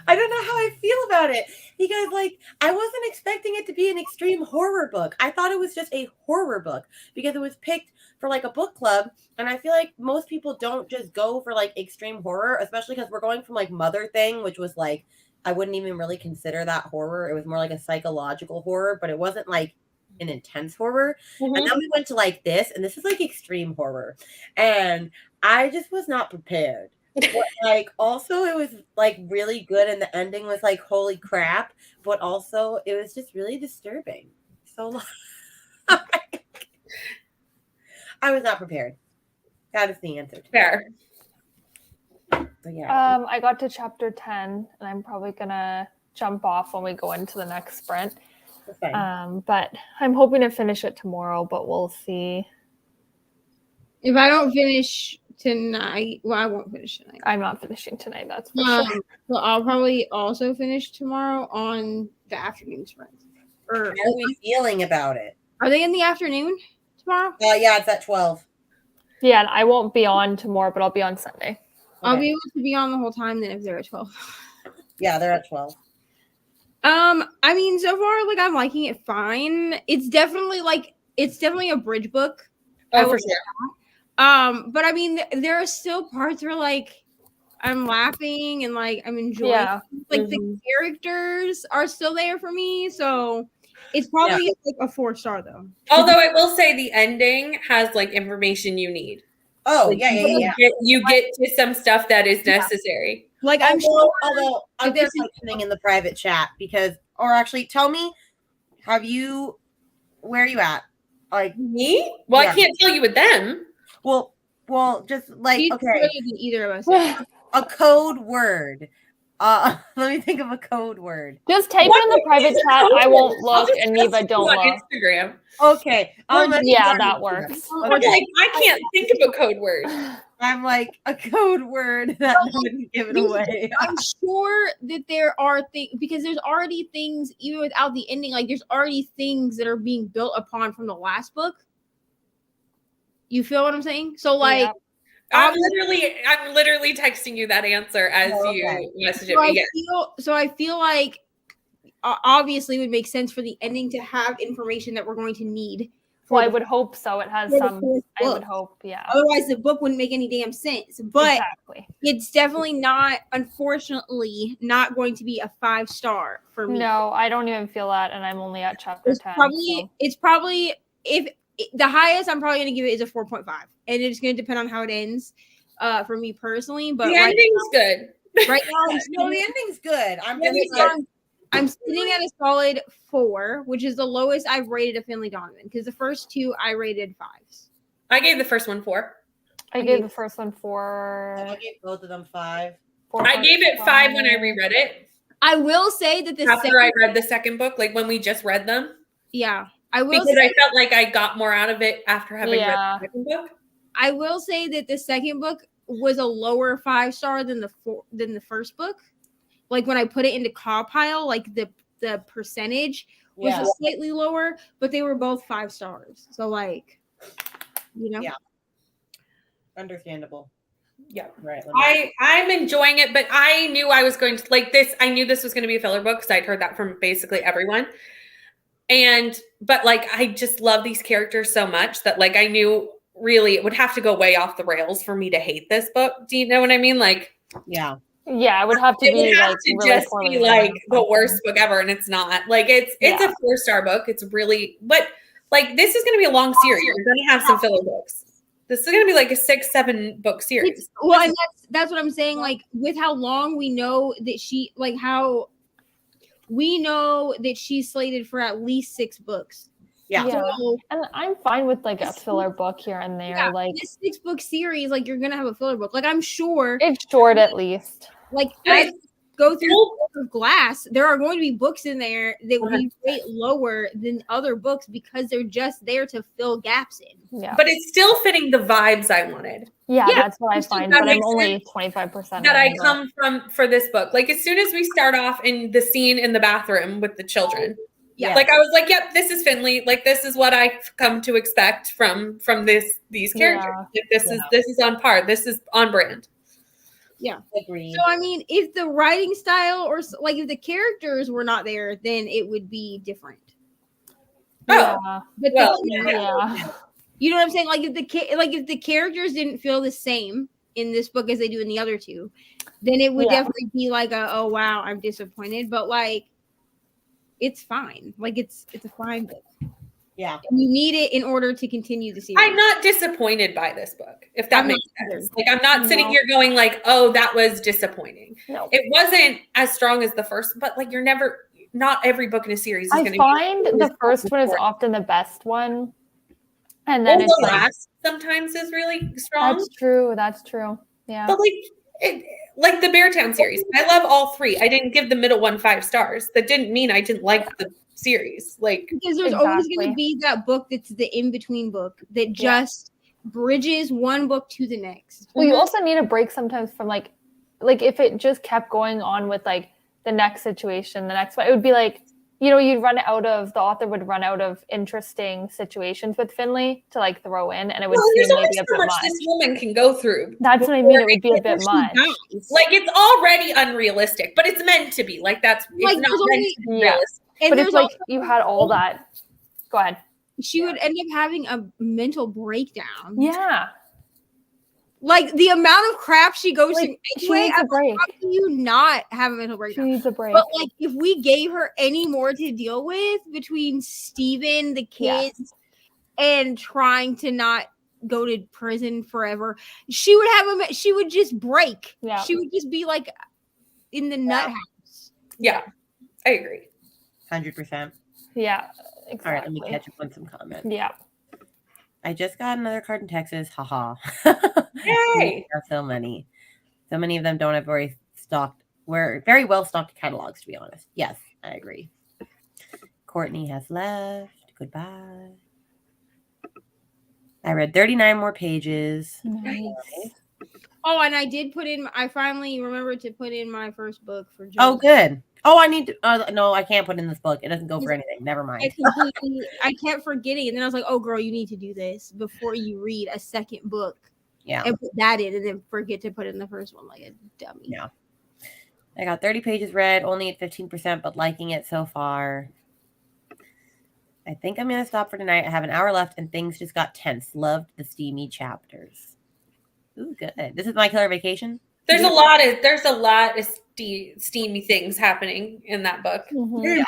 I don't know how I feel about it because like I wasn't expecting it to be an extreme horror book. I thought it was just a horror book because it was picked for like a book club, and I feel like most people don't just go for like extreme horror, especially because we're going from like Mother Thing, which was like I wouldn't even really consider that horror. It was more like a psychological horror, but it wasn't like an intense horror. Mm-hmm. And then we went to like this, and this is like extreme horror, and I just was not prepared. But like also it was like really good and the ending was like holy crap, but also it was just really disturbing. So I was not prepared. That is the answer to Fair. that. But yeah. I got to chapter 10 and I'm probably gonna jump off when we go into the next sprint. Okay. But I'm hoping to finish it tomorrow, but we'll see. If I don't finish tonight, well, I won't finish tonight. I'm not finishing tonight, that's for sure. So I'll probably also finish tomorrow on the afternoon sprint. Or How are we feeling about it? are they in the afternoon tomorrow? Yeah, it's at 12. Yeah, and I won't be on tomorrow, but I'll be on Sunday. I'll Okay. be able to be on the whole time then if they're at 12. Yeah, they're at 12. I mean, so far, like I'm liking it fine. It's definitely a bridge book. I Oh, for will sure. say that. But I mean, there are still parts where like I'm laughing and like I'm enjoying. Yeah. Like the characters are still there for me, so it's probably like a 4-star though. Although I will say the ending has like information you need. Oh, Like, yeah. You get to some stuff that is necessary. Like I'm sure Although I'm there's just listening in the private chat because, or actually, tell me, where are you at? Like Me? Well, Yeah. I can't tell you with them. well, just like he's okay, better than either of us. a code word. Let me think of a code word. Just type it in the private chat. I won't look, and Neva don't on look. Instagram. Okay. Yeah, that works. I'm like, I can't think of a code word. I'm like a code word that wouldn't give it away. I'm sure that there are things because there's already things even without the ending. Like there's already things that are being built upon from the last book. You feel what I'm saying? So like, Yeah. I'm literally texting you that answer as you message it so me. I feel like obviously it would make sense for the ending to have information that we're going to need. Well, I would hope so. It has for the some. fourth I would book. hope, yeah. Otherwise, the book wouldn't make any damn sense. But Exactly. it's definitely not, unfortunately, not going to be a 5-star for me. No, I don't even feel that, and I'm only at chapter 10. It's probably if the highest I'm probably going to give it is a 4.5, and it's going to depend on how it ends. For me personally, but The ending's good. right now, No, the ending's good. I'm sitting at a solid 4, which is the lowest I've rated a Finley Donovan because the first 2 I rated 5s. I gave the first one 4. I gave the first one I gave both of them 5. 4. I gave it 5 when I reread it. I will say that After I read the second book, like when we just read them. yeah, I will Because say, I felt like I got more out of it after having read Yeah. the second book. I will say that the second book was a lower 5-star than the first book. Like when I put it into compile, like the percentage was Yeah. slightly lower, but they were both 5 stars. So like, you know, Yeah. Understandable. Yeah. Right. I'm enjoying it, but I knew I was going to like this. I knew this was going to be a filler book because I'd heard that from basically everyone. But like, I just love these characters so much that like, I knew really it would have to go way off the rails for me to hate this book. Do you know what I mean? Like, Yeah. Yeah, it would have to it be would have like to really just poorly be written. like the worst book ever. And it's not like, it's Yeah. a 4-star book. It's really, but like, this is going to be a long series. You're going to have some filler books. This is going to be like a 6-7 book series. Well, and that's what I'm saying. Like with how long we know that she, like how we know that she's slated for at least 6 books. Yeah. So, And I'm fine with like a filler book here and there. yeah, Like this 6-book series, like you're gonna have a filler book. Like I'm sure, it's short at least. like Right. as go through the Book of Glass, there are going to be books in there that we rate lower than other books because they're just there to fill gaps in. Yeah. But it's still fitting the vibes I wanted. Yeah, Yeah, that's what I find. that But I'm makes only 25%. That I in, but- come from for this book. Like as soon as we start off in the scene in the bathroom with the children, Yeah. like I was like, "Yep, this is Finley. Like this is what I've come to expect from these characters. Yeah. Like, this is on par. This is on brand." Agreed. So I mean, if the writing style or like if the characters were not there, then it would be different. Oh, Yeah. But well, Yeah. you know what I'm saying? Like if the characters didn't feel the same in this book as they do in the other two, then it would Yeah. definitely be like oh wow, I'm disappointed. But like it's fine. Like it's a fine book. Yeah. You need it in order to continue the series. I'm not disappointed by this book, if that I'm makes not sense. Like I'm not sitting No. here going like, "Oh, that was disappointing." No. It wasn't as strong as the first, but like not every book in a series is I going to find be the first one is before. often the best one. And then Well, it's the like, last sometimes is really strong. that's true. That's true. Yeah. But like the Beartown series, I love all 3. I didn't give the middle one 5 stars. That didn't mean I didn't like the series. Like because there's always going Exactly. to be that book that's the in-between book that just bridges one book to the next. Well, you also need a break sometimes from like if it just kept going on with like the next situation, the next one, it would be like, the author would run out of interesting situations with Finley to like throw in, and it would there's seem only maybe a so bit much much. this woman can go through. That's what I mean. It would be a bit much. Like it's already unrealistic, but it's meant to be. Like it's Like, not there's meant only- to be Yeah. realistic. And But if there's like also, you had all that, go ahead. she would end up having a mental breakdown. Yeah, Like the amount of crap she goes like through she anyway, needs a how break. can you not have a mental She breakdown? needs a break. But like if we gave her any more to deal with between Steven, the Yeah. kids, and trying to not go to prison forever, she would just break. Yeah. She would just be like in the nut house. Yeah, I agree. 100%. Yeah, exactly. All right, let me catch up on some comments. Yeah. I just got another card in Texas. Haha. Yay! There are so many. So many of them don't have very well stocked catalogs, to be honest. Yes, I agree. Courtney has left. Goodbye. I read 39 more pages. Nice. Oh, and I finally remembered to put in my first book for Joe. Oh, good. Oh, I need to. No, I can't put in this book. It doesn't go for anything. Never mind. I kept forgetting, and then I was like, "Oh, girl, you need to do this before you read a second book." Yeah. And put that in, and then forget to put in the first one like a dummy. Yeah. I got 30 pages read, only at 15%, but liking it so far. I think I'm going to stop for tonight. I have an hour left, and things just got tense. Loved the steamy chapters. Ooh, good. This is My Killer Vacation. There's a lot of steamy things happening in that book. Mhm.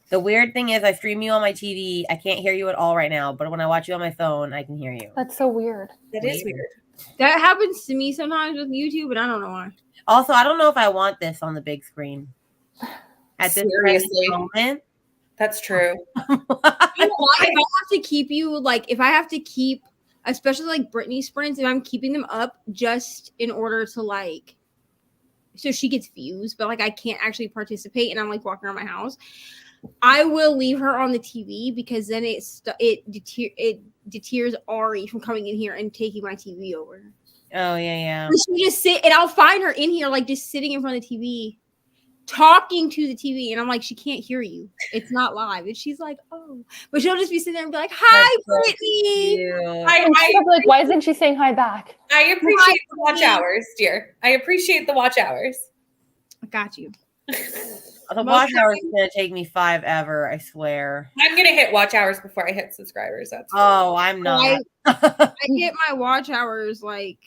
The weird thing is I stream you on my TV. I can't hear you at all right now, but when I watch you on my phone, I can hear you. That's so weird. That is weird. That happens to me sometimes with YouTube, and I don't know why. Also, I don't know if I want this on the big screen. At this present Seriously. moment. That's true. You know what? If I have to keep you, like, if I have to keep, especially like Britney sprints, if I'm keeping them up just in order to like, so she gets views, but like I can't actually participate, and I'm like walking around my house, I will leave her on the TV because then it deters Ari from coming in here and taking my TV over. Oh, yeah. She just sit, and I'll find her in here like just sitting in front of the TV, talking to the TV, and I'm like, she can't hear you. It's not live. And she's like, oh, but she'll just be sitting there and be like, hi, That's so Brittany. Cute. And she'll be like, why isn't she saying hi back? I appreciate the watch hours, dear. I appreciate the watch hours. I got you. The watch hour is going to take me 5 ever, I swear. I'm gonna hit watch hours before I hit subscribers. That's Oh, I'm not. I get my watch hours like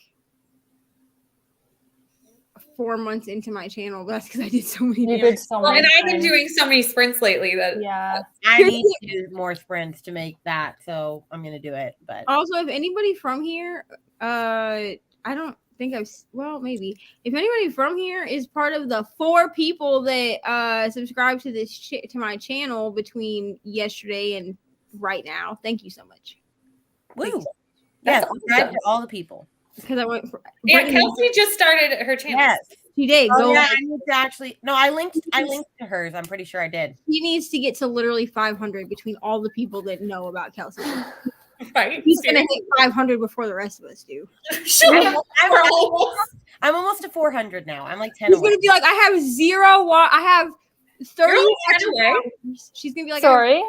4 months into my channel, but that's because I did so many. You damn- did so Well, many. and I've been things. doing so many sprints lately that Yeah. I need to do more sprints to make that, so I'm gonna do it. But Also, if anybody from here, I don't think well, maybe if anybody from here is part of the 4 people that subscribe to this to my channel between yesterday and right now, thank you so much. woo, That's yes, subscribe awesome. to all the people. Because I went for yeah, Brittany, Kelsey just started her channel. Yes. she did Oh, go. yeah, I need to actually. No, I linked to hers. I'm pretty sure I did. He needs to get to literally 500 between all the people that know about Kelsey. Right? He's gonna hit 500 before the rest of us do. Shut up. I'm almost to 400 now. I'm like 10 He's away. gonna be like, I have 0. I have 30. You're only 10 extra away? hours. She's gonna be like, Sorry.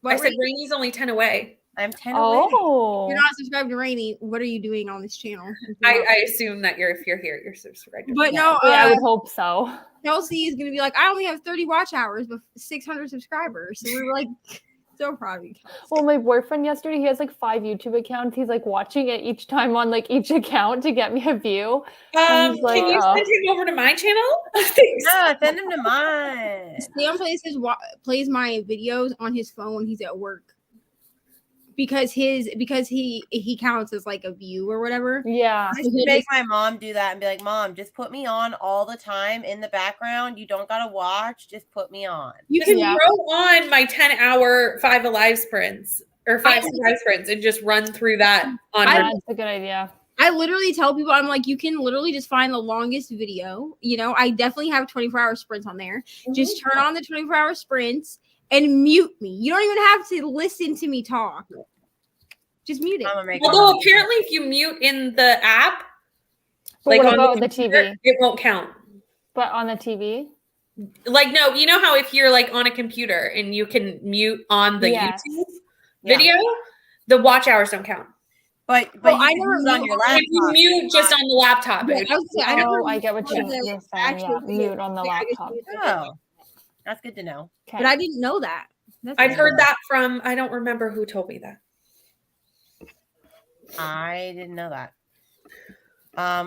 I said Rainy's only 10 away. I'm 10 away. Oh. You're not subscribed to Rainy. What are you doing on this channel? I assume that if you're here, you're subscribed. But no, Yeah, I would hope so. Kelsey is gonna be like, I only have 30 watch hours, but 600 subscribers. So we're like, so proud of you, Kelsey. Well, my boyfriend yesterday, he has like 5 YouTube accounts. He's like watching it each time on like each account to get me a view. Can He's like, you send him over to my channel? Thanks. No, send him to mine. Sam plays my videos on his phone when he's at work. Because he counts as like a view or whatever. Yeah. I should make my mom do that and be like, Mom, just put me on all the time in the background. You don't gotta watch, just put me on. You Just can Yeah. throw on my 10-hour 5 Alive sprints or 5 Survive sprints and just run through that on That's a good idea. I literally tell people, I'm like, you can literally just find the longest video. You know, I definitely have 24-hour sprints on there. Just turn on the 24-hour sprints and mute me. You don't even have to listen to me talk. Just mute it. I'm gonna make Although apparently if you mute in the app, But like what on about the computer, TV? it won't count. But on the TV? Like, no, you know how if you're like on a computer and you can mute on the Yes. YouTube Yeah. video, the watch hours don't count. But Oh, you I can never do it on knew. your If you laptop. mute just on the laptop, Yeah, it I was gonna say, I never Oh, I get what knew you're the saying. Yeah, actual video. mute on the Yeah, I just laptop. knew the Oh, that's good to know. Okay. But I didn't know that. That's I've good. heard that from, I don't remember who told me that. I didn't know that.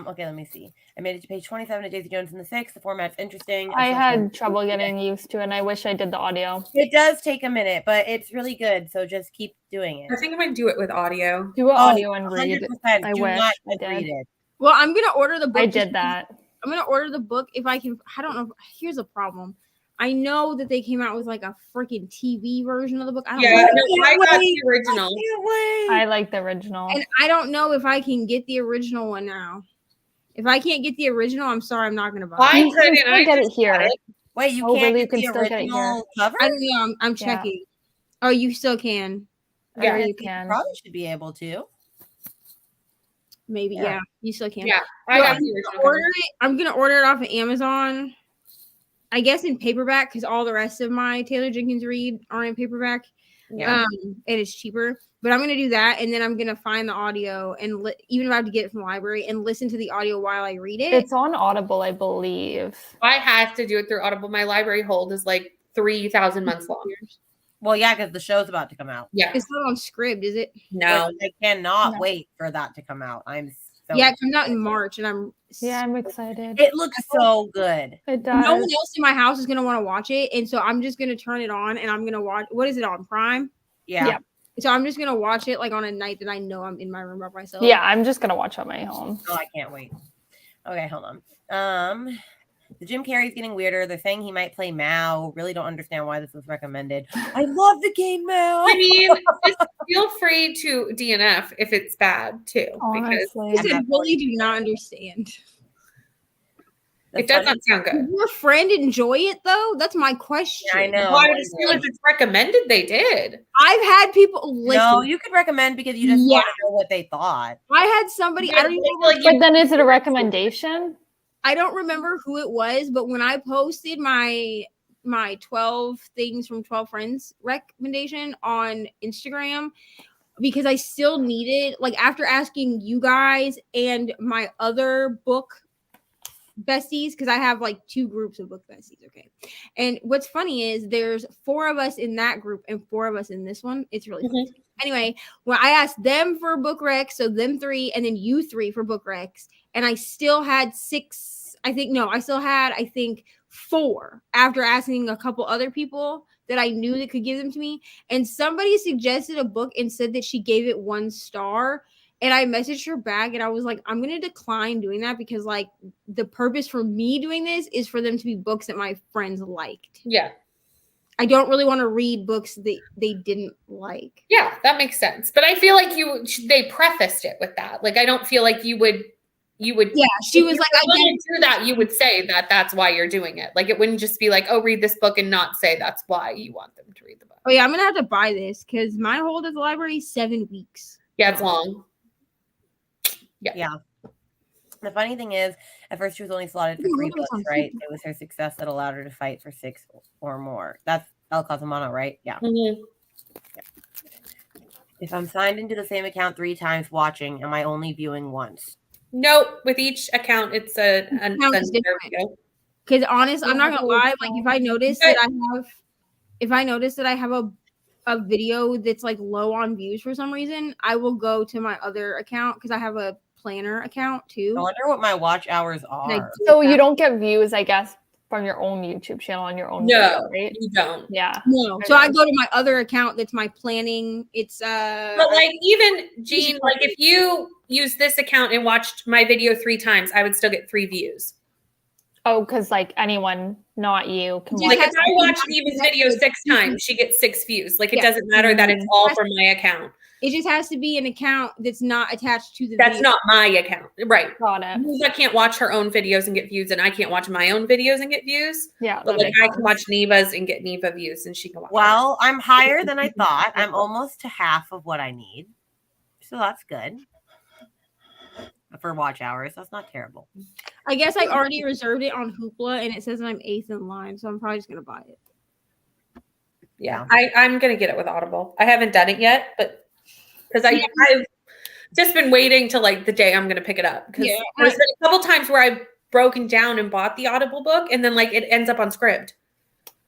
Okay, let me see. I made it to page 27 of Daisy Jones and the Six. The format's interesting. I had trouble getting used to it, and I wish I did the audio. It does take a minute, but it's really good. So just keep doing it. I think I'm going to do it with audio. Do an Oh, audio and read. 100%. I Do wish not I did. read it. Well, I'm gonna order the book. I just did because- that. I'm gonna order the book if I can. I don't know. Here's a problem. I know that they came out with like a freaking TV version of the book. I don't Yeah, know. no, I got the original. Can't wait. I like the original. And I don't know if I can get the original one now. If I can't get the original, I'm sorry, I'm not gonna buy it. I You can couldn't. still I get it just here. got it. Wait, you Oh, can't really? get You can the still get it here. original cover? I don't know. I'm checking. Oh, you still can. Yeah, Because you can. probably should be able to. Maybe. Yeah. Yeah, you still can. Yeah, I Well, got the original. Order it. I'm gonna order it off of Amazon. I guess in paperback because all the rest of my Taylor Jenkins Reid are in paperback. Yeah. And it's cheaper. But I'm gonna do that, and then I'm gonna find the audio and even if I have to get it from the library and listen to the audio while I read it. It's on Audible, I believe. I have to do it through Audible. My library hold is like 3,000 months long. Well, yeah, because the show's about to come out. Yeah. It's not on Scribd, is it? No. I cannot No. wait for that to come out. I'm so Yeah, it comes out in March, and I'm. Yeah, I'm excited. It looks so good. It does. No one else in my house is gonna want to watch it, and so I'm just gonna turn it on, and I'm gonna watch. What is it on Prime? Yeah. Yeah. So I'm just gonna watch it like on a night that I know I'm in my room by myself. Yeah, I'm just gonna watch on my own. Oh, I can't wait. Okay, hold on. The Jim Carrey's getting weirder. They're saying he might play Mao. Really don't understand why this was recommended. I love the game Mao. I mean, just feel free to DNF if it's bad too, because Honestly. I said, really do not understand. it That's doesn't sound good. Did your friend enjoy it though? That's my question. I know. Why as soon as it's recommended, they did. I've had people listen. No, you could recommend because you just Yeah. want to know what they thought. I had somebody. I don't even know. Like, But then is it a recommendation? I don't remember who it was, but when I posted my 12 things from 12 friends recommendation on Instagram, because I still needed, like, after asking you guys and my other book besties, because I have like 2 groups of book besties, okay. And what's funny is there's 4 of us in that group and 4 of us in this one. It's really funny. Anyway, when I asked them for book recs, so them 3 and then you 3 for book recs, and I still had 6. I think 4 after asking a couple other people that I knew that could give them to me. And somebody suggested a book and said that she gave it 1 star. And I messaged her back and I was like, I'm going to decline doing that because like the purpose for me doing this is for them to be books that my friends liked. Yeah. I don't really want to read books that they didn't like. Yeah, that makes sense. But I feel like they prefaced it with that. Like, I don't feel like you would. Yeah, she was like, I didn't do that. You would say that that's why you're doing it. Like, it wouldn't just be like, oh, read this book and not say that's why you want them to read the book. Oh yeah, I'm gonna have to buy this because my hold at the library is 7 weeks. Yeah, it's long. Yeah. The funny thing is, at first she was only slotted for 3 books, right? It was her success that allowed her to fight for 6 or more. That's El Cosmano, right? Yeah. Mm-hmm. If I'm signed into the same account 3 times watching, am I only viewing once? Nope. With each account, it's a Because honest, I'm not gonna lie. Like if I notice that I have a video that's like low on views for some reason, I will go to my other account because I have a planner account too. I wonder what my watch hours are. So you don't get views, I guess, from your own YouTube channel on your own video, right? You don't. Yeah. No. So I go to my other account that's my planning. It's But like even Jean, like if you use this account and watched my video 3 times, I would still get 3 views. Oh, because like anyone, not you, can watch. Like if I watch Eva's video 6 times, she gets 6 views. Like it doesn't matter that it's all from my account. It just has to be an account that's not attached to the That's video. not my account. Right. Got it. Neva can't watch her own videos and get views, and I can't watch my own videos and get views. Yeah. But like I can watch Neva's and get Neva views, and she can watch. Well, I'm higher than I thought. I'm almost to half of what I need. So that's good. For watch hours. That's not terrible. I guess I already reserved it on Hoopla and it says I'm 8th in line, so I'm probably just gonna buy it. Yeah, I'm gonna get it with Audible. I haven't done it yet, but because I've just been waiting till like the day I'm gonna pick it up. Because there's been a couple times where I've broken down and bought the Audible book, and then like it ends up on Scribd.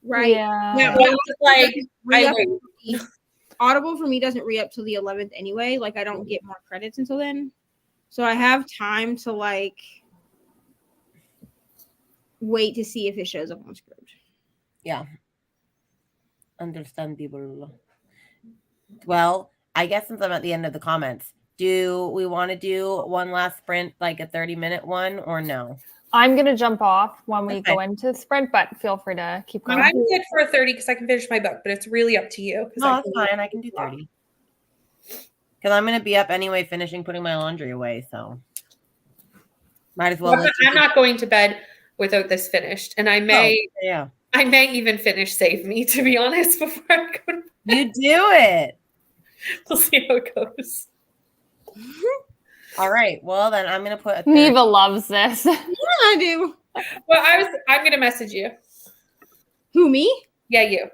Right. Yeah. So I'm just like I wait. Audible for me doesn't re-up till the 11th anyway. Like I don't get more credits until then. So I have time to like wait to see if it shows up on Scribd. Yeah. Understandable. Well, I guess since I'm at the end of the comments, do we want to do one last sprint, like a 30-minute one, or no? I'm gonna jump off when we go into sprint, but feel free to keep going. I'm good for a 30 because I can finish my book, but it's really up to you. No, that's fine. I can do 30. Because I'm going to be up anyway, finishing putting my laundry away. So might as well. I'm not going to bed without this finished. And I may even finish Save Me, to be honest, before I go to bed. You do it. We'll see how it goes. All right. Well, then I'm going to put Neva loves this. Yeah, I do. Well, I'm going to message you. Who, me? Yeah, you.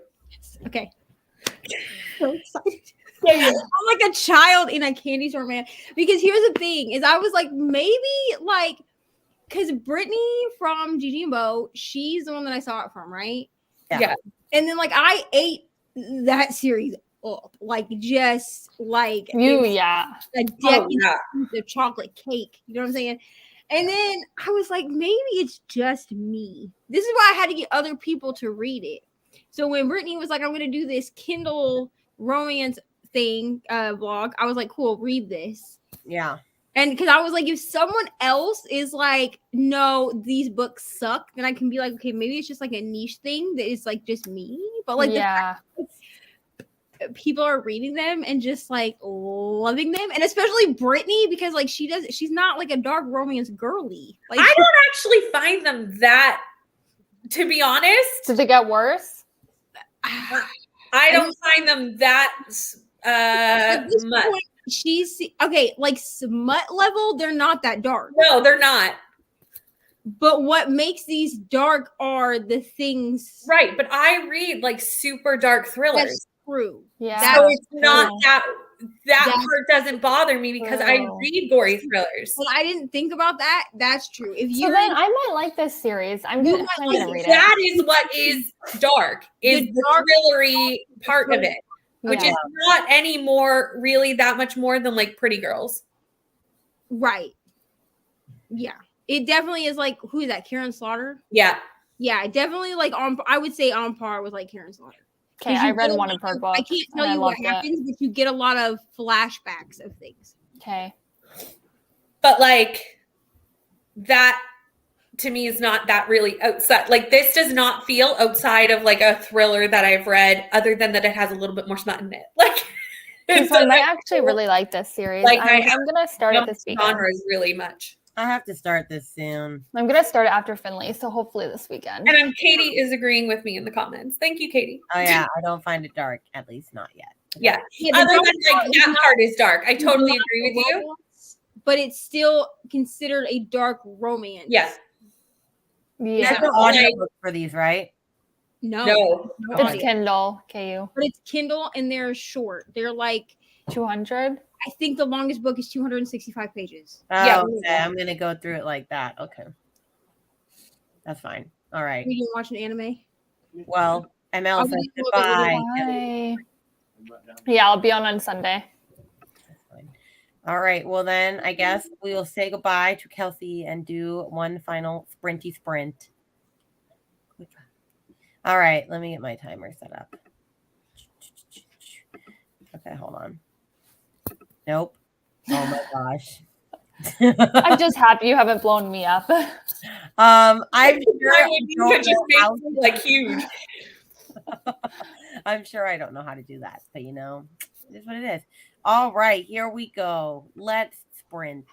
Okay. So excited. I'm like a child in a candy store, man. Because here's the thing: is I was like, maybe like, because Brittany from Gigi and Bo, she's the one that I saw it from, right? Yeah. And then like I ate that series up, like just like You, a decade of chocolate cake. You know what I'm saying? And then I was like, maybe it's just me. This is why I had to get other people to read it. So when Brittany was like, I'm going to do this Kindle romance thing vlog, I was like, cool, read this. Yeah. And because I was like, if someone else is like, no, these books suck, then I can be like, okay, maybe it's just like a niche thing that is like just me. But like, people are reading them and just like loving them, and especially Brittany, because like she's not like a dark romance girly. Like, I don't actually find them that, to be honest. Did it get worse? I don't find them that much. Point, she's okay, like smut level, they're not that dark. No, they're not. But what makes these dark are the things, right? But I read like super dark thrillers. That's true. Yeah. So it's not that part doesn't bother me because I read gory thrilleers. Well, I didn't think about that. That's true. If you then I might like this series. I'm gonna read it. That is what is dark, is the thrillery part of it, which is not any more really that much more than like Pretty Girls. Right. Yeah, it definitely is like who is that? Karen Slaughter. Yeah. Yeah, definitely like on. I would say on par with like Karen Slaughter. Okay, 'Cause I you read get a one lot of her books. I can't and tell I you what loved it. happens, but you get a lot of flashbacks of things. Okay. But like that to me is not that really outside. Like this does not feel outside of like a thriller that I've read, other than that it has a little bit more smut in it. Like Okay, it so I might doesn't actually feel really like this series. like I'm gonna start it this weekend. genres really much. I have to start this soon. I'm gonna start it after Finley, so hopefully this weekend. And Katie is agreeing with me in the comments. Thank you, Katie. Oh yeah, I don't find it dark, at least not yet. Yeah. Yeah, the Other than dark like part is that not- part is dark. I totally not agree with you. romance, but it's still considered a dark romance. Yes. Yeah, There's no audiobook for these, right? No, No. it's audio. Kindle. KU But it's Kindle and they're short. They're like 200. I think the longest book is 265 pages. Oh, Yeah. okay. I'm gonna go through it like that. Okay. That's fine. All right. You didn't watch an anime? Well, ML I'll says be a little bit goodbye. Bye. Yeah, I'll be on Sunday. All right. Well, then I guess we will say goodbye to Kelsey and do one final sprinty sprint. All right. Let me get my timer set up. Okay, hold on. Nope. Oh my gosh. I'm just happy you haven't blown me up. I'm sure I I would don't just know how make me, like huge. I'm sure I don't know how to do that, but it is what it is. All right, here we go. Let's sprint.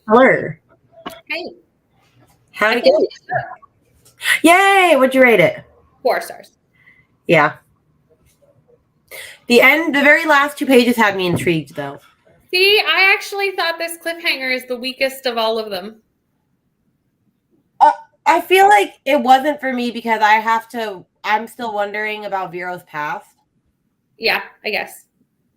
Hello. Hey, How'd it go? Yay! What'd you rate it? 4 stars. Yeah. The very last 2 pages had me intrigued, though. See, I actually thought this cliffhanger is the weakest of all of them. I feel like it wasn't for me because I'm still wondering about Vero's past. Yeah, I guess.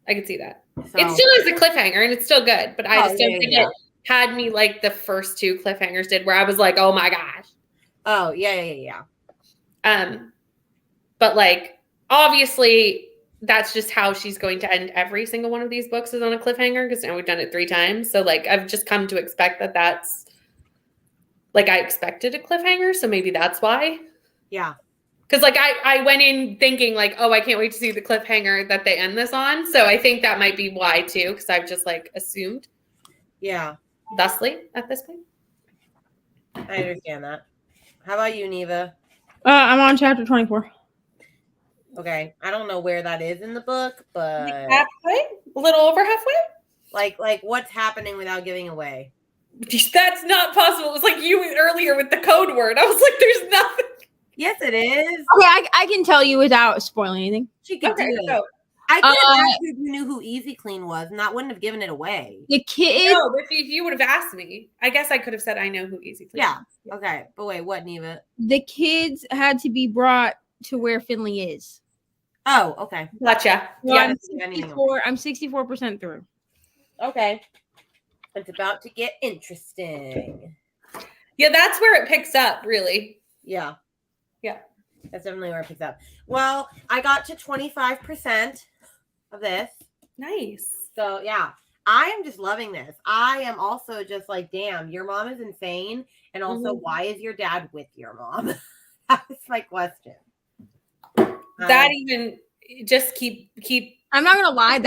I can see that. So. It still is a cliffhanger and it's still good, but I just don't think yeah. it had me like the first 2 cliffhangers did where I was like, oh my gosh. Oh, yeah. But like, obviously, that's just how she's going to end every single one of these books is on a cliffhanger because now we've done it 3 times. So like, I've just come to expect that that's like I expected a cliffhanger, so maybe that's why. Yeah. Because like I went in thinking like, oh, I can't wait to see the cliffhanger that they end this on. So I think that might be why too, because I've just like assumed. Yeah. Thusly at this point. I understand that. How about you, Neva? I'm on chapter 24. Okay. I don't know where that is in the book, but Halfway? A little over halfway? like what's happening without giving away? That's not possible. It was like you earlier with the code word. I was like, there's nothing. Yes, it is. Okay, I can tell you without spoiling anything. She could do it. So, I could have asked you if you knew who Easy Clean was, and that wouldn't have given it away. The kid. no, but if you would have asked me, I guess I could have said I know who Easy Clean Yeah. is. Okay. But wait, what, Neva? The kids had to be brought to where Finley is. Oh, okay. Gotcha. So Yeah. I'm 64% through. Okay. It's about to get interesting. Yeah, that's where it picks up, really. Yeah. Yeah. That's definitely where it picks up. Well, I got to 25% of this. Nice. So, yeah. I am just loving this. I am also just like, damn, your mom is insane. And also, why is your dad with your mom? That's my question. That even just keep I'm not gonna lie,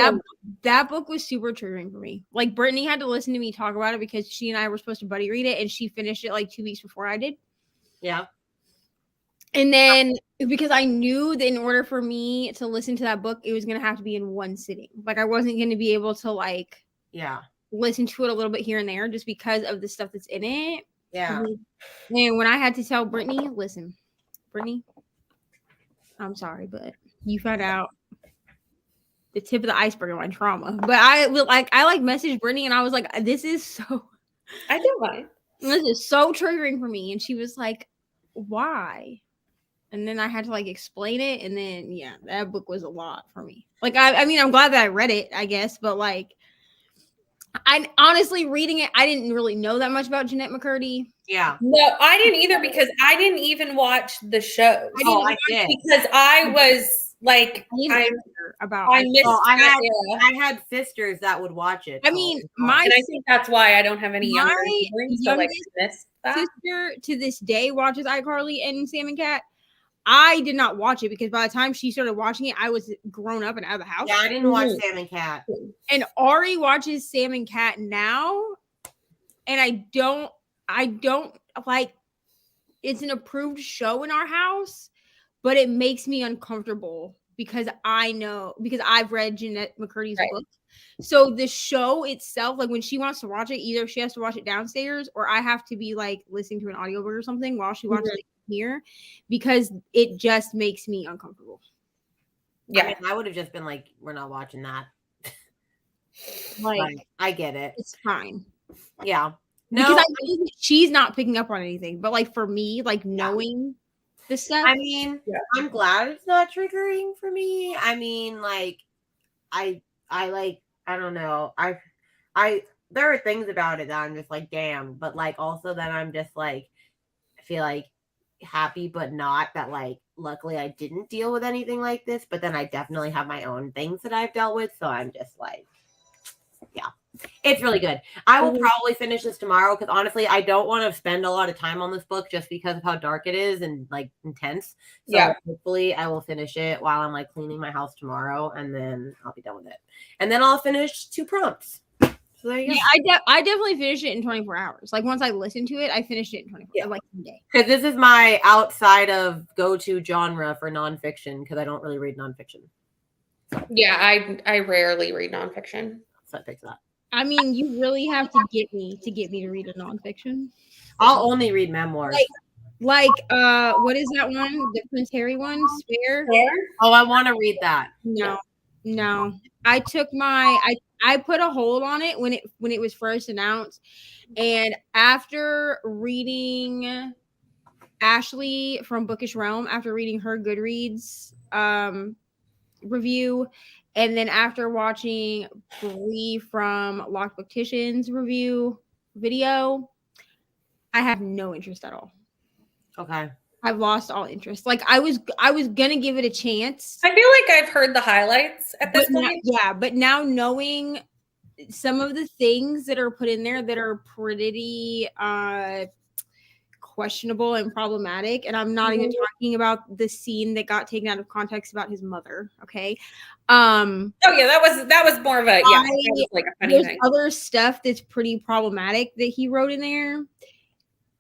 that book was super triggering for me. Like Brittany had to listen to me talk about it because she and I were supposed to buddy read it, and she finished it like 2 weeks before I did. Yeah. And then because I knew that in order for me to listen to that book, it was gonna have to be in one sitting. Like I wasn't gonna be able to like listen to it a little bit here and there just because of the stuff that's in it. Yeah. And when I had to tell Brittany, listen, Brittany, I'm sorry, but you found out the tip of the iceberg of my trauma. But I messaged Brittany and I was like, this is so I don't mind. This is so triggering for me. And she was like, why? And then I had to like explain it. And then yeah, that book was a lot for me. Like I mean, I'm glad that I read it, I guess, but like I honestly reading it, I didn't really know that much about Jennette McCurdy. Yeah. No, I didn't either because I didn't even watch the show. I did. Because I was like, I missed I had sisters that would watch it. I mean, and I think that's why I don't have any younger siblings. So like, missed that. Sister to this day watches iCarly and Sam and Cat. I did not watch it because by the time she started watching it, I was grown up and out of the house. Yeah, I didn't watch Sam and Cat. And Ari watches Sam and Cat now, and I don't like. It's an approved show in our house, but it makes me uncomfortable because I've read Jennette McCurdy's book. So the show itself, like when she wants to watch it, either she has to watch it downstairs or I have to be like listening to an audiobook or something while she watches it here because it just makes me uncomfortable. Yeah. I mean, I would have just been like, we're not watching that. Like, I get it. It's fine. Yeah. No, because I know she's not picking up on anything, but like for me, like knowing the stuff. I mean, I'm glad it's not triggering for me. I mean, like, I don't know. There are things about it that I'm just like, damn, but like also that I'm just like, I feel like happy, but not that like, luckily I didn't deal with anything like this, but then I definitely have my own things that I've dealt with. So I'm just like, yeah, it's really good. I will probably finish this tomorrow because honestly, I don't want to spend a lot of time on this book just because of how dark it is and like intense. So hopefully I will finish it while I'm like cleaning my house tomorrow and then I'll be done with it. And then I'll finish 2 prompts. So there you go. Yeah, I definitely finished it in 24 hours. Like once I listened to it, I finished it in 24 hours, like one day. Because this is my outside of go-to genre for nonfiction because I don't really read nonfiction. Yeah, I rarely read nonfiction. So I picked that. I mean, you really have to get me to read a nonfiction. I'll only read memoirs. Like what is that one? The Prince Harry one? Spare? Oh, I want to read that. No. I put a hold on it when it was first announced, and after reading Ashley from Bookish Realm, after reading her Goodreads review, and then after watching Bree from Locked Booktician's review video, I have no interest at all. Okay. I've lost all interest. Like I was gonna give it a chance. I feel like I've heard the highlights at this point. But now knowing some of the things that are put in there that are pretty questionable and problematic, and I'm not even talking about the scene that got taken out of context about his mother. Okay. Oh yeah, that was more of a like a funny there's thing. Other stuff that's pretty problematic that he wrote in there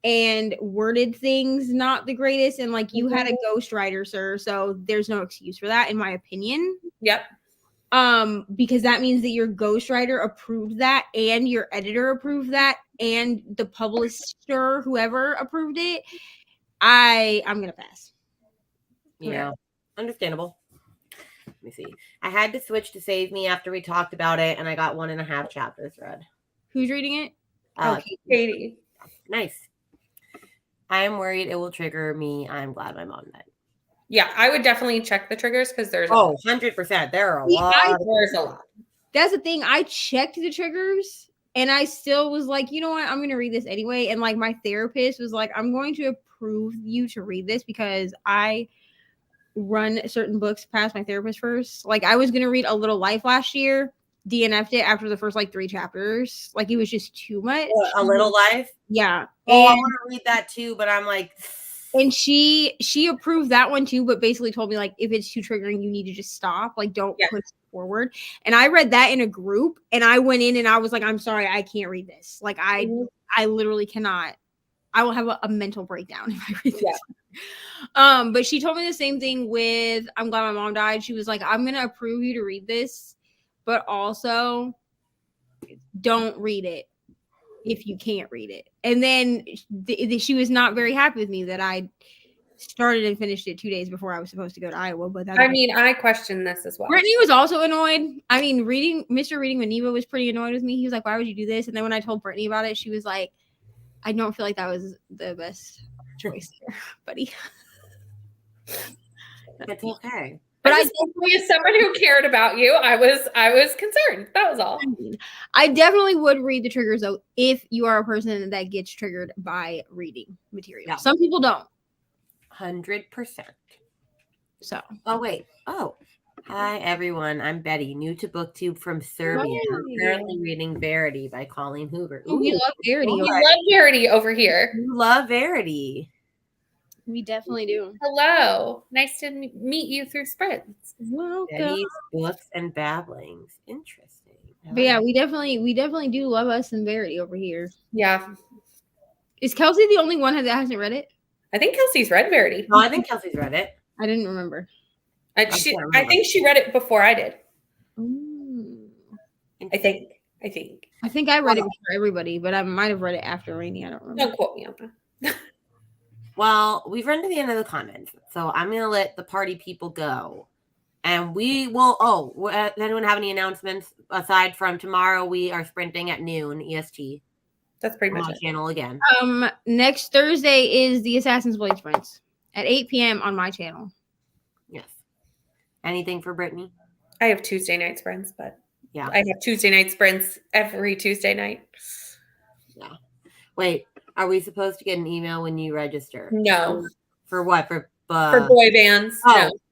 and worded things not the greatest, and like you had a ghostwriter, sir, so there's no excuse for that in my opinion. Yep. Because that means that your ghostwriter approved that, and your editor approved that, and the publisher, whoever approved it. I'm gonna pass. Yeah, understandable. Let me see. I had to switch to Save Me after we talked about it, and I got 1.5 chapters read. Who's reading it? Katie. Nice. I am worried it will trigger me. I'm glad my mom died. Yeah, I would definitely check the triggers because there's 100%. There are a lot. There's a lot. That's the thing. I checked the triggers, and I still was like, you know what? I'm going to read this anyway. And like my therapist was like, I'm going to approve you to read this because I run certain books past my therapist first. Like I was going to read A Little Life last year, DNF'd it after the first like 3 chapters. Like it was just too much. A Little Life? Yeah. Oh, I want to read that too, but I'm like... And she approved that one too, but basically told me like if it's too triggering, you need to just stop. Like don't push forward. And I read that in a group, and I went in and I was like, I'm sorry, I can't read this. Like I literally cannot. I will have a mental breakdown if I read this. Yeah. But she told me the same thing with I'm Glad My Mom Died. She was like, I'm gonna approve you to read this, but also don't read it if you can't read it. And then she was not very happy with me that I started and finished it 2 days before I was supposed to go to Iowa. But I question this as well. Brittany was also annoyed. I mean, Mr. Reading with Neva was pretty annoyed with me. He was like, why would you do this? And then when I told Brittany about it, she was like, I don't feel like that was the best choice here, buddy. It's okay. But as someone who cared about you, I was concerned. That was all. I definitely would read the triggers though if you are a person that gets triggered by reading material. Yeah. Some people don't. 100%. So. Oh wait. Oh. Hi everyone. I'm Betty, new to BookTube from Serbia. I'm currently reading Verity by Colleen Hoover. Ooh, we love Verity. We love Verity over here. We love Verity. We definitely do. Hello. Nice to meet you through Sprints. Welcome. Betty's Books and Babblings. Interesting. But yeah, we definitely do love us some Verity over here. Yeah. Is Kelsey the only one that hasn't read it? I think Kelsey's read Verity. No, I think Kelsey's read it. I didn't remember. I think she read it before I did. Ooh. I think. I think I read it before everybody, but I might have read it after Rainy. I don't remember. Don't quote me on that. Well, we've run to the end of the comments, so I'm going to let the party people go. And we will, does anyone have any announcements aside from tomorrow? We are sprinting at noon EST. That's pretty much it. Channel again. Next Thursday is the Assassin's Blade sprints at 8 p.m. on my channel. Yes. Anything for Brittany? I have Tuesday night sprints, but yeah, I have Tuesday night sprints every Tuesday night. Yeah. Wait. Are we supposed to get an email when you register? No. For what? For boy bands?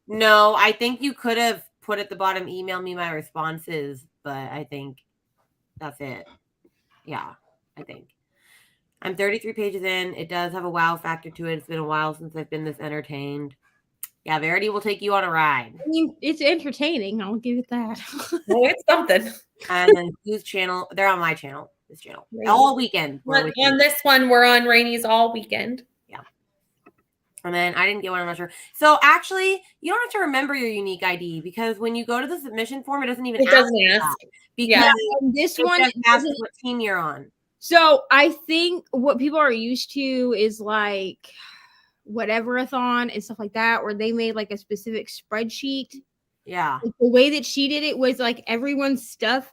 No. I think you could have put at the bottom, email me my responses, but I think that's it. Yeah, I think. I'm 33 pages in. It does have a wow factor to it. It's been a while since I've been this entertained. Yeah, Verity will take you on a ride. I mean, it's entertaining. I'll give it that. Well, it's something. And then whose channel? They're on my channel. This channel all weekend. On this one, we're on Rainy's all weekend. Yeah. And then I didn't get one, I'm not sure. So actually, you don't have to remember your unique ID because when you go to the submission form, it doesn't even It doesn't ask. that because This it one just asks doesn't- what team you're on. So I think what people are used to is like whatever-a-thon and stuff like that, where they made like a specific spreadsheet. Yeah. Like, the way that she did it was like everyone's stuff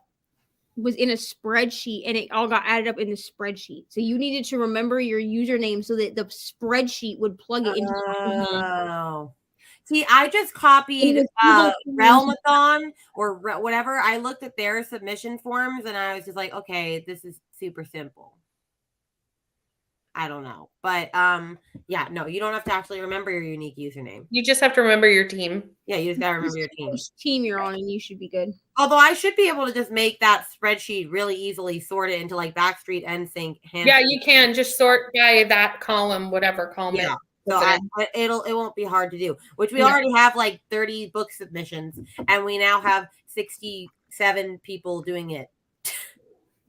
was in a spreadsheet and it all got added up in the spreadsheet. So you needed to remember your username so that the spreadsheet would plug it into Oh. See, I just copied It was Google Realmathon or whatever. I looked at their submission forms and I was just like, okay, this is super simple. I don't know. But yeah, no, you don't have to actually remember your unique username. You just have to remember your team. Yeah, you just gotta remember your team. which team you're on and you should be good. Although I should be able to just make that spreadsheet really easily, sort it into like Backstreet, NSYNC, Yeah, you can just sort by that column, whatever column. Yeah. it So puts it in. it won't be hard to do. Which we Yeah. already have like 30 book submissions, and we now have 67 people doing it.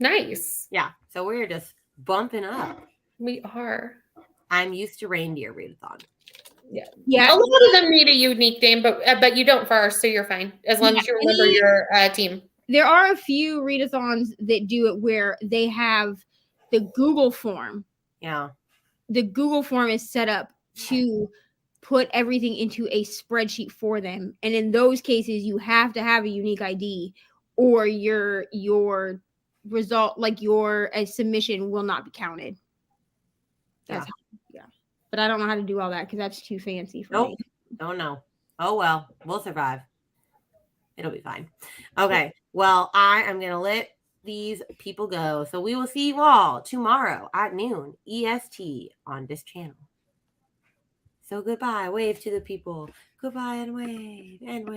Nice. Yeah, so we're just bumping up. We are. I'm used to reindeer readathon. Yeah. A lot of them need a unique name, but you don't for ours, so you're fine as long as you remember your team. There are a few readathons that do it where they have the Google form. Yeah. The Google form is set up to put everything into a spreadsheet for them. And in those cases, you have to have a unique ID or your result, like your submission will not be counted. That's yeah. But I don't know how to do all that because that's too fancy for me. Don't know. Oh well, we'll survive. It'll be fine. Okay. Well, I am gonna let these people go. So we will see you all tomorrow at noon EST on this channel. So goodbye. Wave to the people. Goodbye and wave and wave.